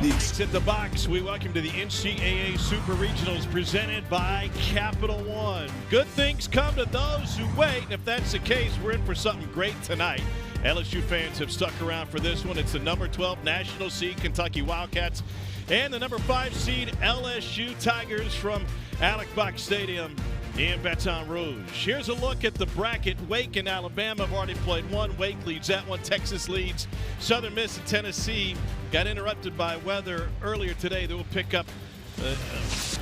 At the box, we welcome to the NCAA Super Regionals presented by Capital One. Good things come to those who wait, and if that's the case, we're in for something great tonight. LSU fans have stuck around for this one. It's the number 12 national seed Kentucky Wildcats and the number 5 seed LSU Tigers from Alex Box Stadium in Baton Rouge. Here's a look at the bracket. Wake and Alabama have already played one. Wake leads that one. Texas leads. Southern Miss and Tennessee got interrupted by weather earlier today. They will pick up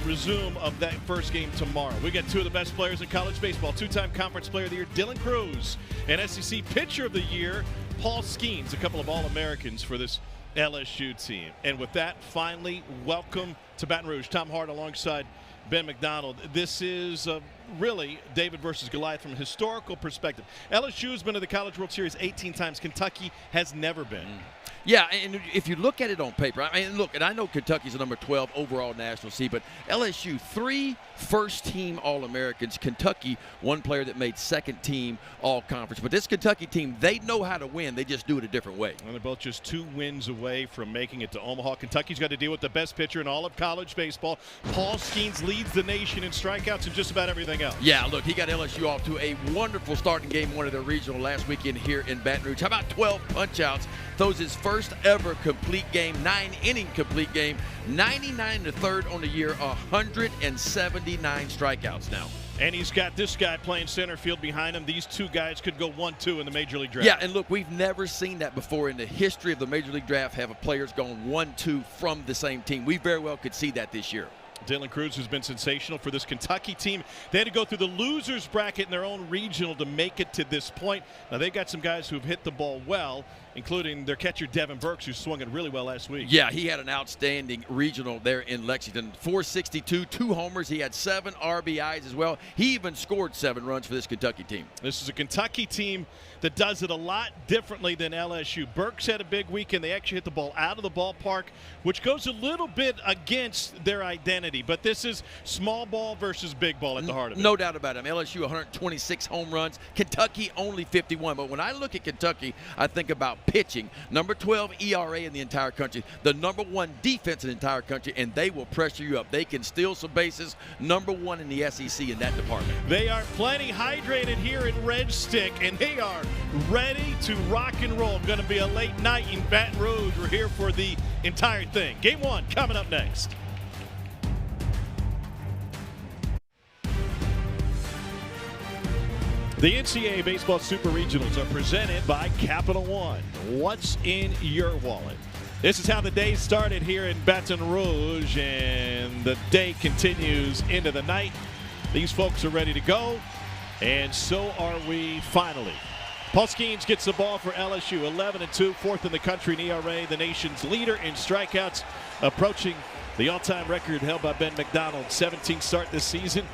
resume of that first game tomorrow. We got two of the best players in college baseball. Two-time Conference Player of the Year, Dylan Cruz, and SEC Pitcher of the Year, Paul Skeens, a couple of All-Americans for this LSU team. And with that, finally, welcome to Baton Rouge. Tom Hart alongside Ben McDonald. This is really David versus Goliath from a historical perspective. LSU has been to the College World Series 18 times. Kentucky has never been. Yeah, and if you look at it on paper, I mean, look, and I know Kentucky's the number 12 overall national seed, but LSU, 3 first-team All-Americans. Kentucky, 1 player that made second-team All-Conference. But this Kentucky team, they know how to win. They just do it a different way. And they're both just 2 wins away from making it to Omaha. Kentucky's got to deal with the best pitcher in all of college baseball. Paul Skeens leads the nation in strikeouts and just about everything else. Yeah, look, he got LSU off to a wonderful start in game 1 of their regional last weekend here in Baton Rouge. How about 12 punch-outs? Throws his first ever complete game, 9-inning complete game, 99 to third on the year, 179 strikeouts now. And he's got this guy playing center field behind him. These 2 guys could go 1-2 in the Major League Draft. Yeah, and look, we've never seen that before in the history of the Major League Draft, have a players gone 1-2 from the same team. We very well could see that this year. Dylan Cruz has been sensational for this Kentucky team. They had to go through the losers bracket in their own regional to make it to this point. Now, they've got some guys who have hit the ball well, including their catcher Devin Burks, who swung it really well last week. Yeah, he had an outstanding regional there in Lexington. 462, 2 homers. He had 7 RBIs as well. He even scored 7 runs for this Kentucky team. This is a Kentucky team that does it a lot differently than LSU. Burks had a big weekend. They actually hit the ball out of the ballpark, which goes a little bit against their identity. But this is small ball versus big ball at the heart of it. No doubt about it. LSU 126 home runs. Kentucky only 51. But when I look at Kentucky, I think about pitching. Number 12 ERA in the entire country. The number 1 defense in the entire country. And they will pressure you up. They can steal some bases. Number 1 in the SEC in that department. They are plenty hydrated here in Red Stick. And they are ready to rock and roll. Going to be a late night in Baton Rouge. We're here for the entire thing. Game 1 coming up next. The NCAA Baseball Super Regionals are presented by Capital One. What's in your wallet? This is how the day started here in Baton Rouge, and the day continues into the night. These folks are ready to go, and so are we finally. Paul Skeens gets the ball for LSU, 11-2, 4th in the country in ERA, the nation's leader in strikeouts, approaching the all-time record held by Ben McDonald. 17 start this season.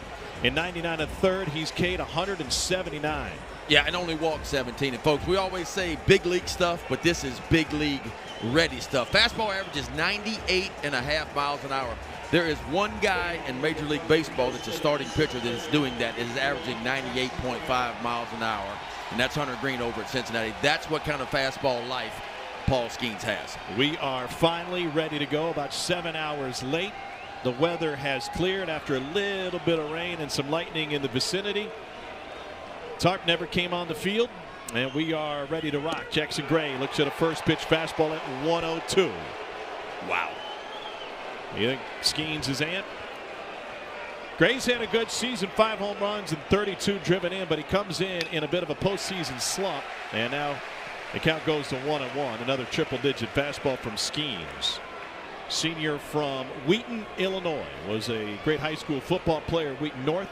In 99 1/3, he's K'd 179. Yeah, and only walked 17. And folks, we always say big league stuff, but this is big league ready stuff. Fastball averages 98.5 miles an hour. There is one guy in Major League Baseball that's a starting pitcher that is doing that. It is averaging 98.5 miles an hour, and that's Hunter Green over at Cincinnati. That's what kind of fastball life Paul Skeens has. We are finally ready to go, about 7 hours late. The weather has cleared after a little bit of rain and some lightning in the vicinity. Tarp never came on the field, and we are ready to rock. Jackson Gray looks at a first pitch fastball at 102. Wow. You think Skeens is amped? Gray's had a good season, 5 home runs and 32 driven in, but he comes in a bit of a postseason slump, and now the count goes to 1-1. Another triple-digit fastball from Skeens. Senior from Wheaton, Illinois, was a great high school football player at Wheaton North.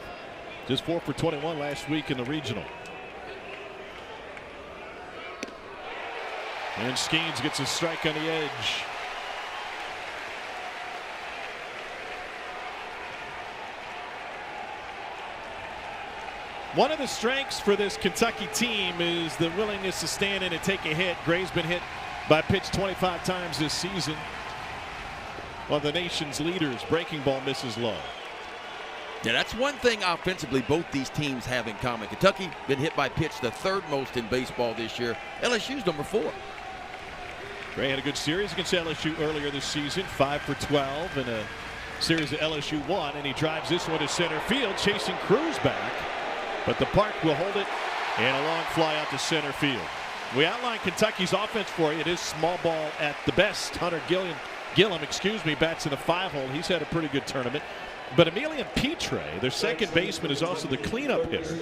Just 4 for 21 last week in the regional. And Skeens gets a strike on the edge. One of the strengths for this Kentucky team is the willingness to stand in and take a hit. Gray's been hit by pitch 25 times this season. One of the nation's leaders. Breaking ball misses low. Yeah, that's one thing offensively both these teams have in common. Kentucky been hit by pitch the 3rd most in baseball this year. LSU's number 4. Trey had a good series against LSU earlier this season, 5 for 12 in a series that LSU won, and he drives this one to center field, chasing Cruz back, but the park will hold it, and a long fly out to center field. We outlined Kentucky's offense for you. It is small ball at the best. Hunter Gillum, bats in the 5-hole. He's had a pretty good tournament. But Emilian Petre, their second baseman, is also the cleanup hitter,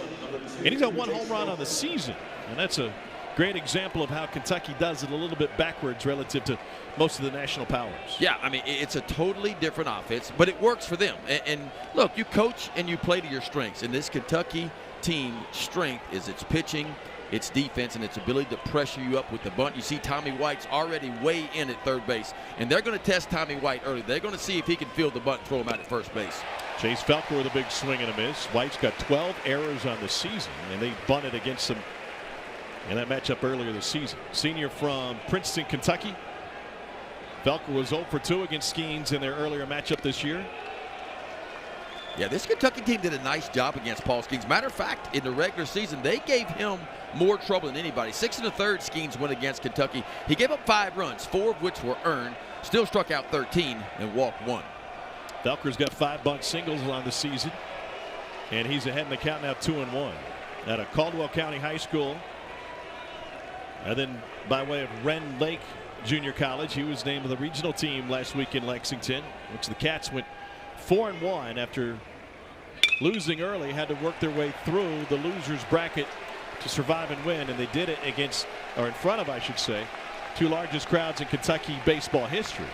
and he's got 1 home run on the season, and that's a great example of how Kentucky does it a little bit backwards relative to most of the national powers. Yeah, I mean, it's a totally different offense, but it works for them. And look, you coach and you play to your strengths, and this Kentucky team strength is its pitching, its defense, and its ability to pressure you up with the bunt. You see Tommy White's already way in at third base, and they're going to test Tommy White early. They're going to see if he can field the bunt and throw him out at first base. Chase Felker with a big swing and a miss. White's got 12 errors on the season, and they bunted against him in that matchup earlier this season. Senior from Princeton, Kentucky. Felker was 0 for 2 against Skeens in their earlier matchup this year. Yeah, this Kentucky team did a nice job against Paul Skeens. Matter of fact, in the regular season, they gave him more trouble than anybody. 6 1/3 Skeens went against Kentucky. He gave up 5 runs, 4 of which were earned, still struck out 13 and walked 1. Felker's got 5 bunt singles on the season, and he's ahead in the count now, 2-1. Out of Caldwell County High School, and then by way of Wren Lake Junior College, he was named to the regional team last week in Lexington, which the Cats went 4-1 after losing early, had to work their way through the losers bracket to survive and win, and they did it against, or in front of, I should say, 2 largest crowds in Kentucky baseball history.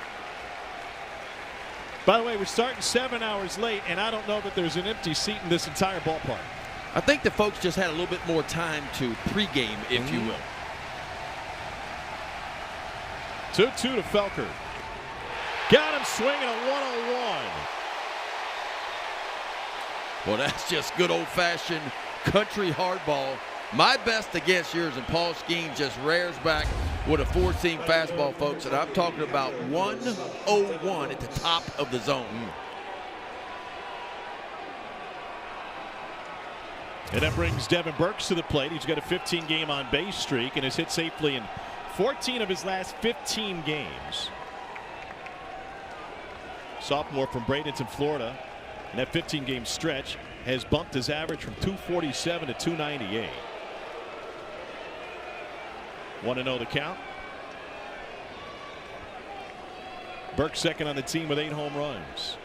By the way, we're starting 7 hours late, and I don't know that there's an empty seat in this entire ballpark. I think the folks just had a little bit more time to pregame, if you will. 2-2 to Felker. Got him swinging a 101. Well, that's just good old-fashioned country hardball. My best against yours, and Paul Skeens just rears back with a 4-seam fastball, folks, and I'm talking about 101 at the top of the zone. And that brings Devin Burks to the plate. He's got a 15-game on-base streak and has hit safely in 14 of his last 15 games. Sophomore from Bradenton, Florida, and that 15-game stretch has bumped his average from 247 to 298. 1-0 the count. Burke second on the team with 8 home runs.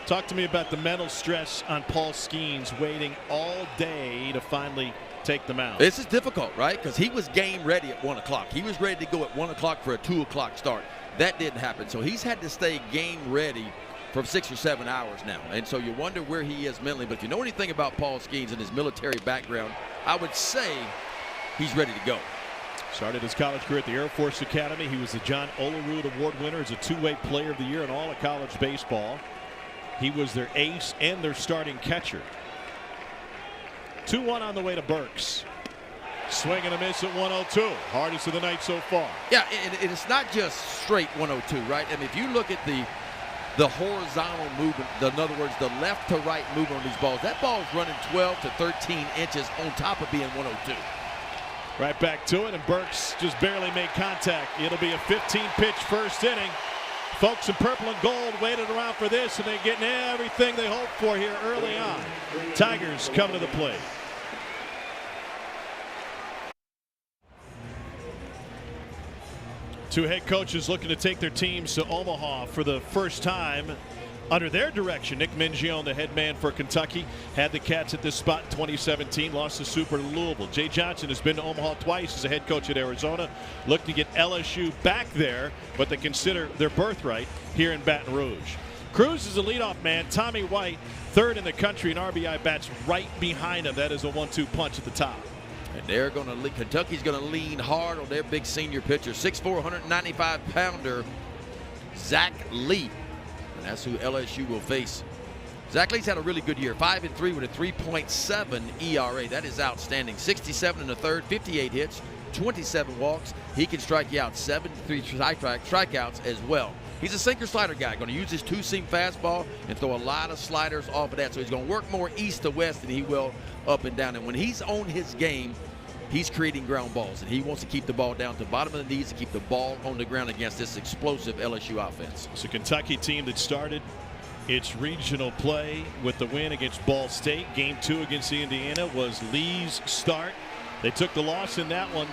Talk to me about the mental stress on Paul Skeens, waiting all day to finally take the mound. This is difficult, right? Because he was game ready at 1 o'clock. He was ready to go at 1 o'clock for a 2 o'clock start. That didn't happen. So he's had to stay game ready for 6 or 7 hours now. And so you wonder where he is mentally. But if you know anything about Paul Skeens and his military background, I would say he's ready to go. Started his college career at the Air Force Academy. He was the John Olerud Award winner as a 2-way player of the year in all of college baseball. He was their ace and their starting catcher. 2-1 on the way to Burks. Swing and a miss at 102. Hardest of the night so far. Yeah, and it's not just straight 102, right? I mean, if you look at the horizontal movement, in other words, the left to right movement on these balls, that ball's running 12 to 13 inches on top of being 102. Right back to it, and Burks just barely made contact. It'll be a 15-pitch first inning. Folks in purple and gold waited around for this, and they're getting everything they hoped for here early on. Tigers come to the plate. Two head coaches looking to take their teams to Omaha for the first time under their direction. Nick Mingione, the head man for Kentucky, had the Cats at this spot in 2017, lost the Super to Louisville. Jay Johnson has been to Omaha twice as a head coach at Arizona, looking to get LSU back there, but they consider their birthright here in Baton Rouge. Cruz is a leadoff man. Tommy White, third in the country, and RBI bats right behind him. That is a 1-2 punch at the top. And they're going to Kentucky's going to lean hard on their big senior pitcher, 6'4", 195-pounder Zach Lee. And that's who LSU will face. Zach Lee's had a really good year, 5-3 with a 3.7 ERA. That is outstanding. 67 1/3, 58 hits, 27 walks. He can strike you out, 73 strikeouts as well. He's a sinker slider guy. Going to use his two-seam fastball and throw a lot of sliders off of that. So he's going to work more east to west than he will up and down. And when he's on his game, he's creating ground balls, and he wants to keep the ball down to the bottom of the knees to keep the ball on the ground against this explosive LSU offense. It's a Kentucky team that started its regional play with the win against Ball State. Game 2 against Indiana was Lee's start. They took the loss in that one.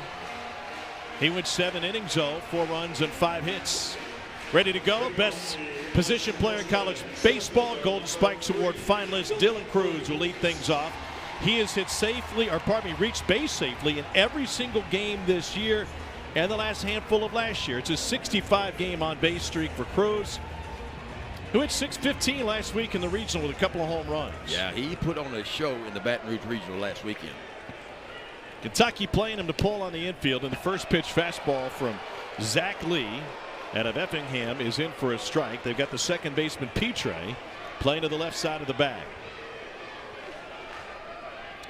He went 7 innings, 4 runs and 5 hits. Ready to go. Best position player in college baseball, Golden Spikes Award finalist Dylan Cruz will lead things off. He has hit safely, or pardon me, reached base safely in every single game this year and the last handful of last year. It's a 65-game on-base streak for Cruz, who hit .615 last week in the regional with a couple of home runs. Yeah, he put on a show in the Baton Rouge Regional last weekend. Kentucky playing him to pull on the infield, and the first pitch fastball from Zach Lee out of Effingham is in for a strike. They've got the second baseman Petre playing to the left side of the bag.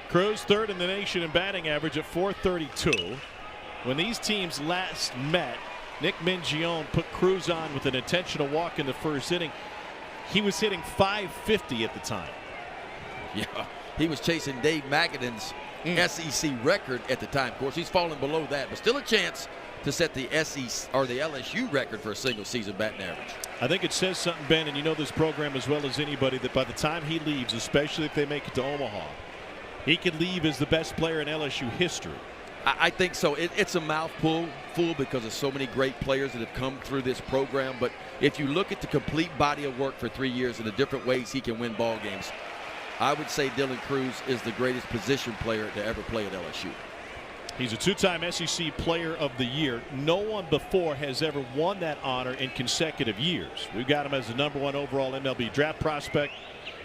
Cruz third in the nation in batting average at .432. When these teams last met, Nick Mingione put Cruz on with an intentional walk in the first inning. He was hitting .550 at the time. Yeah, he was chasing Dave Magadan's SEC record at the time. Of course, he's fallen below that, but still a chance to set the SEC or the LSU record for a single season batting average. I think it says something, Ben, and you know this program as well as anybody, that by the time he leaves, especially if they make it to Omaha, he could leave as the best player in LSU history. I think so. It's a mouthful because of so many great players that have come through this program. But if you look at the complete body of work for 3 years and the different ways he can win ball games, I would say Dylan Cruz is the greatest position player to ever play at LSU. He's a 2-time SEC Player of the Year. No one before has ever won that honor in consecutive years. We've got him as the #1 overall MLB draft prospect.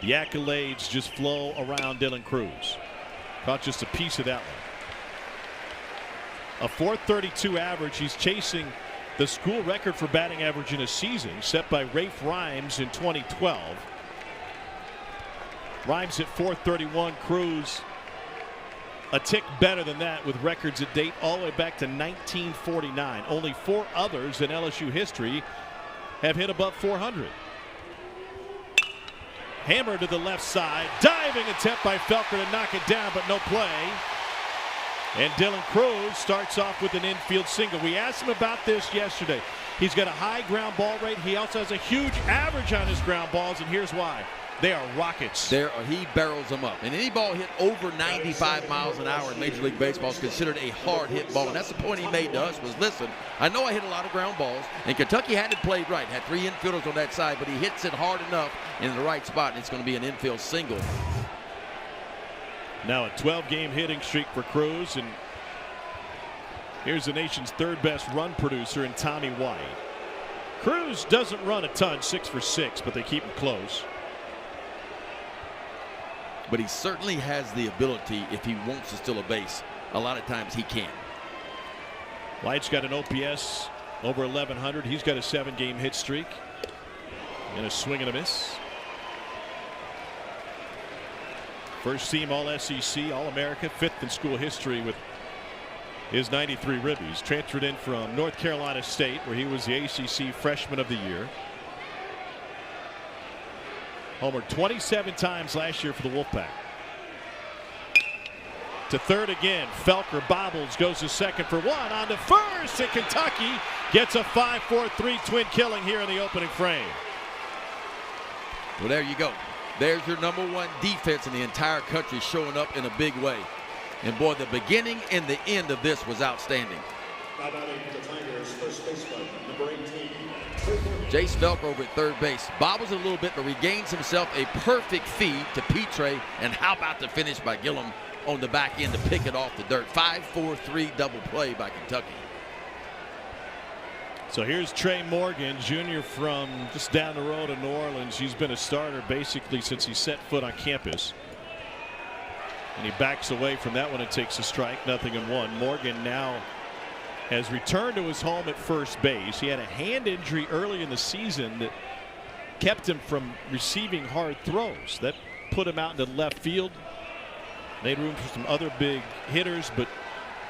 The accolades just flow around Dylan Cruz. Caught just a piece of that one. A .432 average. He's chasing the school record for batting average in a season set by Rafe Rhymes in 2012. Rhymes at .431. Cruz a tick better than that with records that date all the way back to 1949. Only 4 others in LSU history have hit above .400. Hammer to the left side. Diving attempt by Felker to knock it down, but no play. And Dylan Cruz starts off with an infield single. We asked him about this yesterday. He's got a high ground ball rate. He also has a huge average on his ground balls, and here's why. They are rockets. He barrels them up. And any ball hit over 95 miles an hour in Major League Baseball is considered a hard hit ball. And that's the point he made to us was, listen, I know I hit a lot of ground balls, and Kentucky hadn't played right. Had 3 infielders on that side, but he hits it hard enough in the right spot, and it's going to be an infield single. Now a 12-game hitting streak for Cruz, and here's the nation's 3rd best run producer in Tommy White. Cruz doesn't run a ton, 6 for 6, but they keep him close. But he certainly has the ability, if he wants to steal a base, a lot of times he can. White's got an OPS over 1100. He's got a 7-game hit streak and a swing and a miss. First team All-SEC, All-America, 5th in school history with his 93 ribbies. Transferred in from North Carolina State, where he was the ACC Freshman of the Year. Homered 27 times last year for the Wolfpack. To third again. Felker bobbles, goes to second for 1. On to first, and Kentucky gets a 5-4-3 twin killing here in the opening frame. Well, there you go. There's your #1 defense in the entire country showing up in a big way. And boy, the beginning and the end of this was outstanding. Jace Felker over at third base. Bobbles a little bit, but regains himself a perfect feed to Petre. And how about the finish by Gillum on the back end to pick it off the dirt. 5-4-3 double play by Kentucky. So here's Trey Morgan, junior from just down the road in New Orleans. He's been a starter basically since he set foot on campus. And he backs away from that one and takes a strike. 0-1. Morgan now has returned to his home at first base. He had a hand injury early in the season that kept him from receiving hard throws. That put him out into left field. Made room for some other big hitters, but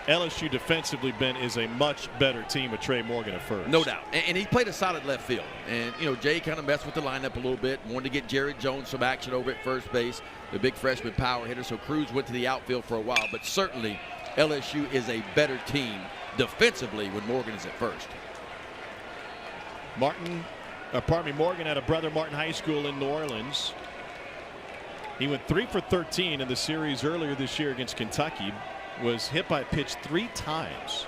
LSU defensively, Ben, is a much better team with Trey Morgan at first. No doubt. And he played a solid left field. And, you know, Jay kind of messed with the lineup a little bit, wanted to get Jared Jones some action over at first base, the big freshman power hitter. So Cruz went to the outfield for a while. But certainly LSU is a better team defensively when Morgan is at first. Morgan had a brother, Martin High School in New Orleans. He went 3 for 13 in the series earlier this year against Kentucky. Was hit by a pitch 3 times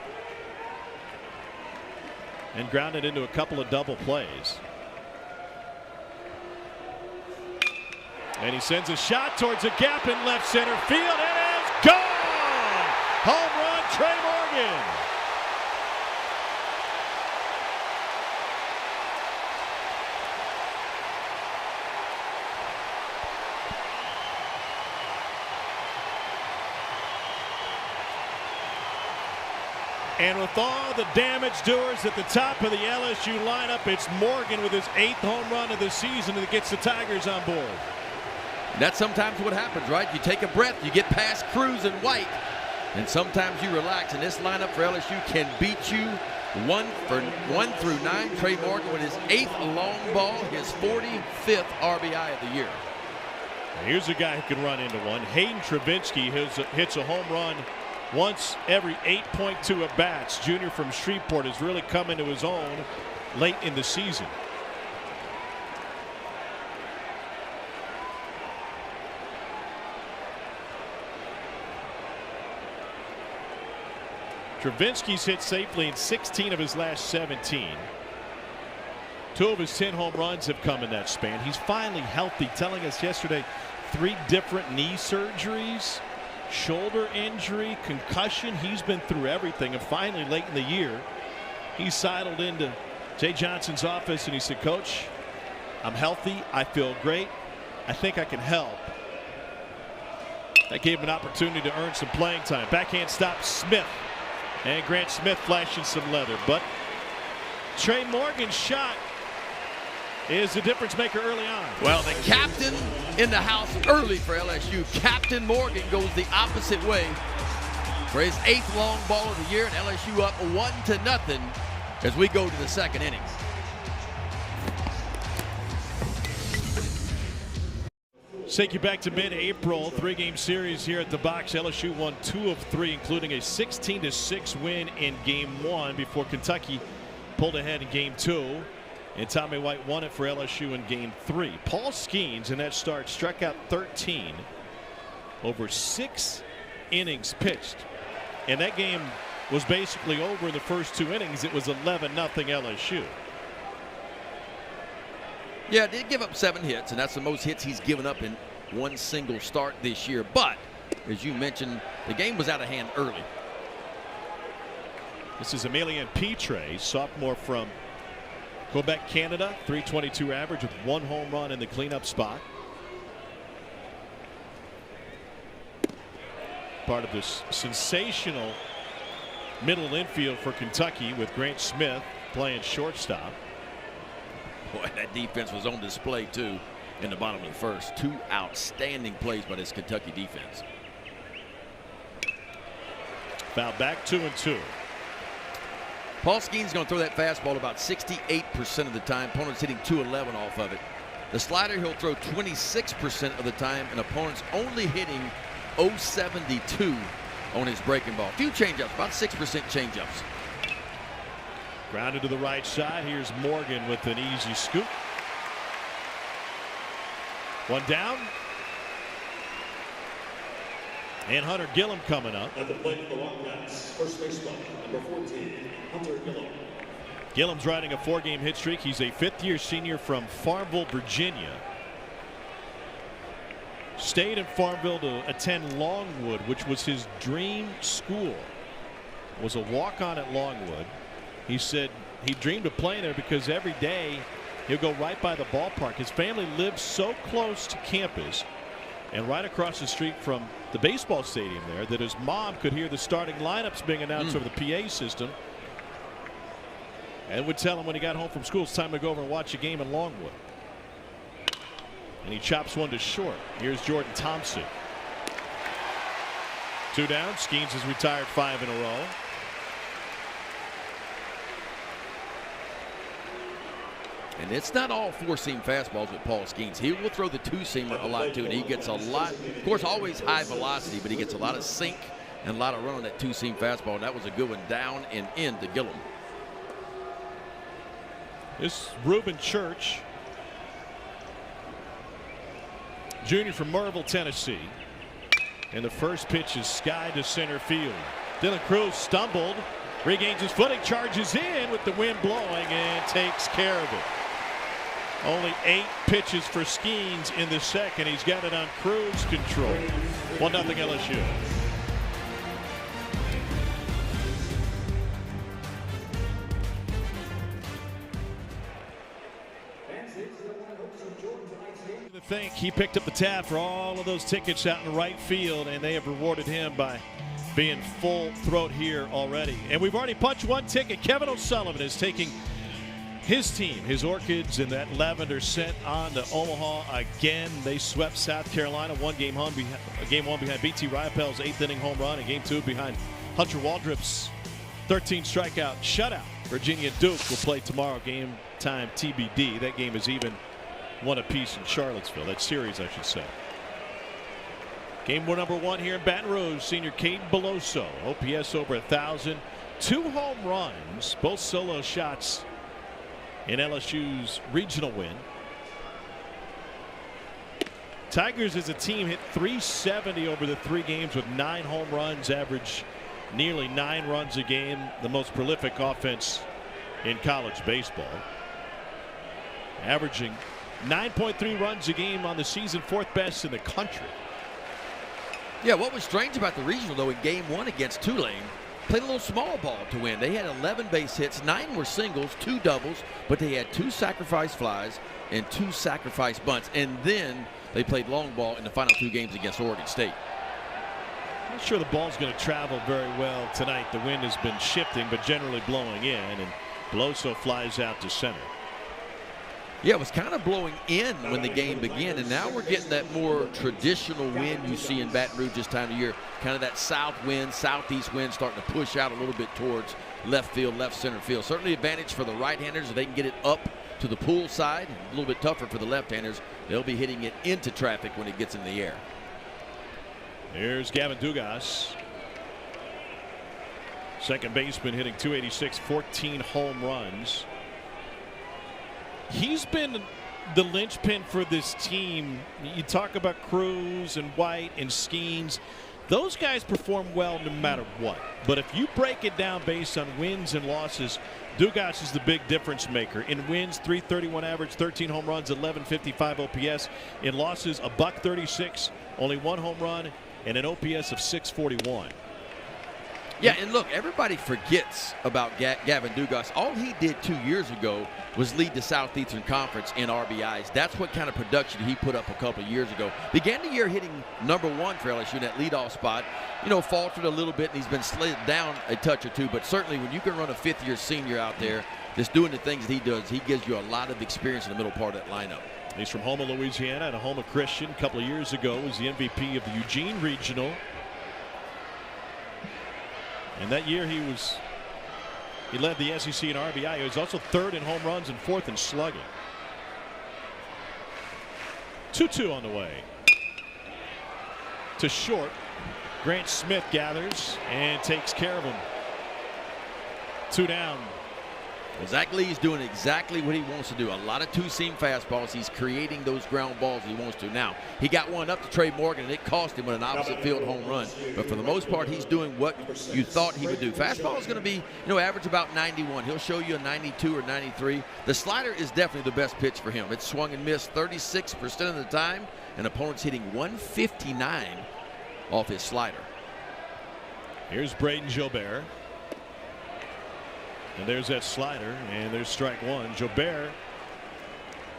and grounded into a couple of double plays. And he sends a shot towards a gap in left center field, and it's gone! Home run, Trey Morgan. And with all the damage doers at the top of the LSU lineup, it's Morgan with his 8th home run of the season that gets the Tigers on board. That's sometimes what happens, right? You take a breath, you get past Cruz and White, and sometimes you relax. And this lineup for LSU can beat you 1 through 9. Trey Morgan with his 8th long ball, his 45th RBI of the year. Here's a guy who can run into one. Hayden Travinski hits a home run once every 8.2 at bats. Junior from Shreveport has really come into his own late in the season. Travinski's hit safely in 16 of his last 17. 2 of his 10 home runs have come in that span. He's finally healthy, telling us yesterday 3 different knee surgeries, shoulder injury, concussion. He's been through everything, and finally late in the year he sidled into Jay Johnson's office and he said, "Coach, I'm healthy, I feel great, I think I can help." That gave him an opportunity to earn some playing time. Backhand stop, Smith, and Grant Smith flashing some leather, but Trey Morgan's shot is the difference maker early on. Well, the captain in the house early for LSU. Captain Morgan goes the opposite way for his 8th long ball of the year, and LSU up 1-0 as we go to the 2nd inning. Take you back to mid-April, 3-game series here at the box. LSU won 2 of 3, including a 16-6 win in Game 1 before Kentucky pulled ahead in Game 2. And Tommy White won it for LSU in Game 3. Paul Skeens in that start struck out 13 over 6 innings pitched. And that game was basically over in the first 2 innings. It was 11-0 LSU. Yeah, did give up 7 hits, and that's the most hits he's given up in one single start this year. But, as you mentioned, the game was out of hand early. This is Emilian Petre, sophomore from Quebec, Canada, .322 average with 1 home run in the cleanup spot. Part of this sensational middle infield for Kentucky with Grant Smith playing shortstop. Boy, that defense was on display too in the bottom of the first. 2 outstanding plays by this Kentucky defense. Foul back, 2-2. Paul Skeens going to throw that fastball about 68% of the time. Opponents hitting .211 off of it. The slider he'll throw 26% of the time, and opponents only hitting .072 on his breaking ball. Few changeups, about 6% changeups. Grounded to the right side. Here's Morgan with an easy scoop. 1 down. And Hunter Gillum coming up. At the plate for the Wildcats, first baseman, number 14, Hunter Gillum. Gillum's riding a 4-game hit streak. He's a 5th-year senior from Farmville, Virginia. Stayed in Farmville to attend Longwood, which was his dream school. Was a walk-on at Longwood. He said he dreamed of playing there because every day he'll go right by the ballpark. His family lives so close to campus and right across the street from the baseball stadium there that his mom could hear the starting lineups being announced over the PA system, and would tell him when he got home from school it's time to go over and watch a game in Longwood. And he chops one to short. Here's Jordan Thompson. 2 down. Skeens has retired 5 in a row. And it's not all 4-seam fastballs with Paul Skeens. He will throw the 2-seamer a lot too, and he gets a lot, of course, always high velocity, but he gets a lot of sink and a lot of run on that 2-seam fastball, and that was a good one down and in to Gillum. This Reuben Church, junior from Merrillville, Tennessee. And the first pitch is sky to center field. Dylan Cruz stumbled, regains his footing, charges in with the wind blowing, and takes care of it. Only 8 pitches for Skeens in the second. He's got it on cruise control. 1-0 LSU. To think he picked up the tab for all of those tickets out in right field, and they have rewarded him by being full throat here already. And we've already punched 1 ticket. Kevin O'Sullivan is taking his team, his Orchids, and that Lavender sent on to Omaha again. They swept South Carolina, game 1 behind BT Riopel's 8th inning home run, and game 2 behind Hunter Waldrop's 13 strikeout shutout. Virginia Duke will play tomorrow, game time TBD. That game is even 1 apiece in Charlottesville. That series, I should say. Game number 1 here in Baton Rouge. Senior Caden Beloso, OPS over 1,000, 2 home runs, both solo shots in LSU's regional win. Tigers as a team hit .370 over the 3 games with 9 home runs, average nearly 9 runs a game, the most prolific offense in college baseball. Averaging 9.3 runs a game on the season, 4th best in the country. Yeah, what was strange about the regional, though, in game 1 against Tulane, played a little small ball to win. They had 11 base hits, 9 were singles, 2 doubles, but they had 2 sacrifice flies and 2 sacrifice bunts. And then they played long ball in the final 2 games against Oregon State. Not sure the ball's going to travel very well tonight. The wind has been shifting, but generally blowing in, and Beloso flies out to center. Yeah, it was kind of blowing in when the game began, and now we're getting that more traditional wind you see in Baton Rouge this time of year. Kind of that south wind, southeast wind starting to push out a little bit towards left field, left center field. Certainly advantage for the right-handers if they can get it up to the pool side. A little bit tougher for the left-handers. They'll be hitting it into traffic when it gets in the air. Here's Gavin Dugas. Second baseman hitting .286, 14 home runs. He's been the linchpin for this team. You talk about Cruz and White and Skeens. Those guys perform well no matter what. But if you break it down based on wins and losses, Dugas is the big difference maker. In wins, .331 average, 13 home runs, 1155 OPS. In losses, $136, only 1 home run, and an OPS of 641. Yeah, and look, everybody forgets about Gavin Dugas. All he did 2 years ago was lead the Southeastern Conference in RBIs. That's what kind of production he put up a couple of years ago. Began the year hitting #1 for LSU in that leadoff spot. You know, faltered a little bit, and he's been slid down a touch or two. But certainly when you can run a 5th-year senior out there that's doing the things that he does, he gives you a lot of experience in the middle part of that lineup. He's from Houma, Louisiana, and a Houma Christian. A couple of years ago was the MVP of the Eugene Regional. And that year he led the SEC in RBI. He was also 3rd in home runs and 4th in slugging. 2-2 on the way. To short. Grant Smith gathers and takes care of him. 2 down. Well, Zach Lee's doing exactly what he wants to do. A lot of 2-seam fastballs. He's creating those ground balls he wants to. Now, he got one up to Trey Morgan, and it cost him with an opposite field home run. But for the most part, he's doing what you thought he would do. Fastball is going to be, average about 91. He'll show you a 92 or 93. The slider is definitely the best pitch for him. It's swung and missed 36% of the time, and opponents hitting 159 off his slider. Here's Braden Jobert. And there's that slider, and there's strike 1. Jobert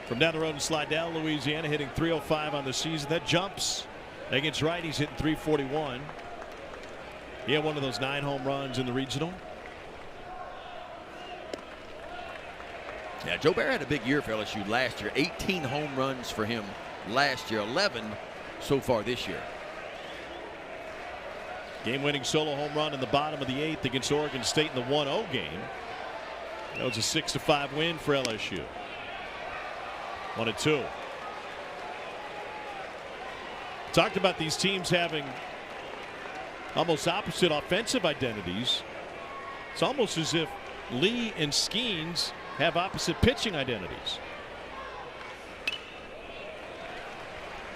from down the road in Slidell, Louisiana, hitting .305 on the season. That jumps against righties, hitting .341. He had one of those 9 home runs in the regional. Yeah, Jobert had a big year for LSU last year. 18 home runs for him last year, 11 so far this year. Game-winning solo home run in the bottom of the 8th against Oregon State in the 1-0 game. That was a 6-5 win for LSU. 1-2. Talked about these teams having almost opposite offensive identities. It's almost as if Lee and Skeens have opposite pitching identities.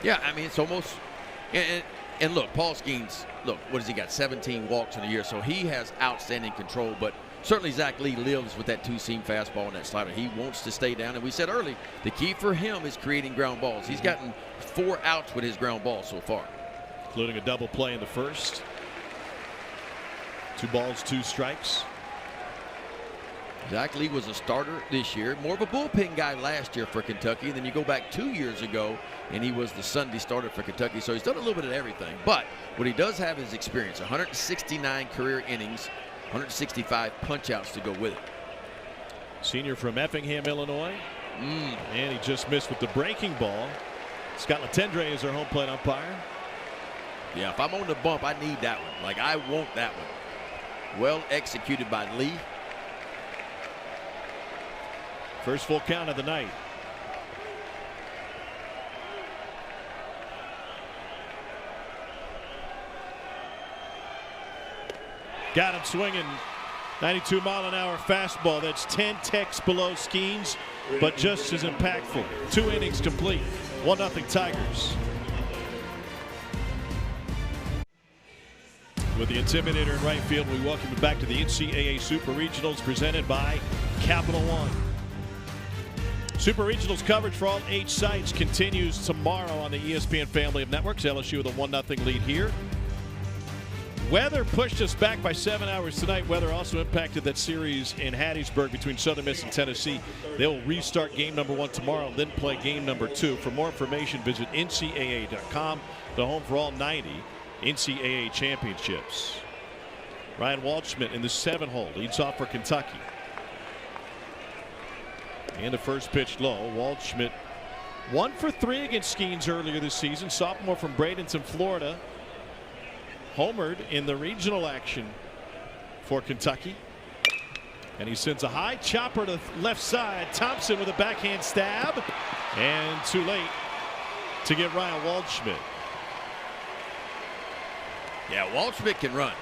Yeah, I mean, it's almost and look, Paul Skeens, look, what has he got? 17 walks in a year, so he has outstanding control. But certainly Zach Lee lives with that two-seam fastball and that slider. He wants to stay down, and we said early, the key for him is creating ground balls. He's gotten 4 outs with his ground ball so far, including a double play in the first. 2 balls, 2 strikes. Zach Lee was a starter this year, more of a bullpen guy last year for Kentucky. Then you go back 2 years ago, and he was the Sunday starter for Kentucky. So he's done a little bit of everything. But what he does have is experience. 169 career innings, 165 punch-outs to go with it. Senior from Effingham, Illinois. And he just missed with the breaking ball. Scott Latendre is our home plate umpire. Yeah, if I'm on the bump, I need that one. Like, I want that one. Well executed by Lee. First full count of the night. Got him swinging. 92-mile-an-hour fastball. That's 10 ticks below Skeens, but just as impactful. 2 innings complete. 1-0 Tigers. With the Intimidator in right field, we welcome you back to the NCAA Super Regionals presented by Capital One. Super Regionals coverage for all 8 sites continues tomorrow on the ESPN family of networks. LSU with a 1-0 lead here. Weather pushed us back by 7 hours tonight. Weather also impacted that series in Hattiesburg between Southern Miss and Tennessee. They will restart game number 1 tomorrow, then play game number 2. For more information, visit ncaa.com, the home for all 90 NCAA championships. Ryan Waldschmidt in the 7-hole leads off for Kentucky. And the first pitch low. Waldschmidt 1 for 3 against Skeens earlier this season. Sophomore from Bradenton, Florida. Homered in the regional action for Kentucky. And he sends a high chopper to left side. Thompson with a backhand stab. And too late to get Ryan Waldschmidt. Yeah, Waldschmidt can run.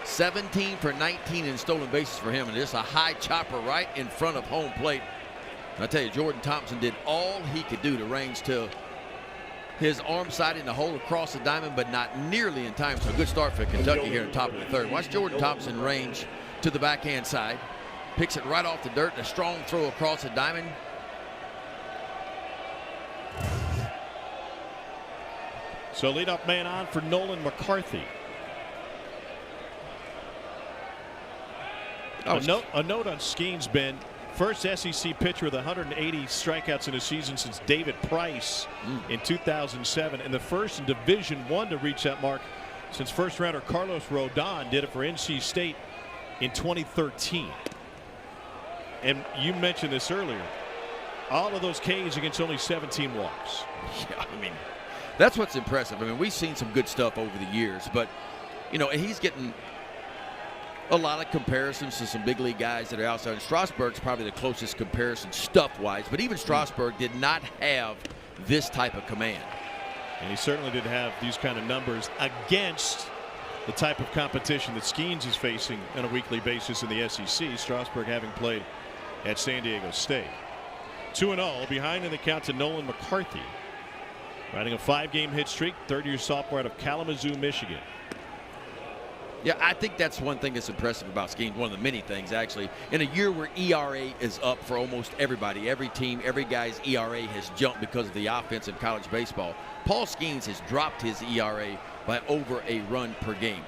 17 for 19 in stolen bases for him. And just a high chopper right in front of home plate. I tell you, Jordan Thompson did all he could do to range to his arm side in the hole across the diamond, but not nearly in time. So a good start for Kentucky here at the top of the 3rd. Watch Jordan Thompson range to the backhand side. Picks it right off the dirt. A strong throw across the diamond. So leadoff man on for Nolan McCarthy. A note on Skeens, Ben. First SEC pitcher with 180 strikeouts in a season since David Price in 2007, and the first in Division I to reach that mark since first rounder Carlos Rodon did it for NC State in 2013. And you mentioned this earlier. All of those Ks against only 17 walks. Yeah, I mean, that's what's impressive. I mean, we've seen some good stuff over the years, but, you know, he's getting a lot of comparisons to some big league guys that are outside. And Strasburg's probably the closest comparison stuff-wise, but even Strasburg did not have this type of command. And he certainly did have these kind of numbers against the type of competition that Skeens is facing on a weekly basis in the SEC. Strasburg having played at San Diego State. 2-0 behind in the count to Nolan McCarthy, riding a 5-game hit streak. 3rd-year sophomore out of Kalamazoo, Michigan. Yeah, I think that's one thing that's impressive about Skeens. One of the many things, actually. In a year where ERA is up for almost everybody, every team, every guy's ERA has jumped because of the offense in college baseball. Paul Skeens has dropped his ERA by over a run per game.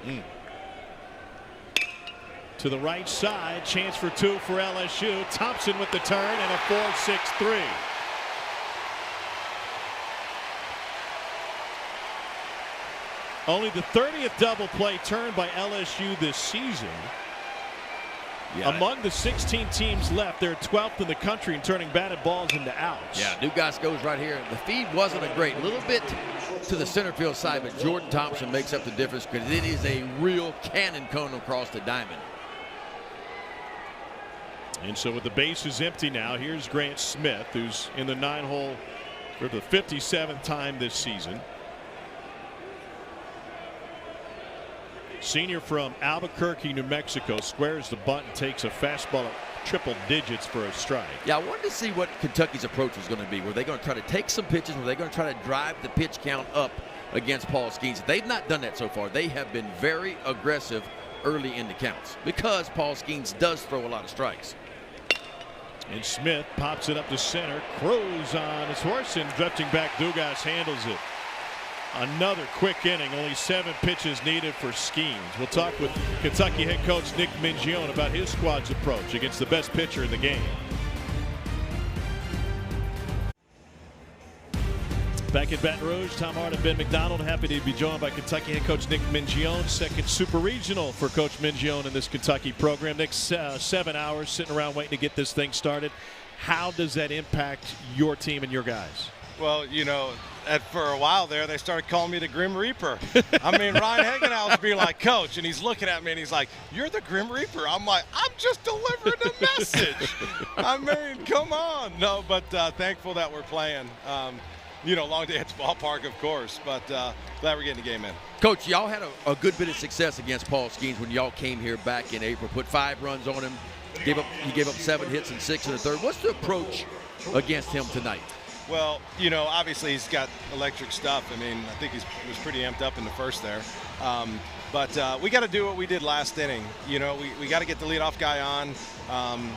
To the right side, chance for 2 for LSU. Thompson with the turn and a 4-6-3. Only the 30th double play turn by LSU this season. Yeah. Among the 16 teams left, they're 12th in the country in turning batted balls into outs. Yeah, Dugas goes right here. The feed wasn't a great, little bit to the center field side, but Jordan Thompson makes up the difference because it is a real cannon cone across the diamond. And so with the bases empty now, here's Grant Smith, who's in the 9-hole for the 57th time this season. Senior from Albuquerque, New Mexico, squares the bunt and takes a fastball at triple digits for a strike. Yeah, I wanted to see what Kentucky's approach was going to be. Were they going to try to take some pitches? Were they going to try to drive the pitch count up against Paul Skeens? They've not done that so far. They have been very aggressive early in the counts because Paul Skeens does throw a lot of strikes. And Smith pops it up to center. Cruz on his horse and drifting back. Dugas handles it. Another quick inning. Only 7 pitches needed for Skeens. We'll talk with Kentucky head coach Nick Mingione about his squad's approach against the best pitcher in the game. Back in Baton Rouge, Tom Hart and Ben McDonald happy to be joined by Kentucky head coach Nick Mingione. Second super regional for Coach Mingione in this Kentucky program. Next 7 hours sitting around waiting to get this thing started. How does that impact your team and your guys? Well, you know, for a while there, they started calling me the Grim Reaper. I mean, Ryan Hagenau was being like, Coach, and he's looking at me and he's like, you're the Grim Reaper. I'm like, I'm just delivering a message. I mean, come on. No, but thankful that we're playing. You know, long day at the ballpark, of course, but glad we're getting the game in. Coach, y'all had a good bit of success against Paul Skeens when y'all came here back in April. Put 5 runs on him. He gave up 7 hits and 6 in the third. What's the approach against him tonight? Well, you know, obviously he's got electric stuff. I mean, I think he was pretty amped up in the first there. But we got to do what we did last inning. You know, we got to get the leadoff guy on.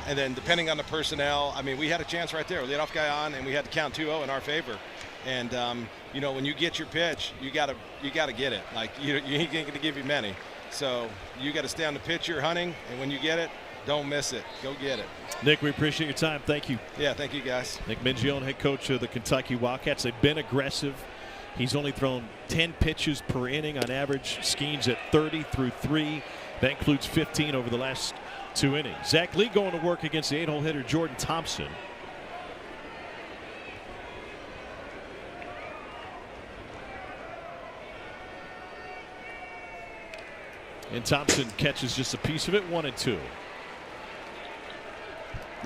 And then depending on the personnel, I mean, we had a chance right there. Leadoff guy on, and we had to count 2-0 in our favor. And, you know, when you get your pitch, you got to get it. Like, you ain't going to give you many. So you got to stay on the pitch you're hunting, and when you get it, don't miss it. Go get it. Nick, we appreciate your time. Thank you. Yeah, thank you, guys. Nick Mingione, head coach of the Kentucky Wildcats. They've been aggressive. He's only thrown 10 pitches per inning on average. Skeens at 30 through 3. That includes 15 over the last 2 innings. Zach Lee going to work against the 8-hole hitter Jordan Thompson. And Thompson catches just a piece of it, 1-2.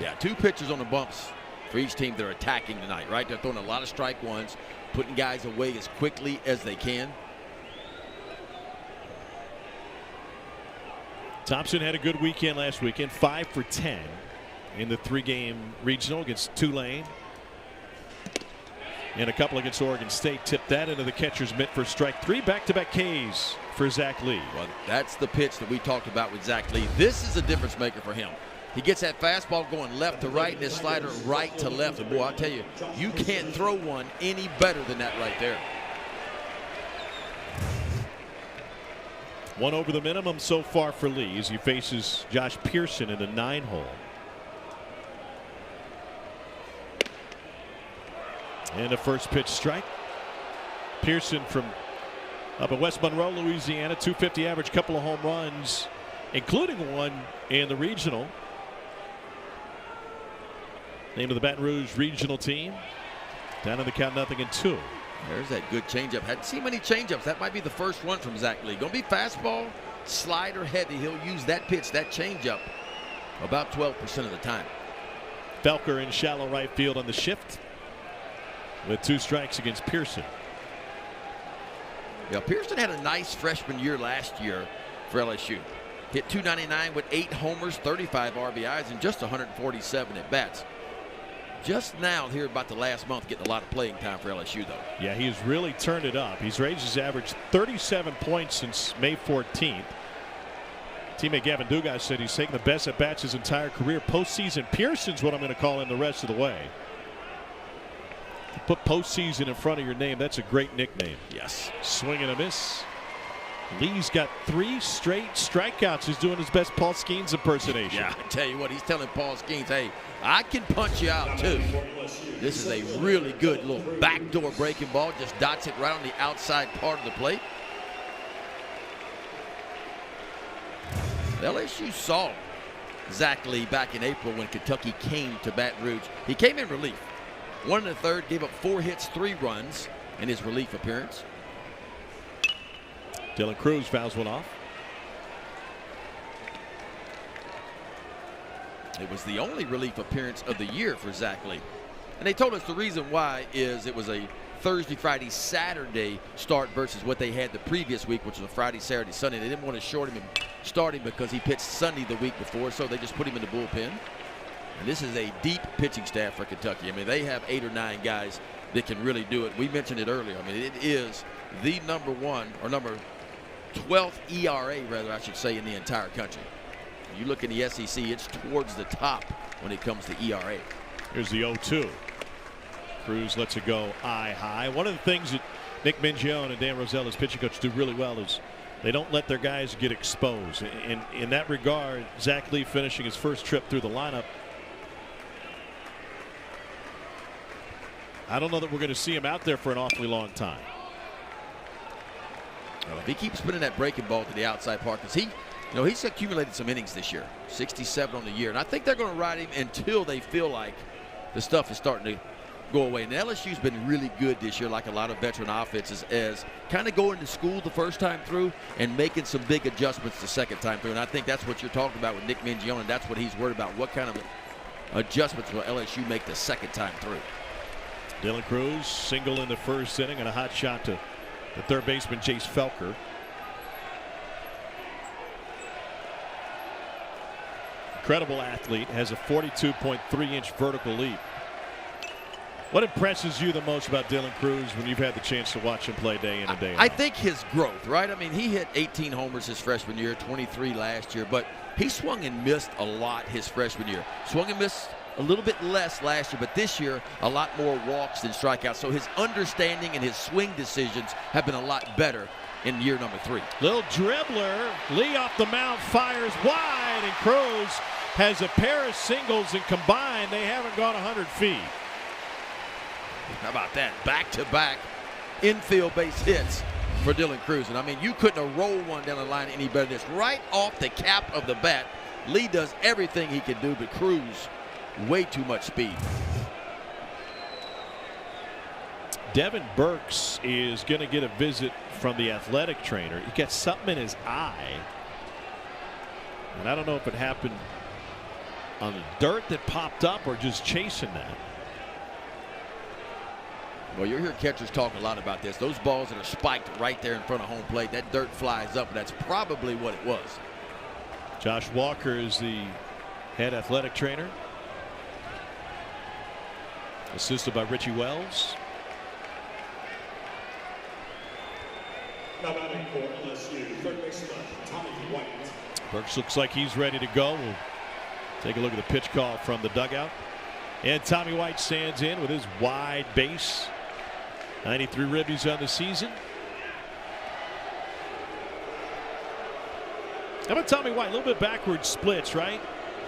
Yeah, 2 pitchers on the bumps for each team they're attacking tonight, right? They're throwing a lot of strike ones, putting guys away as quickly as they can. Thompson had a good weekend last weekend, 5 for 10 in the 3-game regional against Tulane. And a couple against Oregon State. Tipped that into the catcher's mitt for strike 3. Back-to-back Ks for Zach Lee. Well, that's the pitch that we talked about with Zach Lee. This is a difference maker for him. He gets that fastball going left to right and his slider right to left. And boy, I'll tell you, you can't throw one any better than that right there. 1 over the minimum so far for Lee as he faces Josh Pearson in the 9-hole. And a first pitch strike. Pearson from up in West Monroe, Louisiana, 250 average, couple of home runs, including one in the regional. Name of the Baton Rouge regional team. Down in the count, 0-2. There's that good changeup. Hadn't seen many changeups. That might be the first one from Zach Lee. Going to be fastball, slider heavy. He'll use that pitch, that changeup, about 12% of the time. Felker in shallow right field on the shift with 2 strikes against Pearson. Yeah, Pearson had a nice freshman year last year for LSU. Hit .299 with 8 homers, 35 RBIs, and just 147 at bats. Just now, here about the last month, getting a lot of playing time for LSU, though. Yeah, he's really turned it up. He's raised his average 37 points since May 14th. Teammate Gavin Dugas said he's taken the best at bats his entire career. Postseason Pearson's what I'm going to call him the rest of the way. Put postseason in front of your name. That's a great nickname. Yes. Swing and a miss. Lee's got 3 straight strikeouts. He's doing his best Paul Skeens impersonation. Yeah, I tell you what, he's telling Paul Skeens, hey, I can punch you out too. This is a really good little backdoor breaking ball. Just dots it right on the outside part of the plate. LSU saw Zach Lee back in April when Kentucky came to Baton Rouge. He came in relief. 1 1/3, gave up 4 hits, 3 runs in his relief appearance. Dylan Cruz fouls one off. It was the only relief appearance of the year for Zach Lee. And they told us the reason why is it was a Thursday, Friday, Saturday start versus what they had the previous week, which was a Friday, Saturday, Sunday. They didn't want to short him and start him because he pitched Sunday the week before, so they just put him in the bullpen. And this is a deep pitching staff for Kentucky. I mean, they have 8 or 9 guys that can really do it. We mentioned it earlier. I mean, it is the number 12th ERA, rather, I should say, in the entire country. You look in the SEC, it's towards the top when it comes to ERA. Here's the 0-2. Cruz lets it go eye high. One of the things that Nick Mingione and Dan Rosella's pitching coach do really well is they don't let their guys get exposed. In that regard, Zach Lee finishing his first trip through the lineup. I don't know that we're going to see him out there for an awfully long time. Well, if he keeps spinning that breaking ball to the outside part, because he's accumulated some innings this year, 67 on the year, and I think they're going to ride him until they feel like the stuff is starting to go away. And LSU's been really good this year, like a lot of veteran offenses, as kind of going to school the first time through and making some big adjustments the second time through. And I think that's what you're talking about with Nick Mingione, and that's what he's worried about. What kind of adjustments will LSU make the second time through? Dylan Cruz single in the first inning and a hot shot to the third baseman Chase Felker. Incredible athlete, has a 42.3-inch vertical leap. What impresses you the most about Dylan Cruz when you've had the chance to watch him play day in and day out? I think his growth, right? I mean, he hit 18 homers his freshman year, 23 last year, but he swung and missed a lot his freshman year. Swung and missed a little bit less last year, but this year a lot more walks than strikeouts. So his understanding and his swing decisions have been a lot better in year number 3. Little dribbler, Lee off the mound, fires wide, and Cruz has a pair of singles, and combined they haven't gone 100 feet. How about that? Back-to-back infield base hits for Dylan Cruz. And I mean, you couldn't have rolled one down the line any better than this. Right off the cap of the bat, Lee does everything he can do, but Cruz, way too much speed. Devin Burks is going to get a visit from the athletic trainer. He got something in his eye, and I don't know if it happened on the dirt that popped up or just chasing that. Well, you'll hear catchers talk a lot about this. Those balls that are spiked right there in front of home plate, that dirt flies up, and that's probably what it was. Josh Walker is the head athletic trainer, assisted by Richie Wells. Now batting for LSU, third baseman Tommy White. Burks looks like he's ready to go. We'll take a look at the pitch call from the dugout. And Tommy White stands in with his wide base. 93 ribbies on the season. How about Tommy White? A little bit backward splits, right?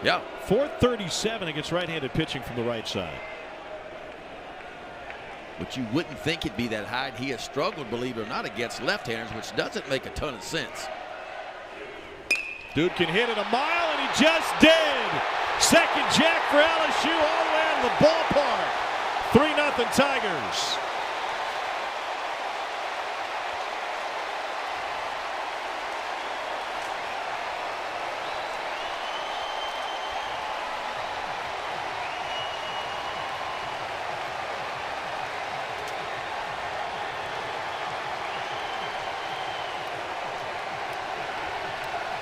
Yeah. 437 against right-handed pitching from the right side. But you wouldn't think it'd be that high. He has struggled, believe it or not, against left-handers, which doesn't make a ton of sense. Dude can hit it a mile, and he just did. Second jack for LSU all the way out of the ballpark. 3-0 Tigers.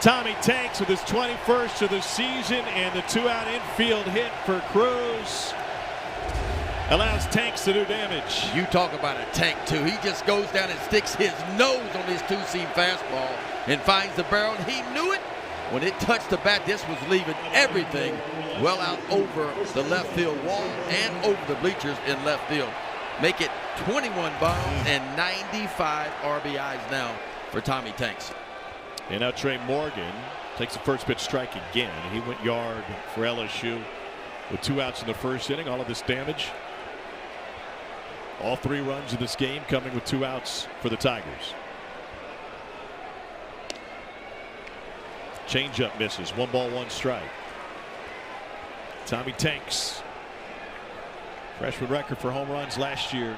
Tommy Tanks with his 21st of the season, and the 2-out infield hit for Cruz allows Tanks to do damage. You talk about a tank, too. He just goes down and sticks his nose on his two-seam fastball and finds the barrel. He knew it. When it touched the bat, this was leaving everything well out over the left field wall and over the bleachers in left field. Make it 21 bombs and 95 RBIs now for Tommy Tanks. And now Trey Morgan takes the first pitch strike again. He went yard for LSU with 2 outs in the first inning. All of this damage. All 3 runs of this game coming with 2 outs for the Tigers. Changeup misses. 1 ball, 1 strike. Tommy Tanks, freshman record for home runs last year.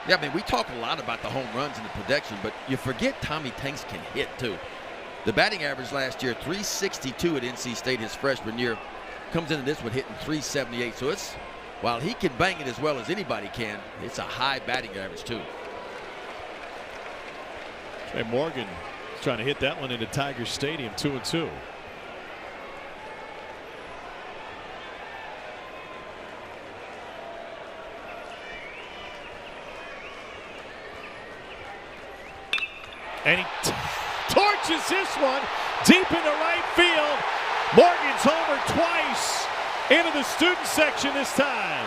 Yeah, I mean, we talk a lot about the home runs and the production, but you forget Tommy Tanks can hit, too. The batting average last year, 362 at NC State his freshman year. Comes into this one hitting 378. So it's, while he can bang it as well as anybody can, it's a high batting average, too. Trey Morgan is trying to hit that one into Tiger Stadium, 2-2. And he torches this one deep into right field. Morgan's homer twice into the student section this time.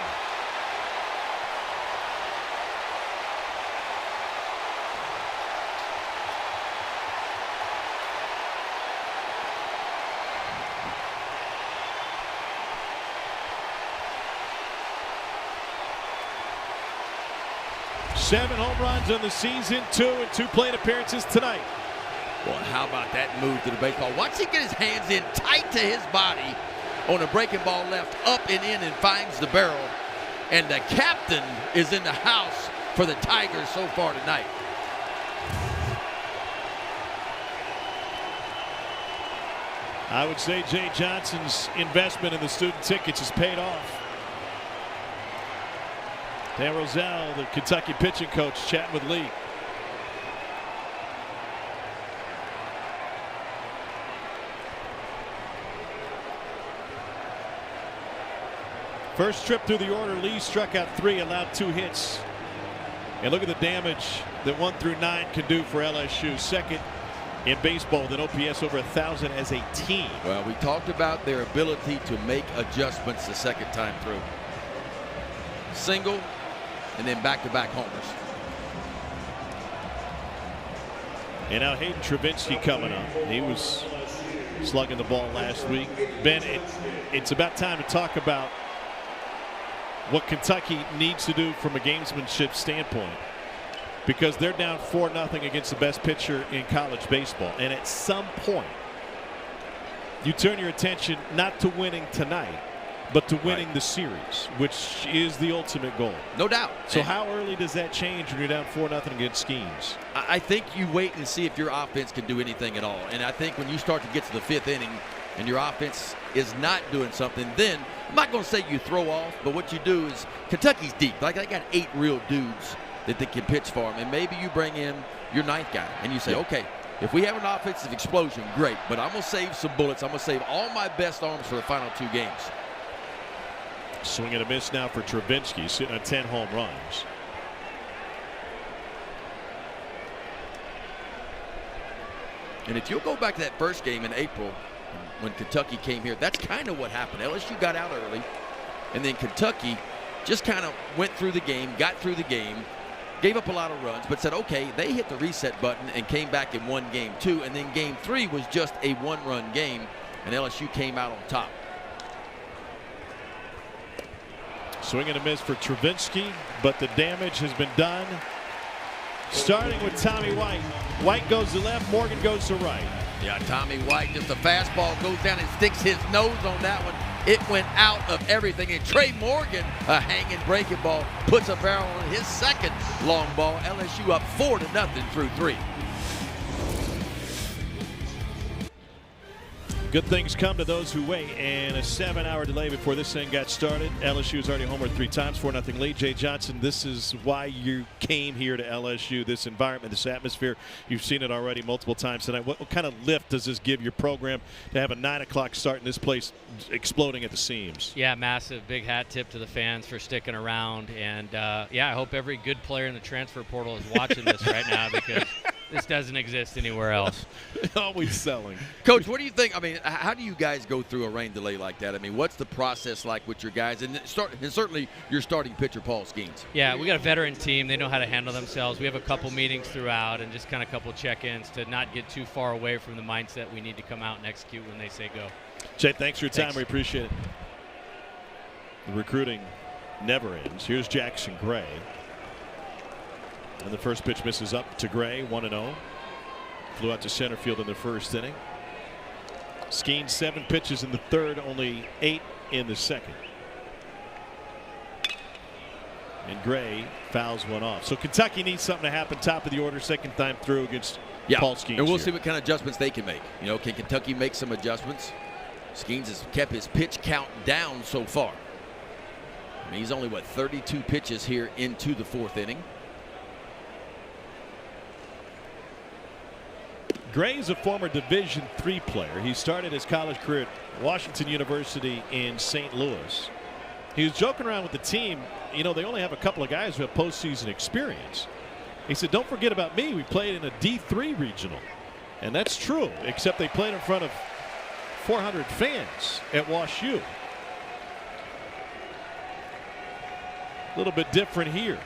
Seven home runs on the season, 2 and 2 plate appearances tonight. Well, how about that move to the baseball? Watch him get his hands in tight to his body on a breaking ball left, up and in, and finds the barrel. And the captain is in the house for the Tigers so far tonight. I would say Jay Johnson's investment in the student tickets has paid off. Dan Roselle, the Kentucky pitching coach, chatting with Lee. First trip through the order, Lee struck out 3, allowed 2 hits. And look at the damage that 1 through 9 can do for LSU. Second in baseball with an OPS over 1,000 as a team. Well, we talked about their ability to make adjustments the second time through. Single, and then back-to-back homers. And now Hayden Travinski coming up. He was slugging the ball last week. Ben, it's about time to talk about what Kentucky needs to do from a gamesmanship standpoint, because they're down 4-0 against the best pitcher in college baseball. And at some point, you turn your attention not to winning tonight, but to winning the series, which is the ultimate goal. No doubt. So how early does that change when you're down 4-0 against Schemes? I think you wait and see if your offense can do anything at all. And I think when you start to get to the 5th inning and your offense is not doing something, then I'm not going to say you throw off, but what you do is, Kentucky's deep. Like, they got 8 real dudes that they can pitch for them. And maybe you bring in your 9th guy and you say, okay, if we have an offensive explosion, great. But I'm going to save some bullets. I'm going to save all my best arms for the final 2 games. Swing and a miss now for Travinski, sitting on 10 home runs. And if you'll go back to that first game in April when Kentucky came here, that's kind of what happened. LSU got out early, and then Kentucky just kind of went through the game, got through the game, gave up a lot of runs, but said, okay, they hit the reset button and came back and won game 2. And then game 3 was just a 1-run game, and LSU came out on top. Swing and a miss for Travinski, but the damage has been done. Starting with Tommy White. White goes to left, Morgan goes to right. Yeah, Tommy White, just a fastball goes down and sticks his nose on that one. It went out of everything. And Trey Morgan, a hanging breaking ball, puts a barrel on his second long ball. LSU up 4-0 through 3. Good things come to those who wait, and a 7-hour delay before this thing got started. LSU has already homered 3 times, 4-0 lead. Jay Johnson, this is why you came here to LSU, this environment, this atmosphere. You've seen it already multiple times tonight. What kind of lift does this give your program to have a 9 o'clock start in this place exploding at the seams? Yeah, massive. Big hat tip to the fans for sticking around. And, yeah, I hope every good player in the transfer portal is watching this right now, because this doesn't exist anywhere else. Always selling. Coach, what do you think? I mean, how do you guys go through a rain delay like that? I mean, what's the process like with your guys? And certainly your starting pitcher, Paul Schemes. Yeah, we got a veteran team. They know how to handle themselves. We have a couple meetings throughout and just kind of a couple check-ins to not get too far away from the mindset we need to come out and execute when they say go. Jay, thanks for your time. Thanks. We appreciate it. The recruiting never ends. Here's Jackson Gray. And the first pitch misses up to Gray, 1-0. Flew out to center field in the first inning. Skeens 7 pitches in the third, only 8 in the second. And Gray fouls one off. So Kentucky needs something to happen top of the order, second time through against Paul Skeens. And we'll here. see what kind of adjustments they can make. You know, can Kentucky make some adjustments? Skeens has kept his pitch count down so far. I mean, he's only, 32 pitches here into the fourth inning. Gray is a former Division III player. He started his college career at Washington University in St. Louis. He was joking around with the team. You know, they only have a couple of guys who have postseason experience. He said, don't forget about me. We played in a D3 regional. And that's true, except they played in front of 400 fans at Wash U. A little bit different here.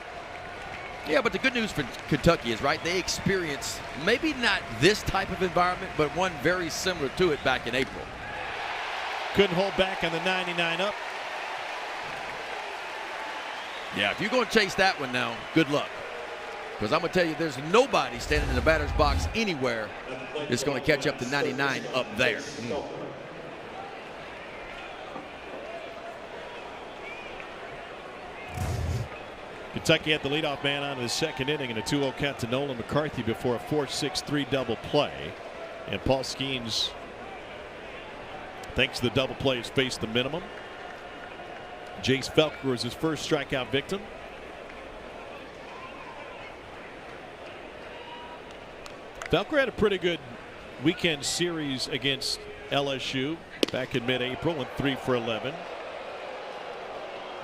Yeah, but the good news for Kentucky is, right, they experienced maybe not this type of environment, but one very similar to it back in April. Couldn't hold back on the 99 up. Yeah, if you're going to chase that one now, good luck. Because I'm going to tell you, there's nobody standing in the batter's box anywhere that's going to catch up to 99 up there. Kentucky had the leadoff man on in the second inning in a 2-0 count to Nolan McCarthy before a 4-6-3 double play. And Paul Skeens, thanks to the double play, has faced the minimum. Jace Felker was his first strikeout victim. Felker had a pretty good weekend series against LSU back in mid-April, went 3 for 11.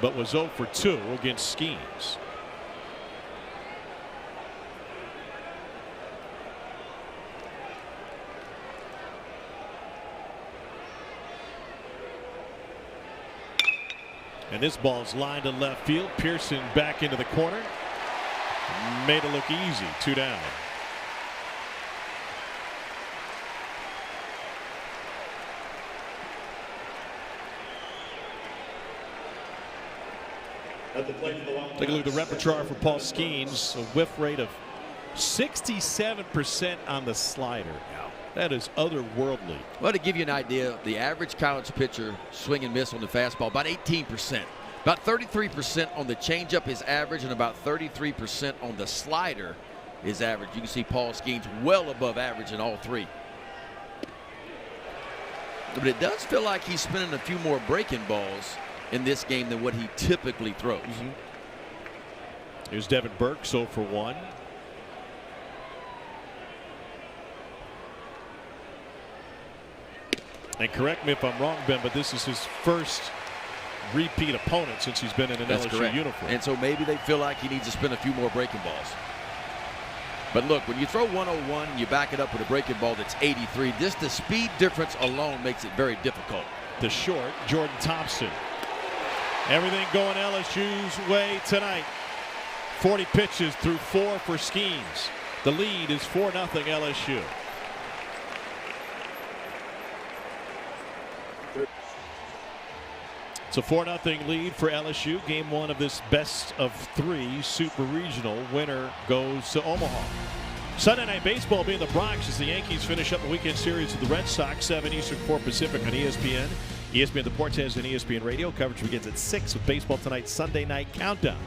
But was 0 for 2 against Skeens. And this ball's lined to left field. Pearson back into the corner. Made it look easy. 2 down. Take a look at the repertoire for Paul Skeens. A whiff rate of 67% on the slider. That is otherworldly. Well, to give you an idea, the average college pitcher swing and miss on the fastball, about 18%. About 33% on the changeup is average, and about 33% on the slider is average. You can see Paul Skeens well above average in all three. But it does feel like he's spinning a few more breaking balls in this game than what he typically throws. Here's Devin Burke, 0 for 1. And correct me if I'm wrong, Ben, but this is his first repeat opponent since he's been in an LSU uniform. And so maybe they feel like he needs to spin a few more breaking balls. But look, when you throw 101 and you back it up with a breaking ball that's 83, just the speed difference alone makes it very difficult. The short, Jordan Thompson. Everything going LSU's way tonight. 40 pitches through 4 for Skeens. The lead is 4-0 LSU. It's a 4-0 lead for LSU. Game 1 of this best of 3 Super Regional. Winner goes to Omaha. Sunday Night Baseball will be in the Bronx as the Yankees finish up the weekend series with the Red Sox. 7 Eastern, 4 Pacific on ESPN. ESPN Deportes and ESPN Radio. Coverage begins at 6 with Baseball Tonight's Sunday Night Countdown.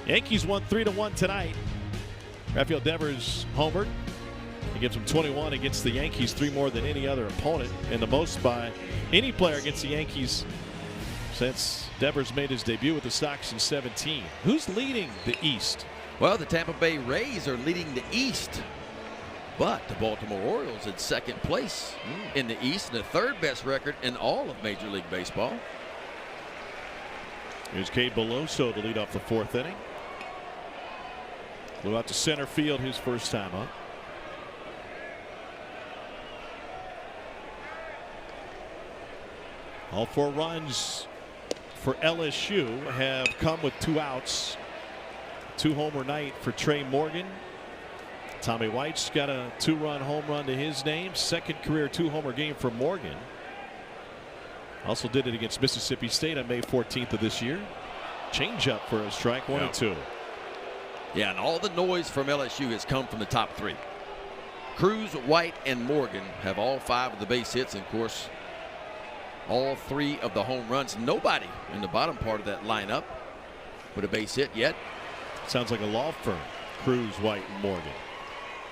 Yankees won 3-1 tonight. Rafael Devers homered. He gives them 21 against the Yankees, 3 more than any other opponent, and the most by any player against the Yankees since Devers made his debut with the Sox in 17. Who's leading the East? Well, the Tampa Bay Rays are leading the East, but the Baltimore Orioles in second place in the East, and the third best record in all of Major League Baseball. Here's Cade Beloso to lead off the 4th inning. Flew out to center field his first time up. All 4 runs for LSU have come with 2 outs. 2-homer night for Trey Morgan. Tommy White's got a 2-run home run to his name. Second career 2-homer game for Morgan. Also did it against Mississippi State on May 14th of this year. Changeup for a strike, 1-2. Yeah, and all the noise from LSU has come from the top 3. Cruz, White, and Morgan have all 5 of the base hits, and of course, all 3 of the home runs. Nobody in the bottom part of that lineup with a base hit yet. Sounds like a law firm. Cruz, White, and Morgan.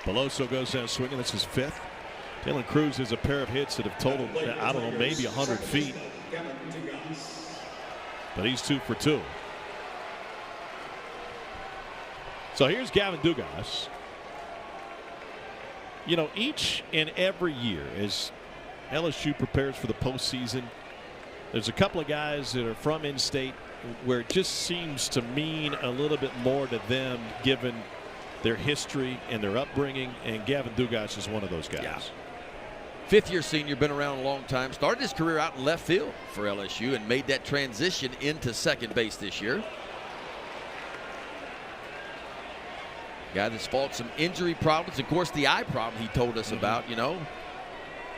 Beloso goes down swinging. This is 5th. Dylan Cruz has a pair of hits that have totaled, I don't know, maybe 100 feet. But he's 2 for 2. So here's Gavin Dugas. You know, each and every year as LSU prepares for the postseason, there's a couple of guys that are from in-state where it just seems to mean a little bit more to them given their history and their upbringing, and Gavin Dugas is one of those guys. Yeah. 5th-year senior, been around a long time, started his career out in left field for LSU and made that transition into second base this year. Guy that's fought some injury problems, of course the eye problem he told us about, you know,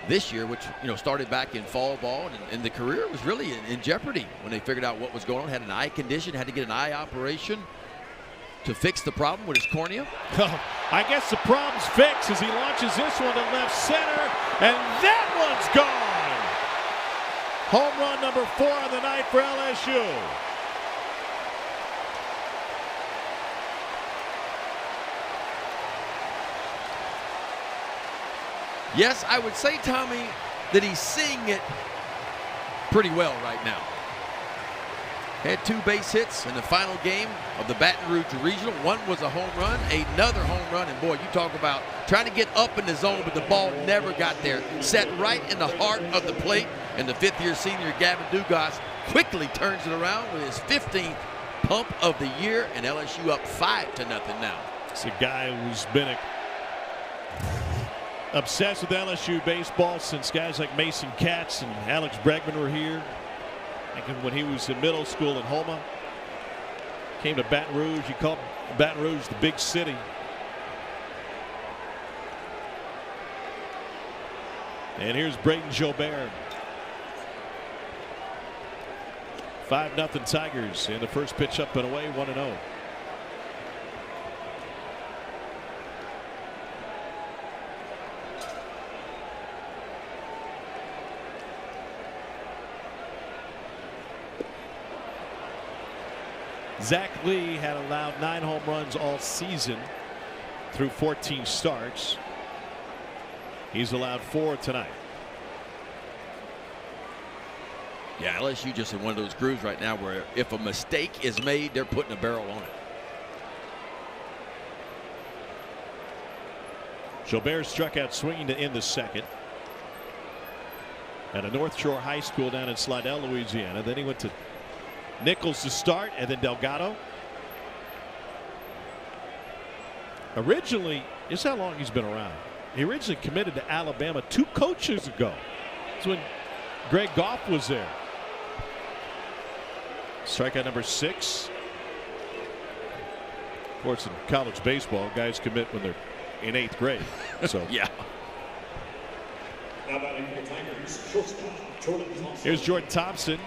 this year, which, you know, started back in fall ball, and the career was really in jeopardy when they figured out what was going on. Had an eye condition, had to get an eye operation to fix the problem with his cornea. I guess the problem's fixed as he launches this one to left center, and that one's gone. Home run number 4 of the night for LSU. Yes, I would say, Tommy, that he's seeing it pretty well right now. Had 2 base hits in the final game of the Baton Rouge Regional. One was a home run, another home run, and boy, you talk about trying to get up in the zone, but the ball never got there. Set right in the heart of the plate, and the 5th-year senior Gavin Dugas quickly turns it around with his 15th pump of the year, and LSU up 5-0 now. It's a guy who's been obsessed with LSU baseball since guys like Mason Katz and Alex Bregman were here. When he was in middle school in Houma, came to Baton Rouge. He called Baton Rouge the big city. And here's Braden Jobert. 5-0 Tigers, and the first pitch up and away, 1-0. Zach Lee had allowed 9 home runs all season through 14 starts. He's allowed 4 tonight. Yeah, LSU just in one of those grooves right now where if a mistake is made, they're putting a barrel on it. Jobert struck out swinging to end the 2nd at a North Shore High School down in Slidell, Louisiana. Then he went to Nichols to start, and then Delgado. Originally, this is how long he's been around. He originally committed to Alabama 2 coaches ago. That's when Greg Goff was there. Strikeout number 6. Of course, in college baseball, guys commit when they're in 8th grade. So yeah. Now batting for the Tigers, shortstop Jordan Thompson. Here's Jordan Thompson.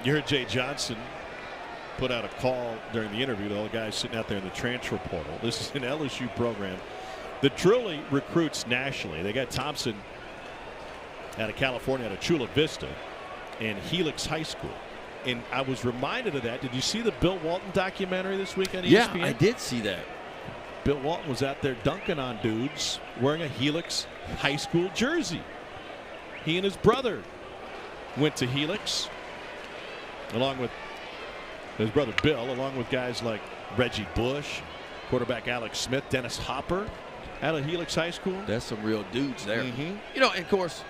You heard Jay Johnson put out a call during the interview to all the guys sitting out there in the transfer portal. This is an LSU program that truly recruits nationally. They got Thompson out of California, out of Chula Vista, and Helix High School. And I was reminded of that. Did you see the Bill Walton documentary this week on ESPN? Yeah, I did see that. Bill Walton was out there dunking on dudes wearing a Helix High School jersey. He and his brother went to Helix, along with his brother Bill, along with guys like Reggie Bush, quarterback Alex Smith, Dennis Hopper out of Helix High School. That's some real dudes there. Mm-hmm. You know, and of course,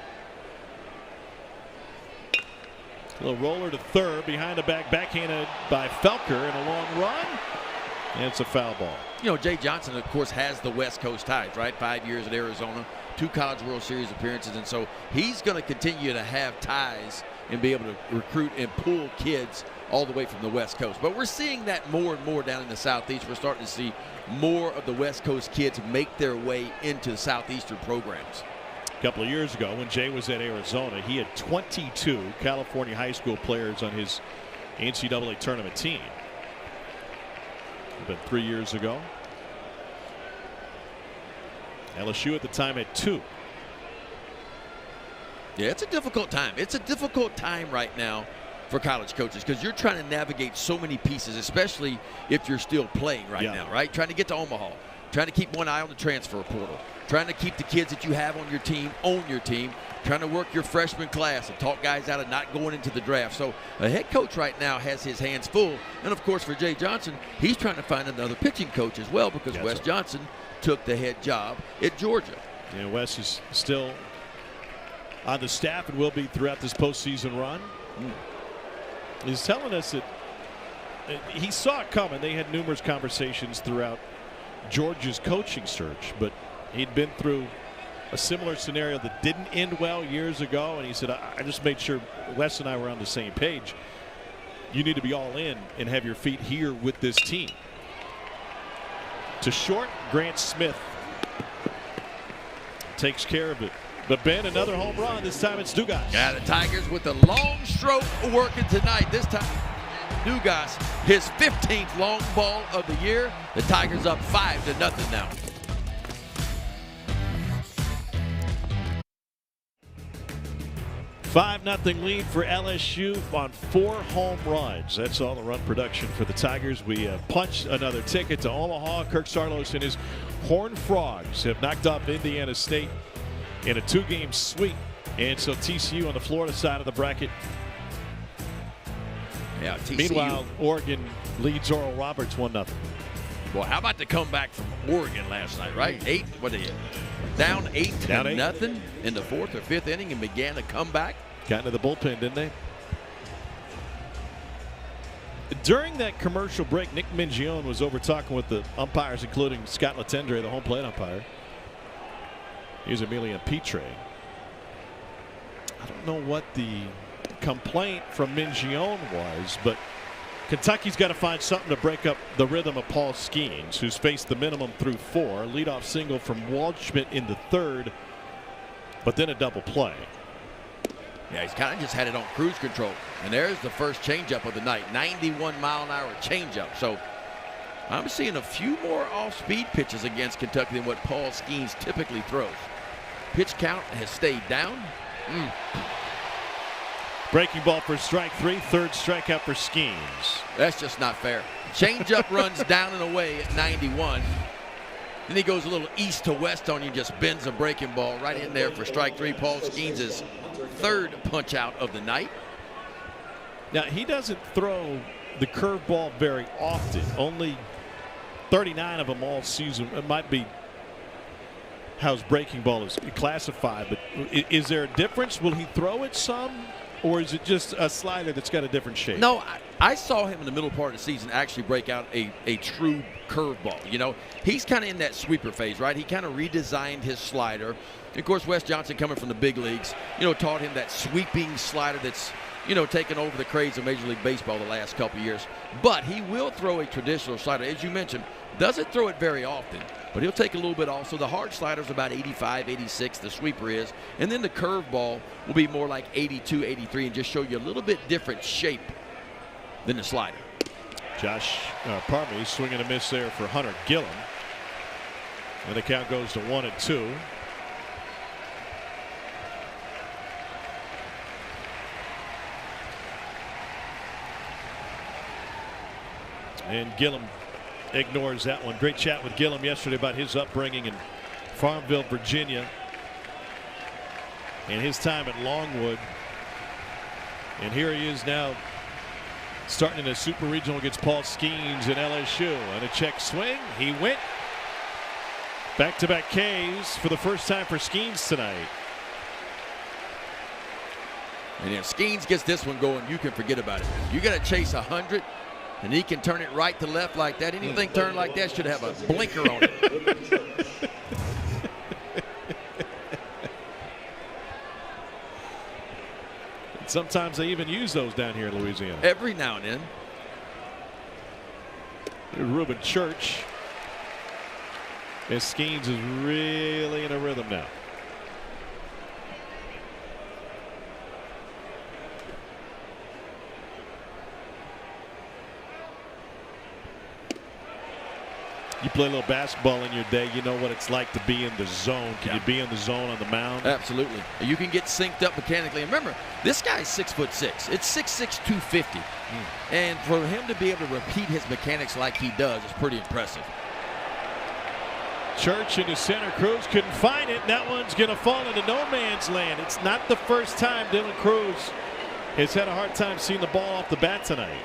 a little roller to third, behind the back, backhanded by Felker, and a long run. And it's a foul ball. You know, Jay Johnson, of course, has the West Coast ties, right? 5 years at Arizona, 2 College World Series appearances, and so he's going to continue to have ties and be able to recruit and pull kids all the way from the West Coast. But we're seeing that more and more down in the Southeast. We're starting to see more of the West Coast kids make their way into the Southeastern programs. A couple of years ago, when Jay was at Arizona, he had 22 California high school players on his NCAA tournament team. Been 3 years ago. LSU at the time at 2. Yeah, it's a difficult time. It's a difficult time right now for college coaches because you're trying to navigate so many pieces, especially if you're still playing right now, right? Trying to get to Omaha, trying to keep one eye on the transfer portal, trying to keep the kids that you have on your team, trying to work your freshman class and talk guys out of not going into the draft. So a head coach right now has his hands full. And, of course, for Jay Johnson, he's trying to find another pitching coach as well because Wes Johnson took the head job at Georgia. And Wes is still on the staff and will be throughout this postseason run. He's telling us that he saw it coming. They had numerous conversations throughout Georgia's coaching search, but he'd been through a similar scenario that didn't end well years ago, and he said, I just made sure Wes and I were on the same page. You need to be all in and have your feet here with this team. To short, Grant Smith takes care of it. But Ben, another home run. This time it's Dugas. Yeah, the Tigers with the long stroke working tonight. This time, Dugas, his 15th long ball of the year. The Tigers up 5-0 now. $5-0 lead for LSU on 4 home runs. That's all the run production for the Tigers. We punched another ticket to Omaha. Kirk Saarloos and his Horned Frogs have knocked off Indiana State in a 2-game sweep. And so TCU on the Florida side of the bracket. Yeah, TCU. Meanwhile, Oregon leads Oral Roberts 1-0. Well, how about the comeback from Oregon last night, right? Down 8 to nothing in the 4th or 5th inning and began a comeback. Got into the bullpen, didn't they? During that commercial break, Nick Mingione was over talking with the umpires, including Scott Latendre, the home plate umpire. Here's Emilian Petre. I don't know what the complaint from Mingione was, but Kentucky's got to find something to break up the rhythm of Paul Skeens, who's faced the minimum through 4. Leadoff single from Waldschmidt in the 3rd, but then a double play. Yeah, he's kind of just had it on cruise control. And there's the first changeup of the night, 91-mile-an-hour changeup. So I'm seeing a few more off-speed pitches against Kentucky than what Paul Skeens typically throws. Pitch count has stayed down. Breaking ball for strike 3, 3rd strikeout for Skeens. That's just not fair. Changeup runs down and away at 91. Then he goes a little east to west on you, just bends a breaking ball right in there for strike 3. Paul Skeens' 3rd punch out of the night. Now, he doesn't throw the curveball very often. Only 39 of them all season. It might be how his breaking ball is classified, but is there a difference? Will he throw it some, or is it just a slider that's got a different shape? No, I saw him in the middle part of the season actually break out a true curveball. You know, he's kind of in that sweeper phase, right? He kind of redesigned his slider. And of course, Wes Johnson, coming from the big leagues, taught him that sweeping slider that's, taken over the craze of Major League Baseball the last couple of years. But he will throw a traditional slider. As you mentioned, doesn't throw it very often, but he'll take a little bit off. So the hard slider is about 85, 86, the sweeper is. And then the curveball will be more like 82, 83, and just show you a little bit different shape than the slider. Josh Parmy swinging a miss there for Hunter Gillum. And the count goes to 1-2. And Gillum ignores that one. Great chat with Gillum yesterday about his upbringing in Farmville, Virginia, and his time at Longwood. And here he is now, starting in a super regional against Paul Skeens and LSU. And a check swing. He went. Back-to-back Ks for the first time for Skeens tonight. And if Skeens gets this one going, you can forget about it. You got to chase 100, and he can turn it right to left like that. Anything turned like that should have a blinker on it. Sometimes they even use those down here in Louisiana. Every now and then. Reuben Church. And Skeens is really in a rhythm now. You play a little basketball in your day, you know what it's like to be in the zone. Can you be in the zone on the mound? Absolutely. You can get synced up mechanically. And remember, this guy's 6'6". It's 6'6", 250. And for him to be able to repeat his mechanics like he does is pretty impressive. Church into center. Cruz couldn't find it. That one's going to fall into no man's land. It's not the first time Dylan Cruz has had a hard time seeing the ball off the bat tonight.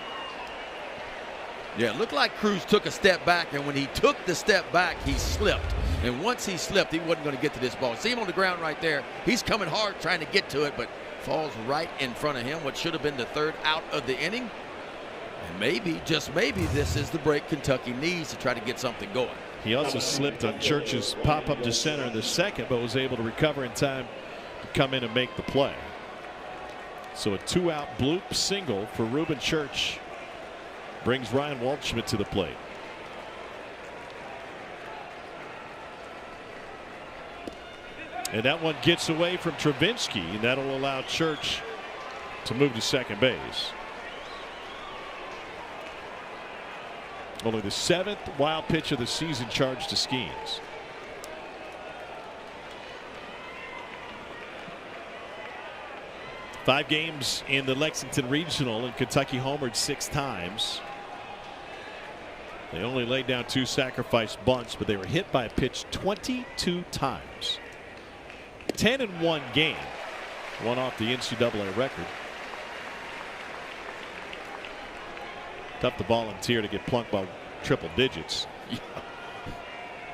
Yeah, it looked like Cruz took a step back, and when he took the step back, he slipped. And once he slipped, he wasn't going to get to this ball. See him on the ground right there. He's coming hard trying to get to it, but falls right in front of him, what should have been the third out of the inning. And maybe, just maybe, this is the break Kentucky needs to try to get something going. He also slipped on Church's pop-up to center in the second, but was able to recover in time to come in and make the play. So a 2-out bloop single for Ruben Church brings Ryan Waldschmidt to the plate. And that one gets away from Travinski, and that'll allow Church to move to second base. Only the 7th wild pitch of the season charged to Skeens. Five games in the Lexington Regional, and Kentucky homered 6 times. They only laid down 2 sacrifice bunts, but they were hit by a pitch 22 times. 10-1 game, one off the NCAA record. Tough the volunteer to get plunked by triple digits. Yeah.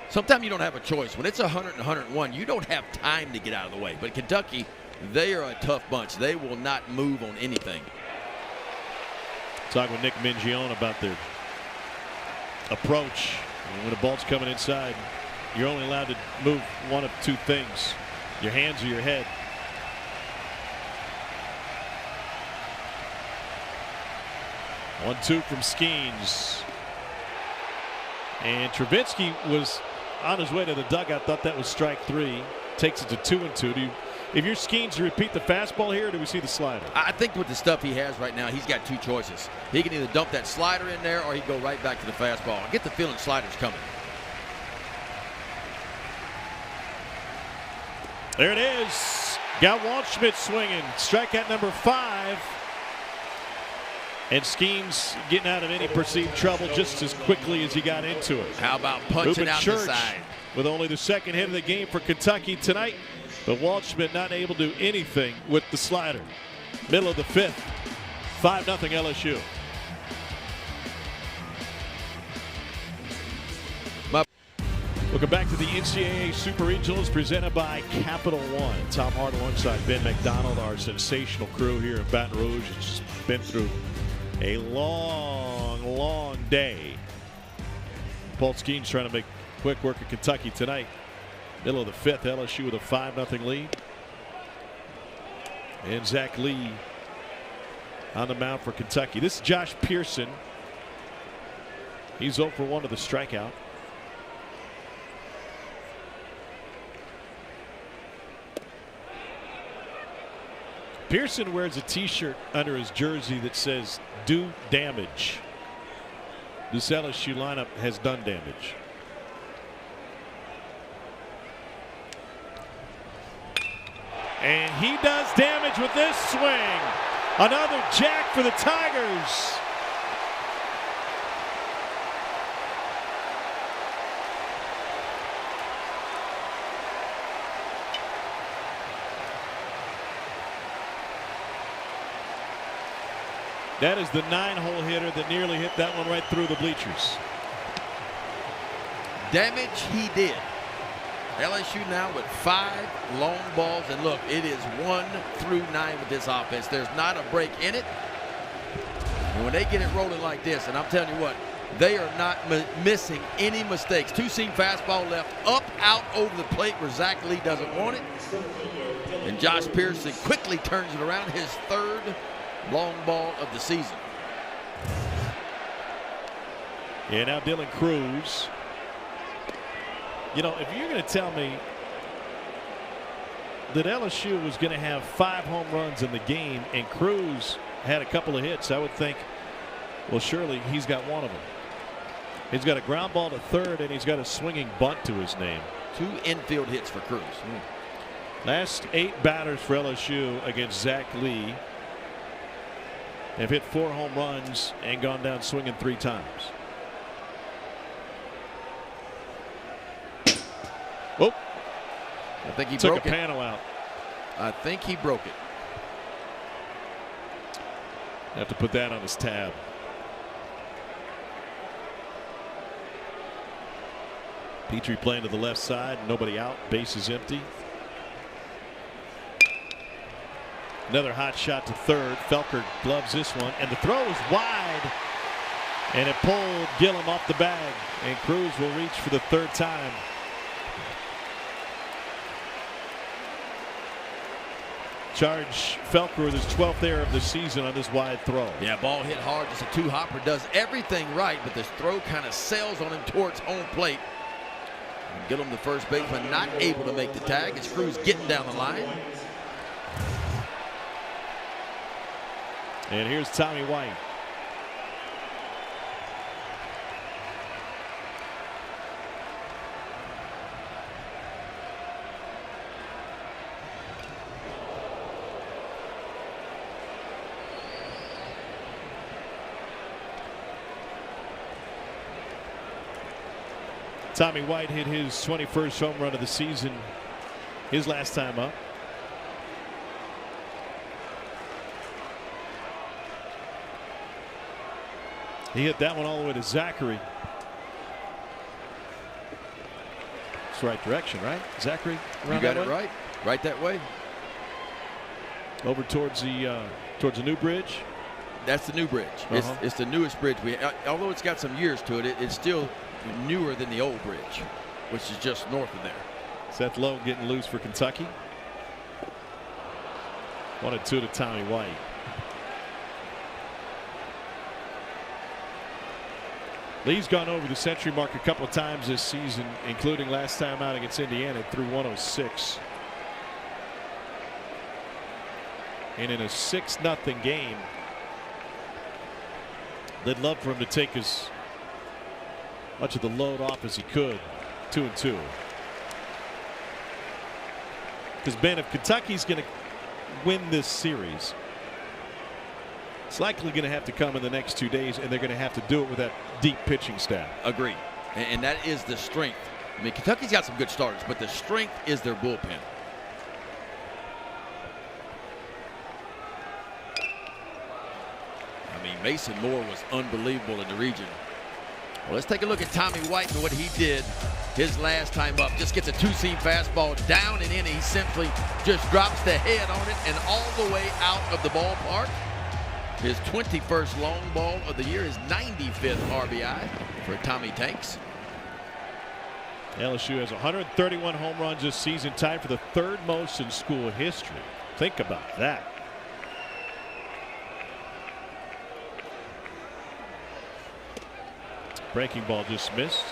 Sometimes you don't have a choice. When it's 100 and 101, you don't have time to get out of the way. But Kentucky, they are a tough bunch. They will not move on anything. Talk with Nick Mingione about their approach. When the ball's coming inside, you're only allowed to move one of 2 things: your hands or your head. One-two from Skeens. And Travinski was on his way to the dugout. Thought that was strike 3. Takes it to 2-2. If you're Skeens, to repeat the fastball here, or do we see the slider? I think with the stuff he has right now, he's got 2 choices. He can either dump that slider in there, or he can go right back to the fastball. I get the feeling slider's coming. There it is. Got Waldschmidt swinging. Strikeout number 5. And Skeens getting out of any perceived trouble just as quickly as he got into it. How about punching Ruben out Church the side? With only the 2nd hit of the game for Kentucky tonight. But Waldschmidt not able to do anything with the slider. Middle of the 5th. 5-0 LSU. Welcome back to the NCAA Super Regionals presented by Capital One. Tom Hart alongside Ben McDonald, our sensational crew here in Baton Rouge. It's just been through a long, long day. Paul Skeens trying to make quick work of Kentucky tonight. Middle of the 5th, LSU with a 5-0 lead. And Zach Lee on the mound for Kentucky. This is Josh Pearson. He's 0 for 1 to the strikeout. Pearson wears a t-shirt under his jersey that says "Do damage." This LSU lineup has done damage. And he does damage with this swing. Another jack for the Tigers. That is the 9-hole hitter that nearly hit that one right through the bleachers. Damage he did. LSU now with 5 long balls, and look, it is 1 through 9 with this offense. There's not a break in it. And when they get it rolling like this, and I'm telling you what, they are not missing any mistakes. 2-seam fastball left up, out over the plate where Zach Lee doesn't want it. And Josh Pearson quickly turns it around, his 3rd long ball of the season. Yeah, now Dylan Cruz. You know, if you're going to tell me that LSU was going to have 5 home runs in the game and Cruz had a couple of hits, I would think, well, surely he's got one of them. He's got a ground ball to third, and he's got a swinging bunt to his name. 2 infield hits for Cruz. Last 8 batters for LSU against Zach Lee have hit 4 home runs and gone down swinging 3 times. Oh, I think he took broke a it. panel out. I think he broke it. Have to put that on his tab. Petrie playing to the left side. Nobody out. Base is empty. Another hot shot to third. Felker gloves this one, and the throw is wide, and it pulled Gillum off the bag, and Cruz will reach for the 3rd time. Charge Felker with his 12th error of the season on this wide throw. Yeah, ball hit hard. Just a 2-hopper. Does everything right, but this throw kind of sails on him towards home plate. And Gillum, the first baseman, not able to make the tag. It's Cruz getting down the line. And here's Tommy White. Tommy White hit his 21st home run of the season his last time up. He hit that one all the way to Zachary. It's the right direction, right? Zachary? You got it right. Right that way. Over towards the new bridge. That's the new bridge. It's the newest bridge. Although it's got some years to it, it's still newer than the old bridge, which is just north of there. Seth Lowe getting loose for Kentucky. 1-2 to Tommy White. Lee's gone over the century mark a couple of times this season, including last time out against Indiana through 106. And in a 6-0 game, they'd love for him to take as much of the load off as he could. 2-2. Because, Ben, if Kentucky's going to win this series, it's likely going to have to come in the next 2 days, and they're going to have to do it with that deep pitching staff. Agreed. And that is the strength. I mean, Kentucky's got some good starters, but the strength is their bullpen. I mean, Mason Moore was unbelievable in the region. Well, let's take a look at Tommy White and what he did his last time up. Just gets a 2-seam fastball down and in. He simply just drops the head on it and all the way out of the ballpark. His 21st long ball of the year, his 95th RBI for Tommy Tanks. LSU has 131 home runs this season, tied for the 3rd most in school history. Think about that. Breaking ball just missed.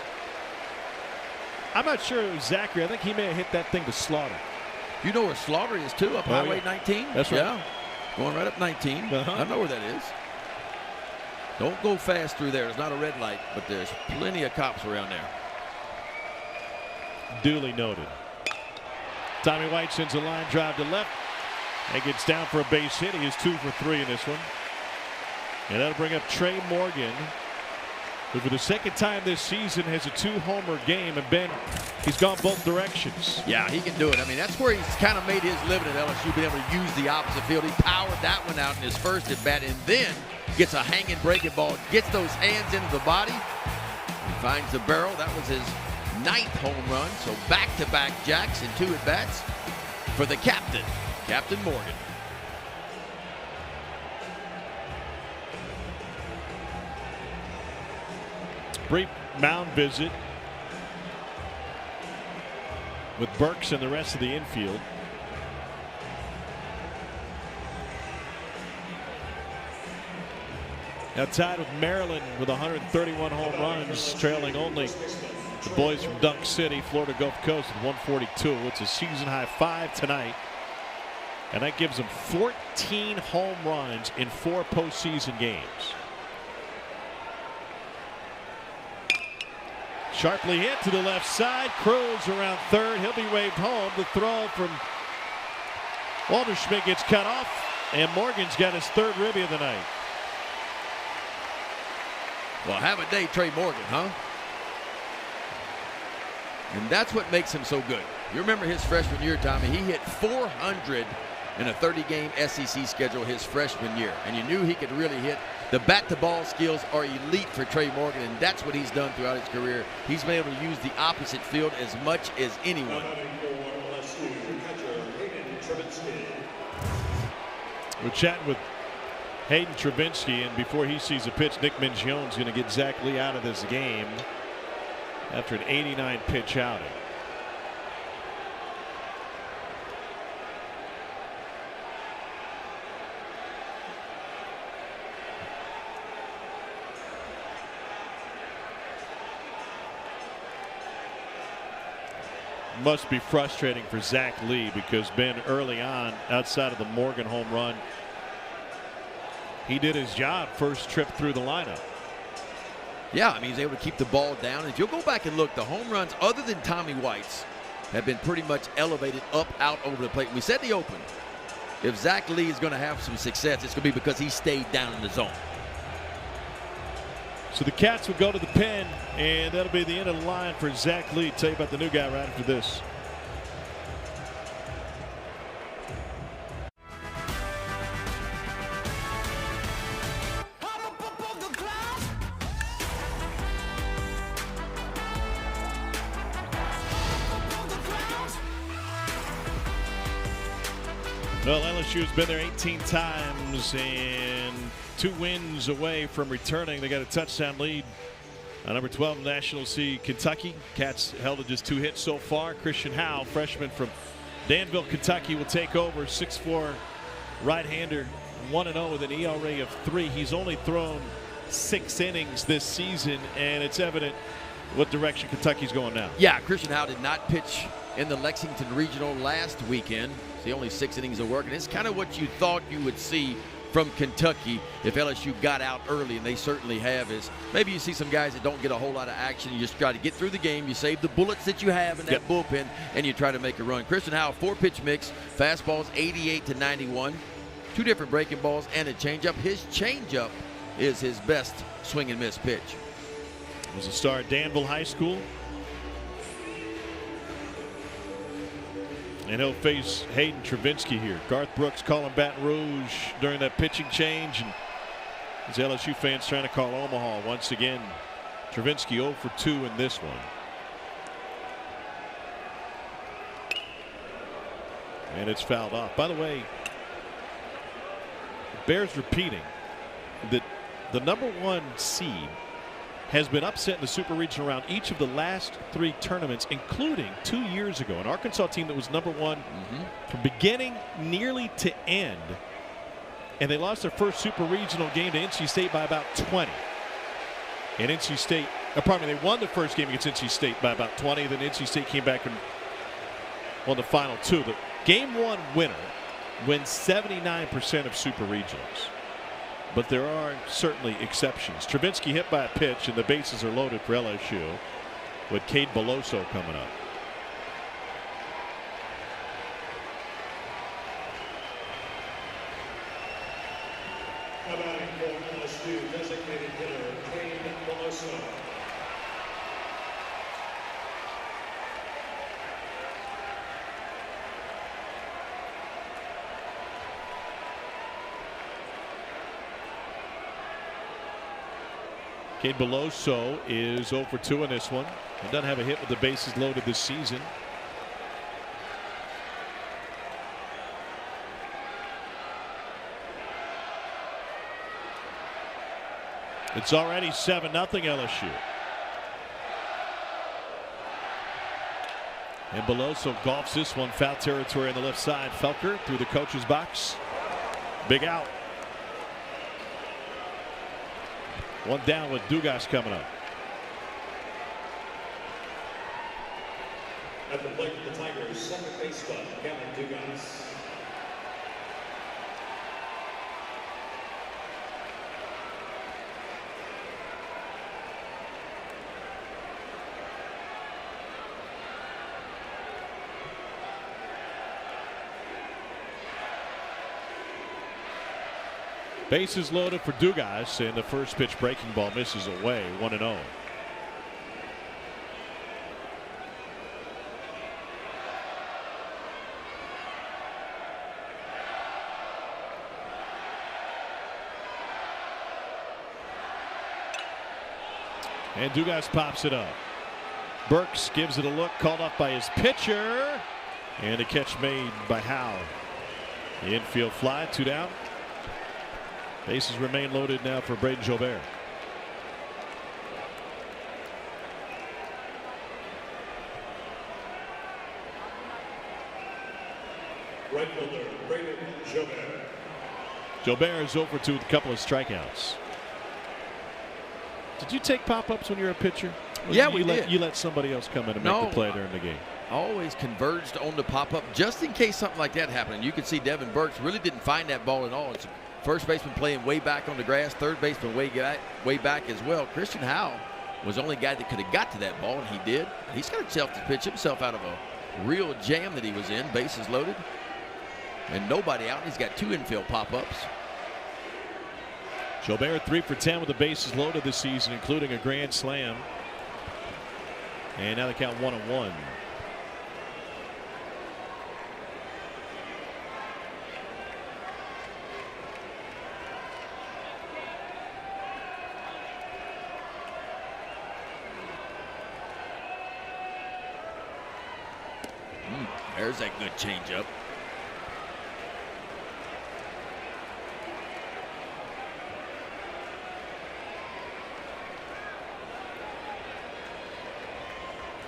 I'm not sure it was Zachary. I think he may have hit that thing to Slaughter. You know where Slaughter is too, up Highway 19? That's right. Yeah, going right up 19. I know where that is. Don't go fast through there. There's not a red light, but there's plenty of cops around there. Duly noted. Tommy White sends a line drive to left and gets down for a base hit. He is 2 for 3 in this one. And that'll bring up Trey Morgan, who for the 2nd time this season has a 2-homer game. And Ben, he's gone both directions. Yeah, he can do it. I mean, that's where he's kind of made his living at LSU, being able to use the opposite field. He powered that one out in his first at bat, and then gets a hanging breaking ball, gets those hands into the body, he finds the barrel. That was his 9th home run. So back-to-back jacks in 2 at-bats for the captain, Captain Morgan. Brief mound visit with Burks and the rest of the infield. Now tied with Maryland with 131 home runs, trailing only the boys from Dunk City, Florida Gulf Coast with 142. It's a season high 5 tonight. And that gives them 14 home runs in 4 postseason games. Sharply hit to the left side. Cruz around third. He'll be waved home. The throw from Walter-Schmidt gets cut off, and Morgan's got his third ribby of the night. Well, have a day, Trey Morgan, huh? And that's what makes him so good. You remember his freshman year, Tommy. He hit 400 in a 30-game SEC schedule his freshman year. And you knew he could really hit. The bat-to-ball skills are elite for Trey Morgan, and that's what he's done throughout his career. He's been able to use the opposite field as much as anyone. We're chatting with Hayden Travinski, and before he sees a pitch, Nick Mingione's going to get Zach Lee out of this game after an 89-pitch outing. Must be frustrating for Zach Lee because Ben, early on, outside of the Morgan home run, he did his job first trip through the lineup. Yeah, I mean, he's able to keep the ball down. If you'll go back and look, the home runs, other than Tommy White's, have been pretty much elevated up, out, over the plate. We said the open. If Zach Lee is going to have some success, it's going to be because he stayed down in the zone. So the Cats will go to the pen, and that'll be the end of the line for Zach Lee. Tell you about the new guy right after this. Well, LSU's been there 18 times and 2 wins away from returning. They got a touchdown lead on number 12 National C Kentucky. Cats held to just 2 hits so far. Christian Howe, freshman from Danville, Kentucky, will take over. 6'4" right-hander, 1-0 with an ERA of 3. He's only thrown 6 innings this season, and it's evident what direction Kentucky's going now. Yeah, Christian Howe did not pitch in the Lexington Regional last weekend. The only 6 innings of work, and it's kind of what you thought you would see from Kentucky if LSU got out early, and they certainly have. Is maybe you see some guys that don't get a whole lot of action. You just try to get through the game. You save the bullets that you have in that bullpen, and you try to make a run. Christian Howe, 4-pitch mix, fastballs 88 to 91, 2 different breaking balls, and a changeup. His changeup is his best swing and miss pitch. He was a star at Danville High School. And he'll face Hayden Travinski here. Garth Brooks calling Baton Rouge during that pitching change. And as LSU fans trying to call Omaha once again. Travinski 0 for 2 in this one. And it's fouled off. By the way, it bears repeating that the number 1 seed has been upset in the Super Regional round each of the last 3 tournaments, including 2 years ago. An Arkansas team that was number 1 from beginning nearly to end. And they lost their first Super Regional game to NC State by about 20. And NC State, pardon me, they won the first game against NC State by about 20. Then NC State came back and won the final 2. The game 1 winner wins 79% of Super Regionals. But there are certainly exceptions. Travinski hit by a pitch, and the bases are loaded for LSU with Cade Beloso coming up. Batting for LSU, designated hitter Cade Beloso. Cade Beloso is 0 for 2 in this one. He doesn't have a hit with the bases loaded this season. It's already 7-0 LSU. And Beloso golfs this one, foul territory on the left side. Felker through the coach's box. Big out. 1 down with Dugas coming up. At the plate for the Tigers, second baseman Kevin Dugas. Bases loaded for Dugas, and the first pitch breaking ball misses away. 1-0. And Dugas pops it up. Burks gives it a look, called off by his pitcher, and a catch made by Howe. The infield fly, 2 down. Bases remain loaded now for Braden Jobert. Right fielder, Braden Jobert. Jobert is over 2 with a couple of strikeouts. Did you take pop-ups when you were a pitcher? Or Yeah, you did. You let somebody else come in and make the play during the game? Always converged on the pop-up just in case something like that happened. You could see Devin Burks really didn't find that ball at all. It's first baseman playing way back on the grass, third baseman way back as well. Christian Howe was the only guy that could have got to that ball, and he did. He's got himself to pitch himself out of a real jam that he was in, bases loaded, and nobody out. He's got 2 infield pop-ups. Jobert 3 for 10 with the bases loaded this season, including a grand slam. And now they count 1-1. There's that good changeup.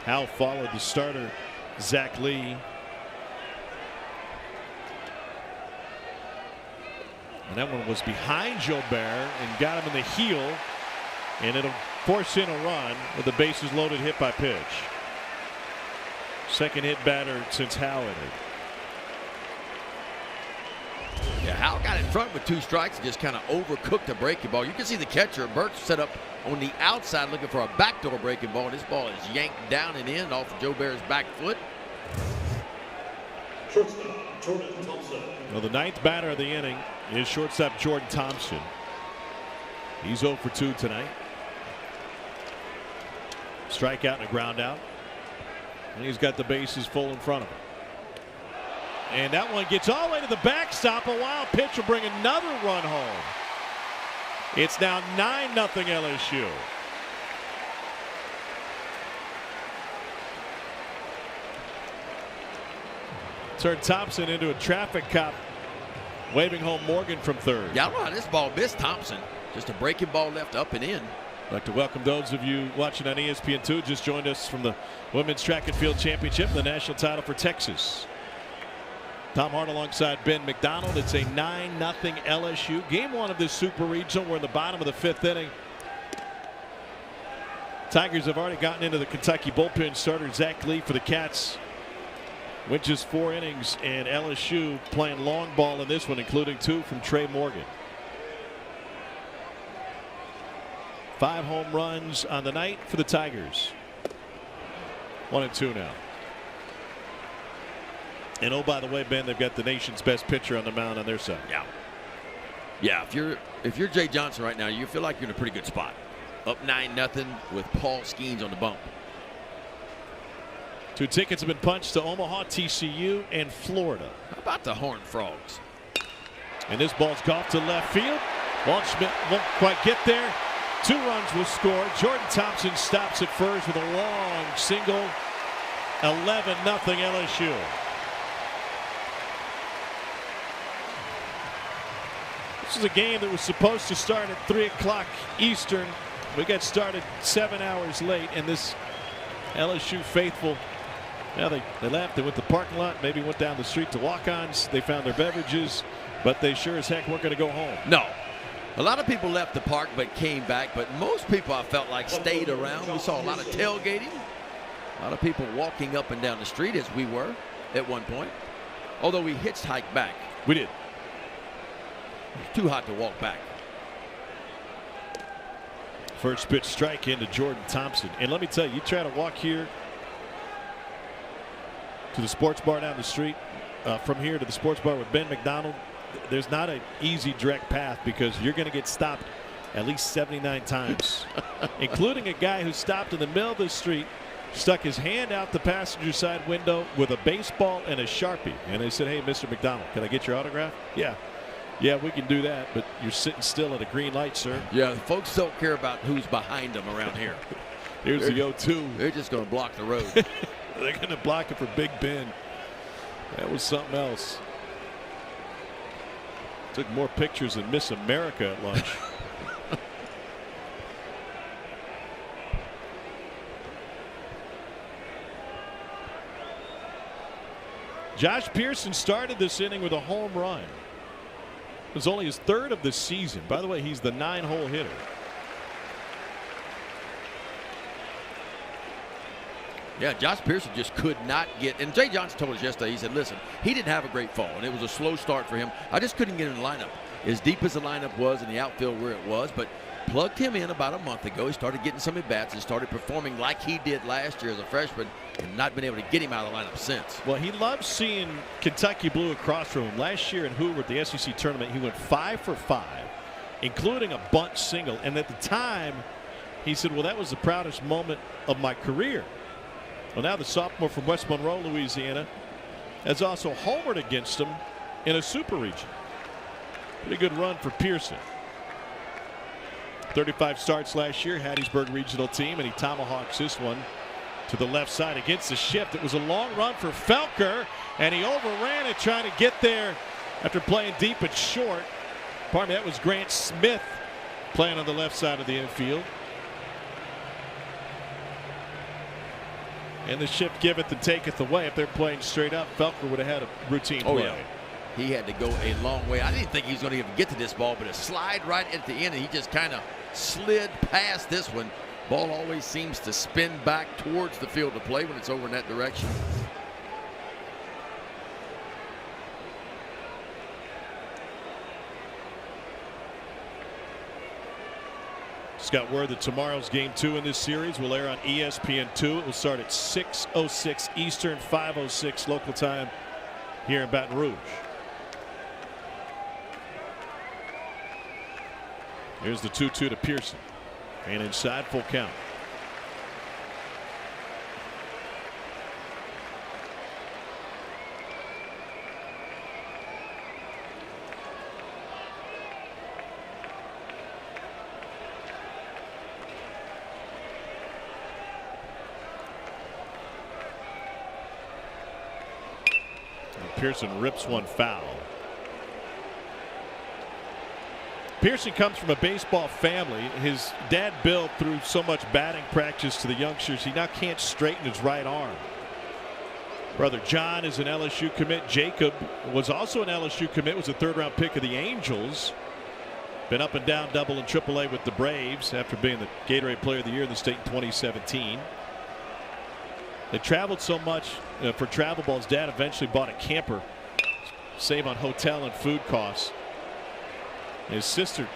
Howe followed the starter, Zach Lee. And that one was behind Jobert and got him in the heel. And it'll force in a run with the bases loaded, hit by pitch. Second hit batter since Howe entered. Yeah, Howe got in front with 2 strikes and just kind of overcooked the breaking ball. You can see the catcher, Burks, set up on the outside looking for a backdoor breaking ball. And this ball is yanked down and in off of Jobert's back foot. Shortstop, Jordan Thompson. Well, the 9th batter of the inning is shortstop Jordan Thompson. He's 0 for 2 tonight. Strikeout and a ground out. And he's got the bases full in front of him. And that one gets all the way to the backstop. A wild pitch will bring another run home. It's now 9-0 LSU. Turned Thompson into a traffic cop, waving home Morgan from third. Yeah, I don't know how this ball missed Thompson. Just a breaking ball left up and in. I'd like to welcome those of you watching on ESPN2. Just joined us from the Women's Track and Field Championship, the national title for Texas. Tom Hart alongside Ben McDonald. It's a 9-0 LSU. Game 1 of this Super Regional. We're in the bottom of the 5th inning. Tigers have already gotten into the Kentucky bullpen. Starter Zach Lee for the Cats went just 4 innings, and LSU playing long ball in this one, including 2 from Trey Morgan. 5 home runs on the night for the Tigers. 1-2 now. And oh, by the way, Ben, they've got the nation's best pitcher on the mound on their side. Yeah. If you're Jay Johnson right now, you feel like you're in a pretty good spot. Up 9-0 with Paul Skeens on the bump. 2 tickets have been punched to Omaha, TCU, and Florida. How about the Horned Frogs? And this ball's golfed to left field. Waldschmidt won't quite get there. 2 runs will score. Jordan Thompson stops at first with a long single. 11-0 LSU. This is a game that was supposed to start at 3 o'clock Eastern. We got started 7 hours late, and this LSU faithful, now they left. They went to the parking lot, maybe went down the street to walk-ons. They found their beverages, but they sure as heck weren't going to go home. No. A lot of people left the park but came back, but most people I felt like stayed around. We saw a lot of tailgating, a lot of people walking up and down the street as we were at one point, although we hitchhiked back. We did. It's too hot to walk back. First pitch strike into Jordan Thompson. And let me tell you, you try to walk here to the sports bar down the street, from here to the sports bar with Ben McDonald, there's not an easy direct path because you're going to get stopped at least 79 times, including a guy who stopped in the middle of the street, stuck his hand out the passenger side window with a baseball and a Sharpie. And they said, "Hey, Mr. McDonald, can I get your autograph?" Yeah, we can do that, but you're sitting still at a green light, sir. Yeah, folks don't care about who's behind them around here. Here's the 0-2. They're just going to block the road. They're going to block it for Big Ben. That was something else. Took more pictures than Miss America at lunch. Josh Pearson started this inning with a home run. It was only his 3rd of the season. By the way, he's the 9-hole hitter. Yeah, Josh Pearson just could not get, and Jay Johnson told us yesterday, he said, listen, he didn't have a great fall, and it was a slow start for him. I just couldn't get in the lineup. As deep as the lineup was in the outfield where it was, but plugged him in about a month ago. He started getting some at-bats and started performing like he did last year as a freshman, and not been able to get him out of the lineup since. Well, he loves seeing Kentucky blue across from him. Last year in Hoover at the SEC tournament, he went 5 for 5, including a bunt single. And at the time, he said, well, that was the proudest moment of my career. Well, now the sophomore from West Monroe, Louisiana, has also homered against him in a super region. Pretty good run for Pearson. 35 starts last year, Hattiesburg regional team, and he tomahawks this one to the left side against the shift. It was a long run for Felker, and he overran it trying to get there after playing deep and short. Pardon me, that was Grant Smith playing on the left side of the infield. And the shift giveth and taketh away. If they're playing straight up, Felker would have had a routine play. Yeah. He had to go a long way. I didn't think he was going to even get to this ball, but a slide right at the end, and he just kind of slid past this one. Ball always seems to spin back towards the field to play when it's over in that direction. Just got word that tomorrow's game 2 in this series will air on ESPN2. It will start at 6:06 Eastern, 5:06 local time here in Baton Rouge. Here's the 2-2 to Pearson. And inside, full count. Pearson rips one foul. Pearson comes from a baseball family. His dad Bill threw so much batting practice to the youngsters he now can't straighten his right arm. Brother John is an LSU commit. Jacob was also an LSU commit, was a 3rd-round pick of the Angels. Been up and down double and triple A with the Braves after being the Gatorade Player of the Year in the state in 2017. They traveled so much for travel balls. Dad eventually bought a camper, save on hotel and food costs. His sister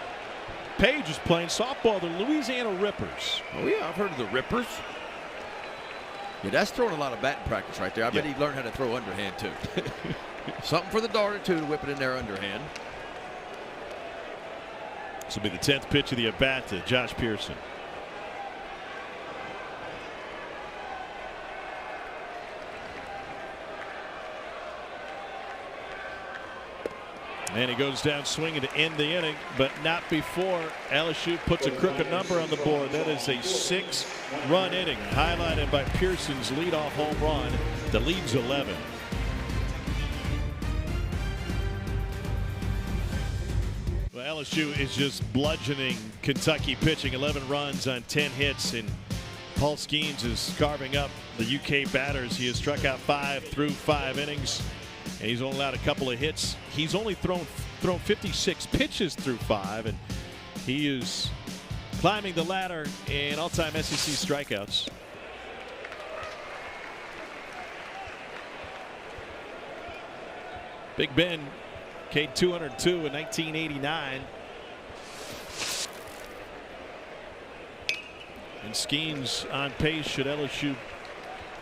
Paige is playing softball. The Louisiana Rippers. Oh yeah, I've heard of the Rippers. Yeah, that's throwing a lot of batting practice right there. I bet he learned how to throw underhand too. Something for the daughter too, to whip it in there underhand. This will be the 10th pitch of the at bat to Josh Pearson. And he goes down swinging to end the inning, but not before LSU puts a crooked number on the board. That is a 6-run inning, highlighted by Pearson's leadoff home run. The lead's 11. Well, LSU is just bludgeoning Kentucky pitching. 11 runs on 10 hits, and Paul Skeens is carving up the UK batters. He has struck out 5 through 5 innings. And he's only allowed a couple of hits. He's only thrown 56 pitches through 5, and he is climbing the ladder in all-time SEC strikeouts. Big Ben, K202 in 1989. And Skeens on pace should LSU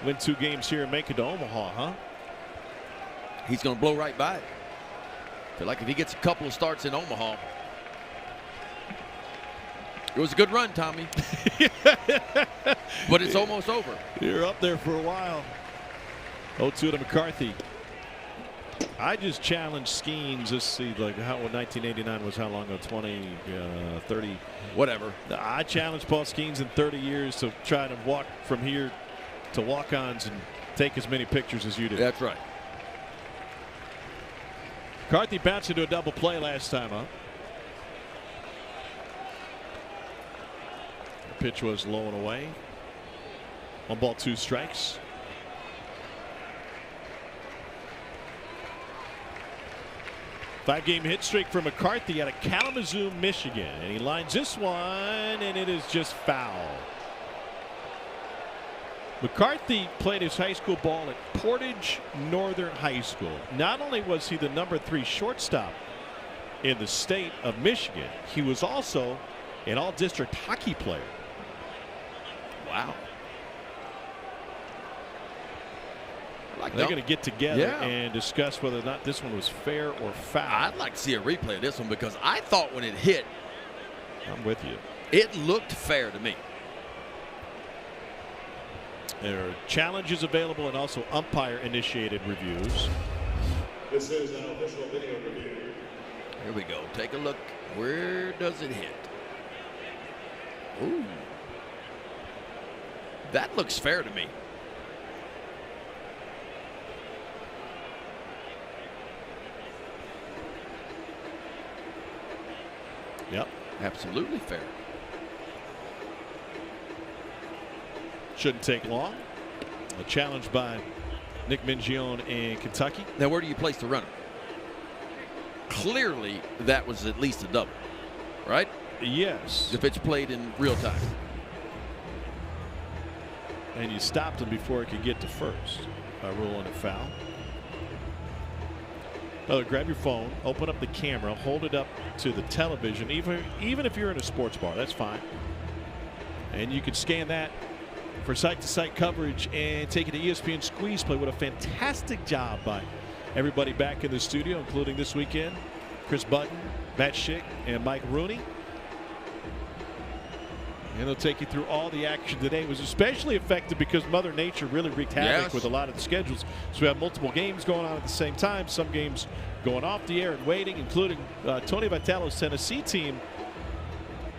win 2 games here and make it to Omaha, huh? He's going to blow right by it. feel like if he gets a couple of starts in Omaha. It was a good run, Tommy. But it's almost over. You're up there for a while. 0-2 to McCarthy. I just challenged Skeens. Let's see, like how 1989 was how long ago? 20, 30, whatever. I challenged Paul Skeens in 30 years to try to walk from here to walk-ons and take as many pictures as you did. That's right. McCarthy bounced into a double play last time up. The pitch was low and away. 1 ball, 2 strikes. Five-game hit streak for McCarthy out of Kalamazoo, Michigan. And he lines this one, and it is just foul. McCarthy played his high school ball at Portage Northern High School. Not only was he the number 3 shortstop in the state of Michigan, he was also an all-district hockey player. Wow. They're going to get together and discuss whether or not this one was fair or foul. I'd like to see a replay of this one because I thought when it hit, I'm with you, it looked fair to me. There are challenges available and also umpire-initiated reviews. This is an official video review. Here we go. Take a look. Where does it hit? Ooh. That looks fair to me. Yep. Absolutely fair. Shouldn't take long. A challenge by Nick Mingione in Kentucky. Now, where do you place the runner? Clearly, that was at least a double, right? Yes. If it's played in real time. And you stopped him before he could get to first by ruling a foul. Brother, grab your phone, open up the camera, hold it up to the television, even if you're in a sports bar, that's fine. And you can scan that for site-to-site coverage and take it to ESPN Squeeze Play. What a fantastic job by everybody back in the studio, including this weekend, Chris Button, Matt Schick, and Mike Rooney. And they'll take you through all the action today. It was especially effective because Mother Nature really wreaked havoc with a lot of the schedules. So we have multiple games going on at the same time. Some games going off the air and waiting, including Tony Vitello's Tennessee team.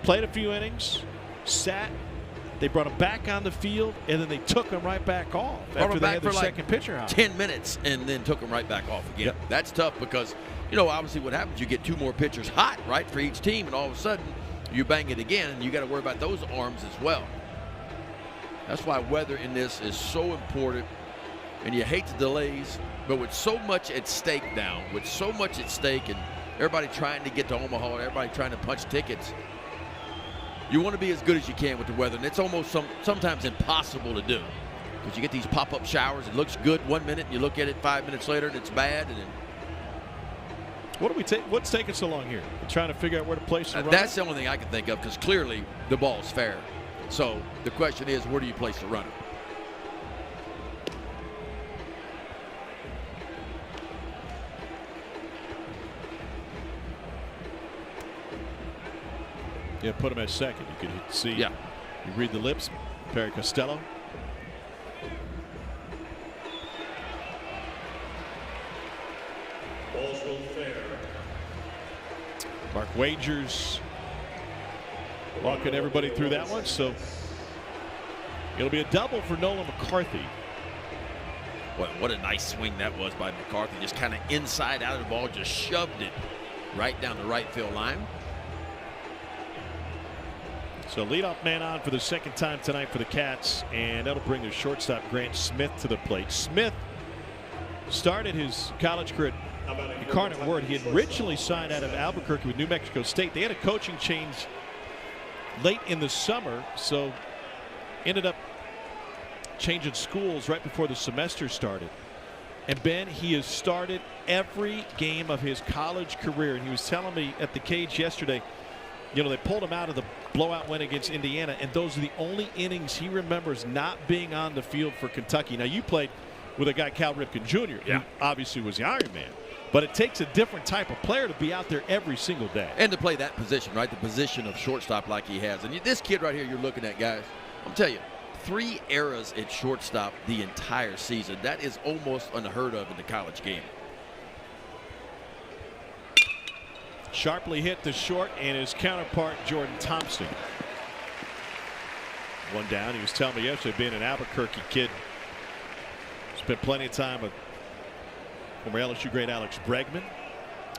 Played a few innings, sat. They brought him back on the field, and then they took him right back off after they had their second pitcher out. 10 minutes and then took him right back off again. Yep. That's tough because, you know, obviously what happens, you get 2 more pitchers hot, right, for each team, and all of a sudden you bang it again, and you got to worry about those arms as well. That's why weather in this is so important, and you hate the delays, but with so much at stake now, with so much at stake and everybody trying to get to Omaha, everybody trying to punch tickets, you want to be as good as you can with the weather, and it's almost sometimes impossible to do because you get these pop-up showers. It looks good 1 minute, and you look at it 5 minutes later, and it's bad, and then What's taking so long here? We're trying to figure out where to place the runner? That's the only thing I can think of because clearly the ball's fair. So the question is, where do you place the runner? Yeah, put him at second. You can see. Yeah. You read the lips. Perry Costello. Balls ruled fair. Mark Wagers walking everybody through that one. So it'll be a double for Nolan McCarthy. Boy, what a nice swing that was by McCarthy. Just kind of inside out of the ball, just shoved it right down the right field line. So leadoff man on for the second time tonight for the Cats, and that'll bring the shortstop Grant Smith to the plate. Smith started his college career at Incarnate Word. He had originally signed out of Albuquerque with New Mexico State. They had a coaching change late in the summer, so ended up changing schools right before the semester started. And Ben, he has started every game of his college career, and he was telling me at the cage yesterday, you know, they pulled him out of the blowout win against Indiana, and those are the only innings he remembers not being on the field for Kentucky. Now, you played with a guy, Cal Ripken Jr., who obviously was the Iron Man. But it takes a different type of player to be out there every single day. And to play that position, right? The position of shortstop like he has. And this kid right here you're looking at, guys, I'm telling you, 3 errors at shortstop the entire season. That is almost unheard of in the college game. Sharply hit to short, and his counterpart, Jordan Thompson. One down. He was telling me yesterday, being an Albuquerque kid, spent plenty of time with former LSU great Alex Bregman.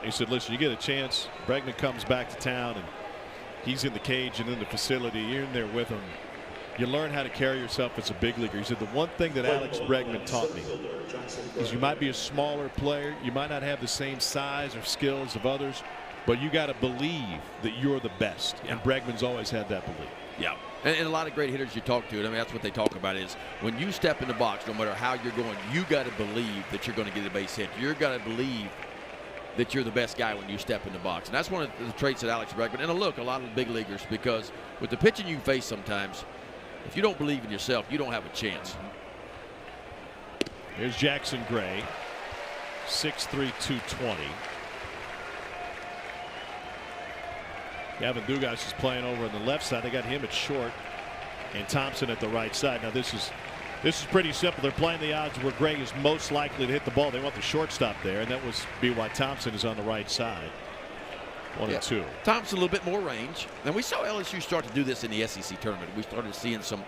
He said, listen, you get a chance, Bregman comes back to town, and he's in the cage and in the facility. You're in there with him. You learn how to carry yourself as a big leaguer. He said the one thing that Alex Bregman taught me is you might be a smaller player. You might not have the same size or skills of others, but you got to believe that you're the best. And Bregman's always had that belief. Yeah. And a lot of great hitters you talk to, I mean, that's what they talk about is when you step in the box, no matter how you're going, you got to believe that you're going to get a base hit. You're got to believe that you're the best guy when you step in the box. And that's one of the traits that Alex Bregman, and look, a lot of the big leaguers, because with the pitching you face sometimes, if you don't believe in yourself, you don't have a chance. Here's Jackson Gray, 6'3", 220. Gavin Dugas is playing over on the left side. They got him at short and Thompson at the right side. Now this is pretty simple. They're playing the odds where Gray is most likely to hit the ball. They want the shortstop there, and that be why Thompson is on the right side. 1 and 2. Thompson a little bit more range. And we saw LSU start to do this in the SEC tournament. We started seeing some,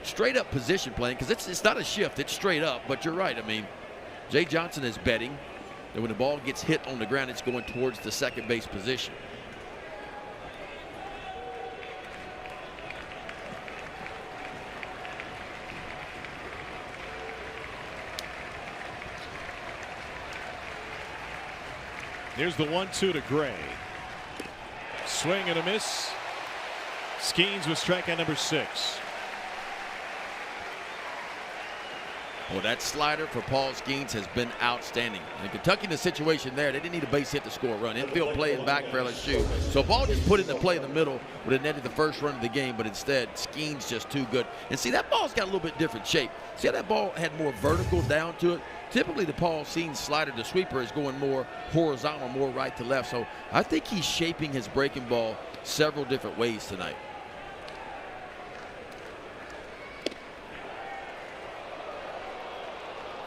straight up position playing, because it's not a shift, it's straight up. But you're right. I mean, Jay Johnson is betting that when the ball gets hit on the ground, it's going towards the second base position. Here's the 1-2 to Gray. Swing and a miss. Skeens with strikeout number 6. Well, that slider for Paul Skeens has been outstanding. In Kentucky, in the situation there, they didn't need a base hit to score a run. Infield play is back for LSU. So Ball just put into play in the middle, would have netted the first run of the game, but instead, Skeens just too good. And see, that ball's got a little bit different shape. See how that ball had more vertical down to it? Typically, the Paul Skeens slider, the sweeper, is going more horizontal, more right to left. So I think he's shaping his breaking ball several different ways tonight.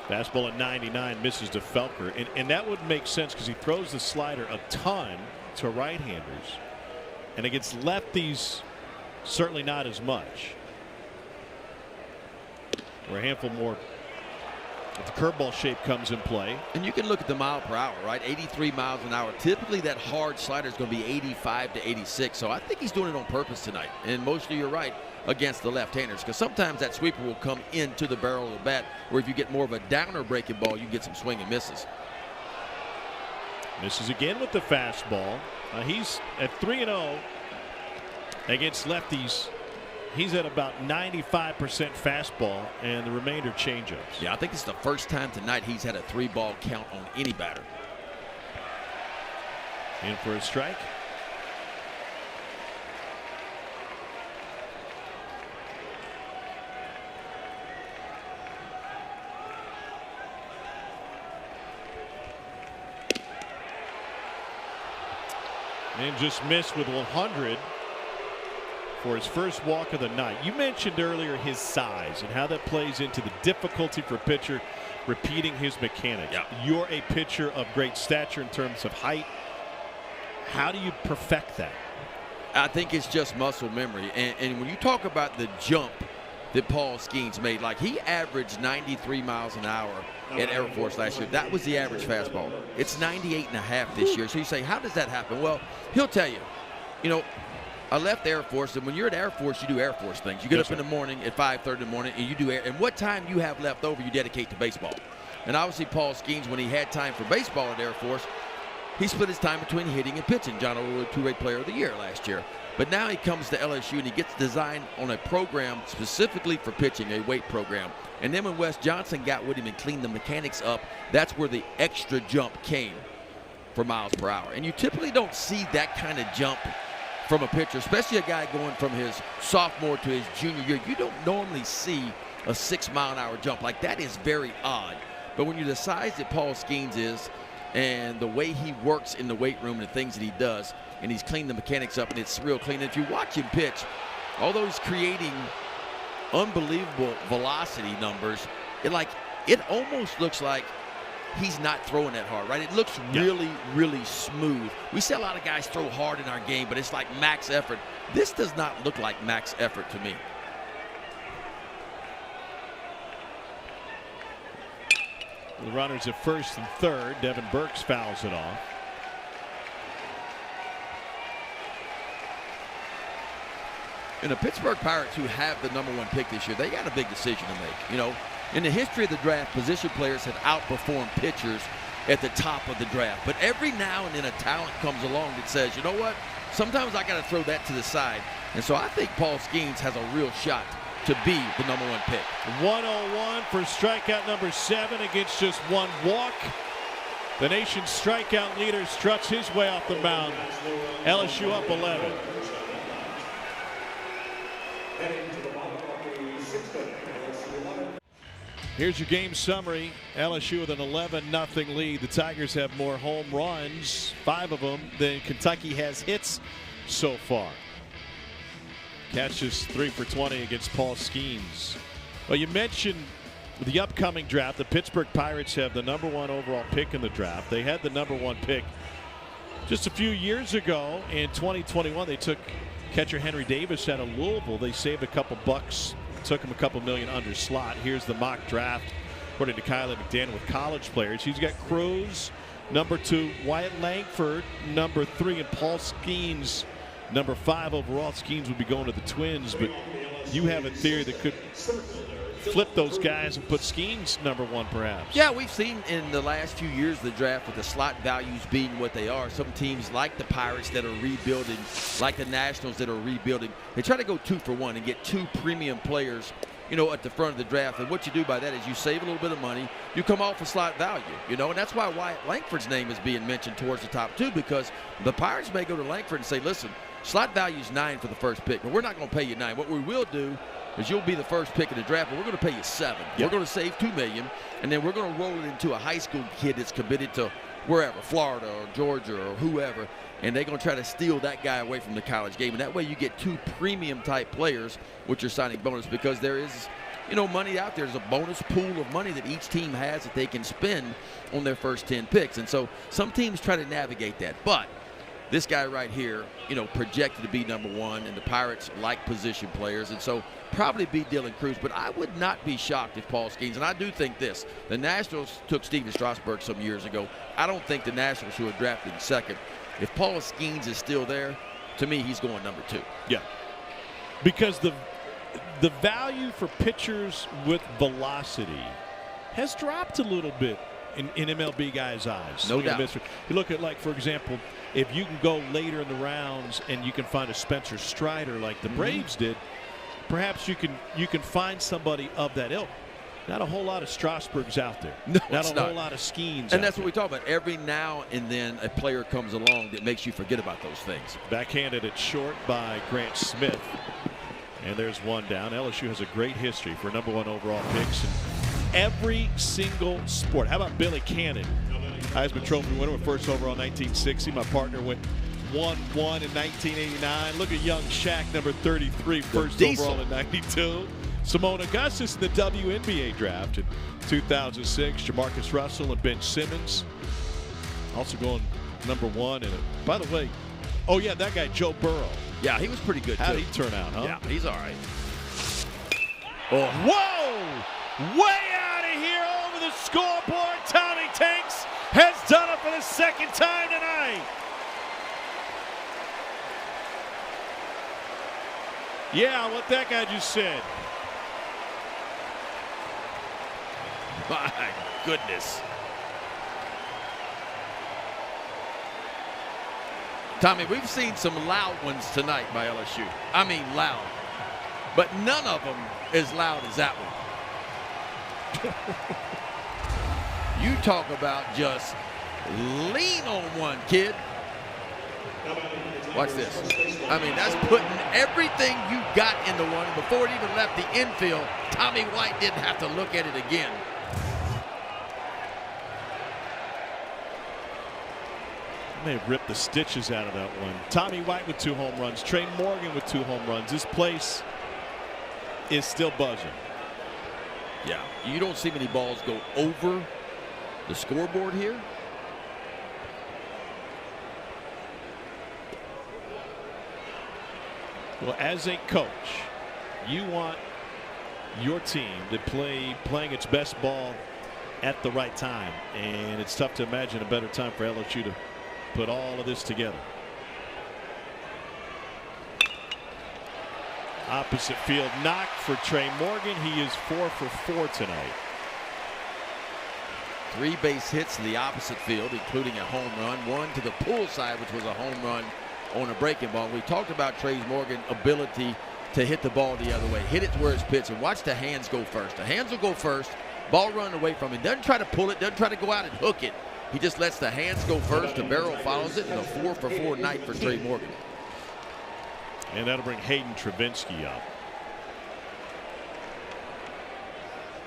Fastball at 99 misses to Felker, and that would make sense because he throws the slider a ton to right-handers, and against lefties, certainly not as much. Or a handful more. If the curveball shape comes in play. And you can look at the mile per hour, right? 83 miles an hour. Typically, that hard slider is going to be 85 to 86. So I think he's doing it on purpose tonight. And mostly, you're right, against the left-handers, because sometimes that sweeper will come into the barrel of the bat, where if you get more of a downer breaking ball, you get some swing and misses. Misses again with the fastball. He's at 3-0 against lefties. He's at about 95% fastball and the remainder changeups. Yeah, I think it's the first time tonight he's had a 3-ball count on any batter. In for a strike. And just missed with 100 for his first walk of the night. You mentioned earlier his size and how that plays into the difficulty for a pitcher repeating his mechanics. Yeah. You're a pitcher of great stature in terms of height. How do you perfect that? I think it's just muscle memory. And when you talk about the jump that Paul Skeens made, like he averaged 93 miles an hour at Air Force last year. That was the average fastball. It's 98.5 this year. So you say, how does that happen? Well, he'll tell you. I left Air Force, and when you're at Air Force, you do Air Force things. You get up in the morning at 5:30 in the morning, and you do air. And what time you have left over, you dedicate to baseball. And obviously, Paul Skeens, when he had time for baseball at Air Force, he split his time between hitting and pitching. John Overwood, two-rate player of the year last year. But now he comes to LSU, and he gets designed on a program specifically for pitching, a weight program. And then when Wes Johnson got with him and cleaned the mechanics up, that's where the extra jump came for miles per hour. And you typically don't see that kind of jump from a pitcher, especially a guy going from his sophomore to his junior year. You don't normally see a 6-mile-an-hour jump. Like, that is very odd. But when you're the size that Paul Skeens is and the way he works in the weight room and the things that he does, and he's cleaned the mechanics up, and it's real clean. And if you watch him pitch, although he's creating unbelievable velocity numbers, it almost looks like he's not throwing that hard, right? It looks really, really smooth. We see a lot of guys throw hard in our game, but it's like max effort. This does not look like max effort to me. The runners at first and third. Devin Burks fouls it off. And the Pittsburgh Pirates, who have the #1 pick this year, they got a big decision to make. You know, in the history of the draft, position players have outperformed pitchers at the top of the draft. But every now and then a talent comes along that says, you know what, sometimes I got to throw that to the side. And so I think Paul Skeens has a real shot to be the #1 pick. 101 for strikeout number 7 against just 1 walk. The nation's strikeout leader struts his way off the mound. LSU up 11. Here's your game summary. LSU with an 11-0 lead. The Tigers have more home runs, 5 of them, than Kentucky has hits so far. Catches 3 for 20 against Paul Skeens. Well, you mentioned the upcoming draft. The Pittsburgh Pirates have the #1 overall pick in the draft. They had the #1 pick just a few years ago. In 2021, they took catcher Henry Davis out of Louisville. They saved a couple bucks, took him a couple million under slot. Here's the mock draft according to Kylie McDaniel with college players. He's got Cruz, #2, Wyatt Langford, #3, and Paul Skeens, #5 overall. Skeens would be going to the Twins, but you have a theory that could flip those guys and put Skeens #1 perhaps. Yeah, we've seen in the last few years of the draft with the slot values being what they are, some teams like the Pirates that are rebuilding, like the Nationals that are rebuilding, they try to go 2 for 1 and get 2 premium players, you know, at the front of the draft. And what you do by that is you save a little bit of money, you come off a slot value, you know, and that's why Wyatt Langford's name is being mentioned towards the top 2, because the Pirates may go to Langford and say, listen, slot value is 9 for the first pick, but we're not going to pay you 9. What we will do is you'll be the first pick in the draft, but we're going to pay you 7. Yep. We're going to save $2 million, and then we're going to roll it into a high school kid that's committed to wherever, Florida or Georgia or whoever, and they're going to try to steal that guy away from the college game. And that way you get 2 premium-type players with your signing bonus, because there is, you know, money out there. There's a bonus pool of money that each team has that they can spend on their first 10 picks. And so some teams try to navigate that. But this guy right here, you know, projected to be #1, and the Pirates like position players, and so probably be Dylan Cruz. But I would not be shocked if Paul Skeens, and I do think this, the Nationals took Steven Strasburg some years ago. I don't think the Nationals, who are drafted second, if Paul Skeens is still there, to me, he's going #2. Yeah, because the value for pitchers with velocity has dropped a little bit in MLB guys' eyes. No doubt. You look at, like, for example, if you can go later in the rounds and you can find a Spencer Strider like the Braves did, perhaps you can find somebody of that ilk. Not a whole lot of Strasburgs out there. No, not a whole lot of Skeens. And that's what we talk about. Every now and then a player comes along that makes you forget about those things. Backhanded at short by Grant Smith. And there's one down. LSU has a great history for #1 overall picks in every single sport. How about Billy Cannon? Heisman Trophy winner with first overall in 1960. My partner went 1-1 in 1989. Look at young Shaq, #33, first overall in 92. Simone Augustus in the WNBA draft in 2006. Jamarcus Russell and Ben Simmons also going #1. And by the way, oh yeah, that guy Joe Burrow. Yeah, he was pretty good too. How did he turn out, huh? Yeah, he's all right. Oh. Whoa! Way out of here over the scoreboard. Tommy Tanks has done it for the second time tonight. Yeah, what that guy just said. My goodness. Tommy, we've seen some loud ones tonight by LSU. I mean loud. But none of them as loud as that one. You talk about just lean on one, kid. Watch this. I mean, that's putting everything you got into one. Before it even left the infield, Tommy White didn't have to look at it again. May have ripped the stitches out of that one. Tommy White with 2 home runs. Trey Morgan with 2 home runs. This place is still buzzing. Yeah, you don't see many balls go over the scoreboard here. Well, as a coach, you want your team to playing its best ball at the right time. And it's tough to imagine a better time for LSU to put all of this together. Opposite field knock for Trey Morgan. He is 4 for 4 tonight. 3 base hits to the opposite field, including a home run. 1 to the pull side, which was a home run on a breaking ball. We talked about Trey Morgan's ability to hit the ball the other way. Hit it to where it's pitched, and watch the hands go first. The hands will go first. Ball run away from him. Doesn't try to pull it. Doesn't try to go out and hook it. He just lets the hands go first. The barrel follows it, and a 4 for 4 night for Trey Morgan. And that'll bring Hayden Travinski up.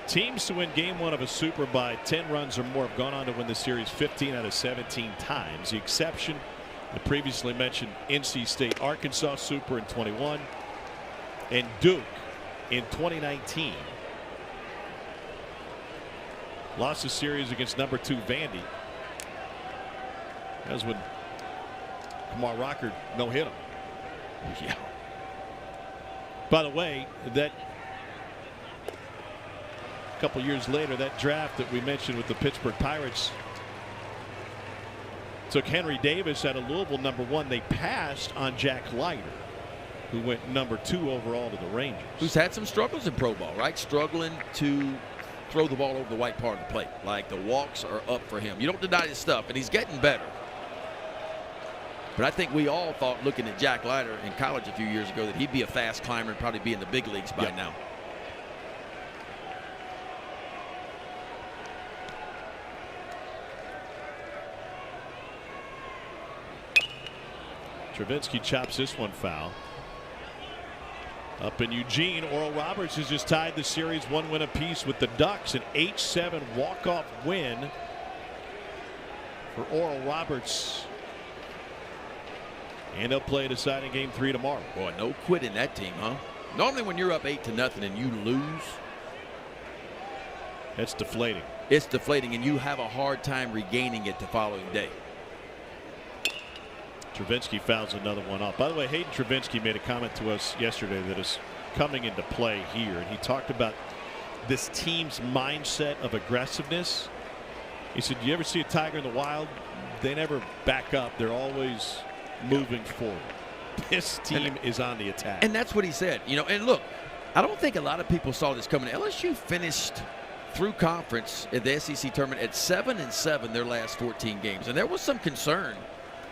Teams to win game 1 of a Super by 10 runs or more have gone on to win the series 15 out of 17 times. The exception, the previously mentioned NC State Arkansas Super in 21 and Duke in 2019. Lost the series against number 2 Vandy. That was when Kumar Rocker no-hit him. Yeah. By the way, that a couple years later, that draft that we mentioned with the Pittsburgh Pirates took Henry Davis out of Louisville #1. They passed on Jack Leiter, who went #2 overall to the Rangers. Who's had some struggles in pro ball, right? Struggling to throw the ball over the white part of the plate. Like the walks are up for him. You don't deny his stuff, and he's getting better. But I think we all thought, looking at Jack Leiter in college a few years ago, that he'd be a fast climber and probably be in the big leagues by now. Travinski chops this one foul. Up in Eugene, Oral Roberts has just tied the series 1 win apiece with the Ducks. An 8-7 walk-off win for Oral Roberts. And they'll play a deciding game 3 tomorrow. Boy, no quitting that team, huh? Normally when you're up 8-0 and you lose, that's deflating. It's deflating, and you have a hard time regaining it the following day. Travinski fouls another one off. By the way, Hayden Travinski made a comment to us yesterday that is coming into play here, and he talked about this team's mindset of aggressiveness. He said, you ever see a tiger in the wild? They never back up. They're always moving forward. This team is on the attack. And that's what he said. You know, and look, I don't think a lot of people saw this coming. LSU finished through conference at the SEC tournament at 7-7 their last 14 games. And there was some concern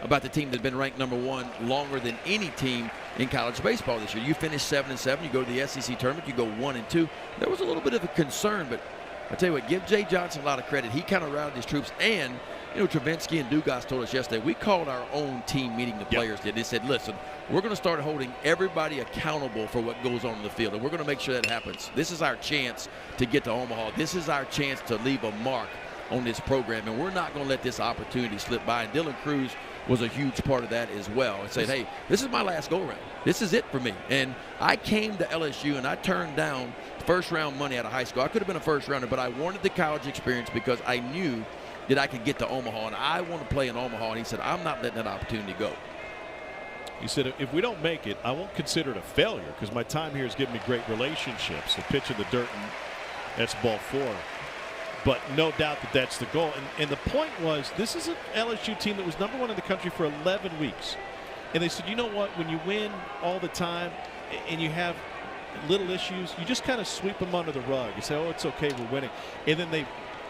about the team that had been ranked #1 longer than any team in college baseball this year. You finish 7-7, you go to the SEC tournament, you go 1-2. There was a little bit of a concern, but I tell you what, give Jay Johnson a lot of credit. He kind of rallied his troops. And you know, Travinski and Dugas told us yesterday, we called our own team meeting, the players did. They said, listen, we're going to start holding everybody accountable for what goes on in the field, and we're going to make sure that happens. This is our chance to get to Omaha. This is our chance to leave a mark on this program, and we're not going to let this opportunity slip by. And Dylan Cruz was a huge part of that as well, and said, hey, this is my last go-around. This is it for me. And I came to LSU, and I turned down first-round money out of high school. I could have been a first-rounder, but I wanted the college experience because I knew that I could get to Omaha, and I want to play in Omaha. And he said, I'm not letting that opportunity go. He said, if we don't make it, I won't consider it a failure because my time here has given me great relationships. The pitch in the dirt, and that's ball 4. But no doubt that that's the goal. And the point was, this is an LSU team that was #1 in the country for 11 weeks. And they said, you know what, when you win all the time and you have little issues, you just kind of sweep them under the rug. You say, oh, it's okay, we're winning. And then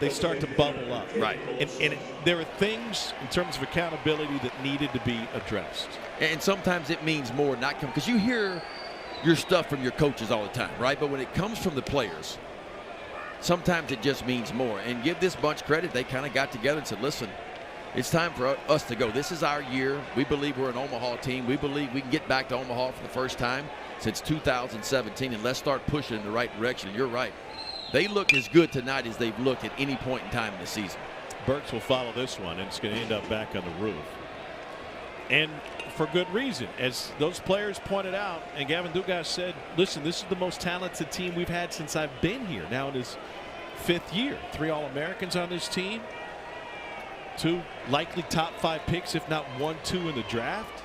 they start to bubble up. Right. And there are things in terms of accountability that needed to be addressed. And sometimes it means more not come, because you hear your stuff from your coaches all the time, right? But when it comes from the players, sometimes it just means more. And give this bunch credit. They kind of got together and said, listen, It's time for us to go. This is our year. We believe we're an Omaha team. We believe we can get back to Omaha for the first time since 2017, and let's start pushing in the right direction. You're right. They look as good tonight as they've looked at any point in time in the season. Burks will follow this one, and it's going to end up back on the roof. And for good reason. As those players pointed out, and Gavin Dugas said, listen, this is the most talented team we've had since I've been here. Now in his 5th year. 3 All-Americans on this team. 2 likely top 5 picks, if not 1, 2 in the draft.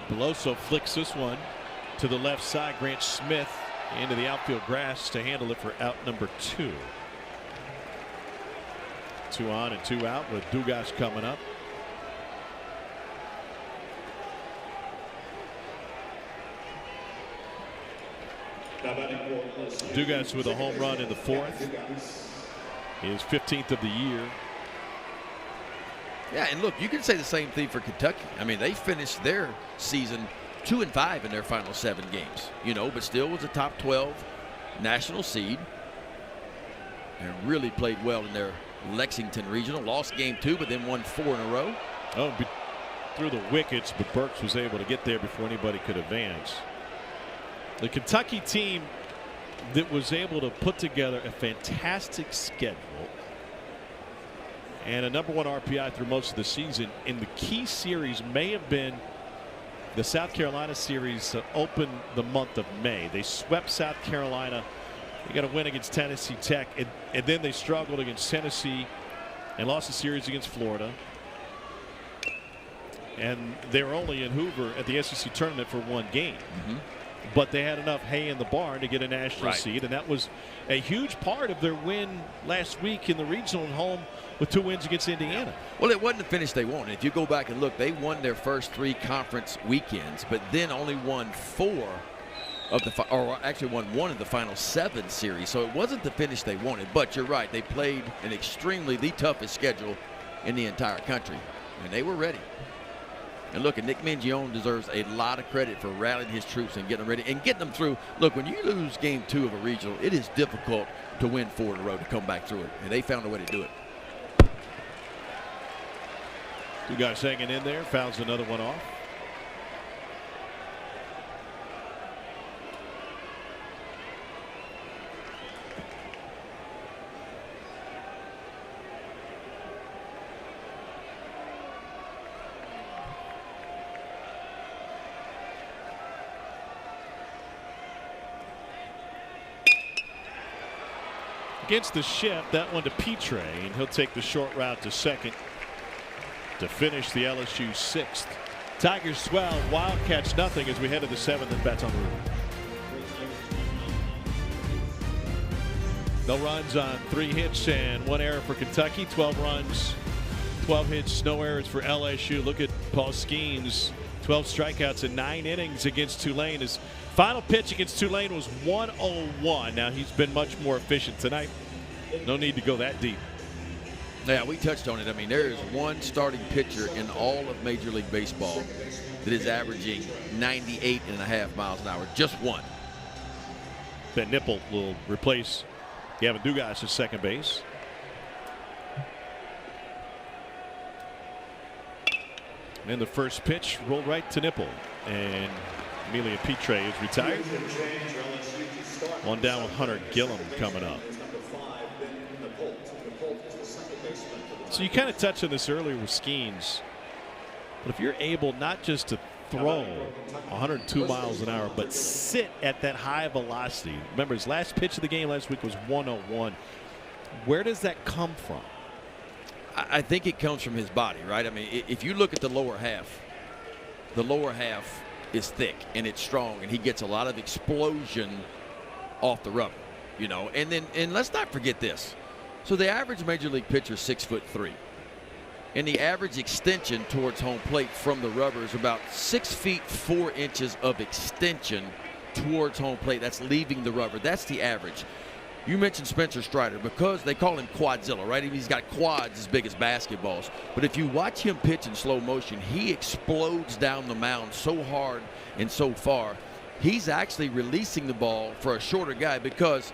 Beloso flicks this one to the left side. Grant Smith into the outfield grass to handle it for out number 2. 2 on and 2 out with Dugas coming up. Dugas with a home run in the 4th. His 15th of the year. Yeah, and look, you can say the same thing for Kentucky. I mean, they finished their season 2-5 in their final 7 games, you know, but still was a top 12 national seed and really played well in their Lexington regional. Lost game 2, but then won 4 in a row. Oh, through the wickets, but Burks was able to get there before anybody could advance. The Kentucky team that was able to put together a fantastic schedule and a #1 RPI through most of the season. In the key series may have been the South Carolina series that opened the month of May. They swept South Carolina. They got a win against Tennessee Tech, and then they struggled against Tennessee and lost the series against Florida. And they were only in Hoover at the SEC tournament for 1 game. But they had enough hay in the barn to get a national seed, and that was a huge part of their win last week in the regional at home with 2 wins against Indiana. Well, it wasn't the finish they wanted. If you go back and look, they won their first 3 conference weekends, but then only won 4 of the, or actually won 1 of the final 7 series. So it wasn't the finish they wanted. But you're right, they played an extremely the toughest schedule in the entire country, and they were ready. And look, Nick Mingione deserves a lot of credit for rallying his troops and getting them ready and getting them through. Look, when you lose game 2 of a regional, it is difficult to win 4 in a row to come back through it, and they found a way to do it. 2 guys hanging in there, fouls another one off. Against the shift, that one to Petre, and he'll take the short route to second to finish the LSU 6th. Tigers 12, Wildcats nothing as we head to the 7th and bats on the roof. No runs on 3 hits and 1 error for Kentucky. 12 runs, 12 hits, no errors for LSU. Look at Paul Skeens, 12 strikeouts in 9 innings against Tulane. His final pitch against Tulane was 101. Now he's been much more efficient tonight. No need to go that deep. Yeah, we touched on it. I mean, there is 1 starting pitcher in all of Major League Baseball that is averaging 98.5 miles an hour. Just 1. Ben Nipple will replace Gavin Dugas at second base. And the first pitch rolled right to Nipple. And Amelia Petre is retired. 1 down with Hunter Gillum coming up. So you kind of touched on this earlier with Skeens. But if you're able not just to throw 102 miles an hour, but sit at that high velocity. Remember, his last pitch of the game last week was 101. Where does that come from? I think it comes from his body, right? I mean, if you look at the lower half is thick and it's strong, and he gets a lot of explosion off the rubber, you know. And let's not forget this. So the average Major League pitcher is 6'3", and the average extension towards home plate from the rubber is about 6 feet 4 inches of extension towards home plate. That's leaving the rubber. That's the average. You mentioned Spencer Strider because they call him Quadzilla, right? He's got quads as big as basketballs. But if you watch him pitch in slow motion, he explodes down the mound so hard and so far. he's actually releasing the ball for a shorter guy because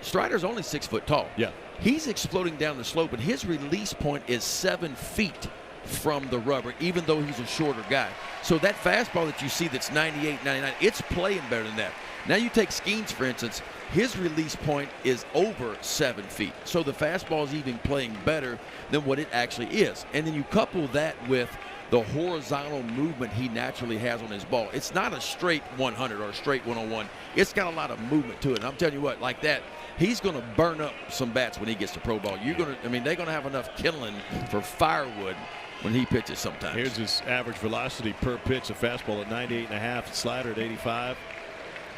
Strider's only 6 foot tall. Yeah. He's exploding down the slope, and his release point is 7 feet from the rubber, even though he's a shorter guy. So that fastball that you see that's 98, 99, it's playing better than that. Now you take Skeens, for instance, his release point is over 7 feet. So the fastball is even playing better than what it actually is. And then you couple that with the horizontal movement he naturally has on his ball. It's not a straight 100 or a straight 101. It's got a lot of movement to it. And I'm telling you what, like that, he's going to burn up some bats when he gets to pro ball. They're going to have enough kindling for firewood when he pitches sometimes. Here's his average velocity per pitch, a fastball at 98.5, slider at 85,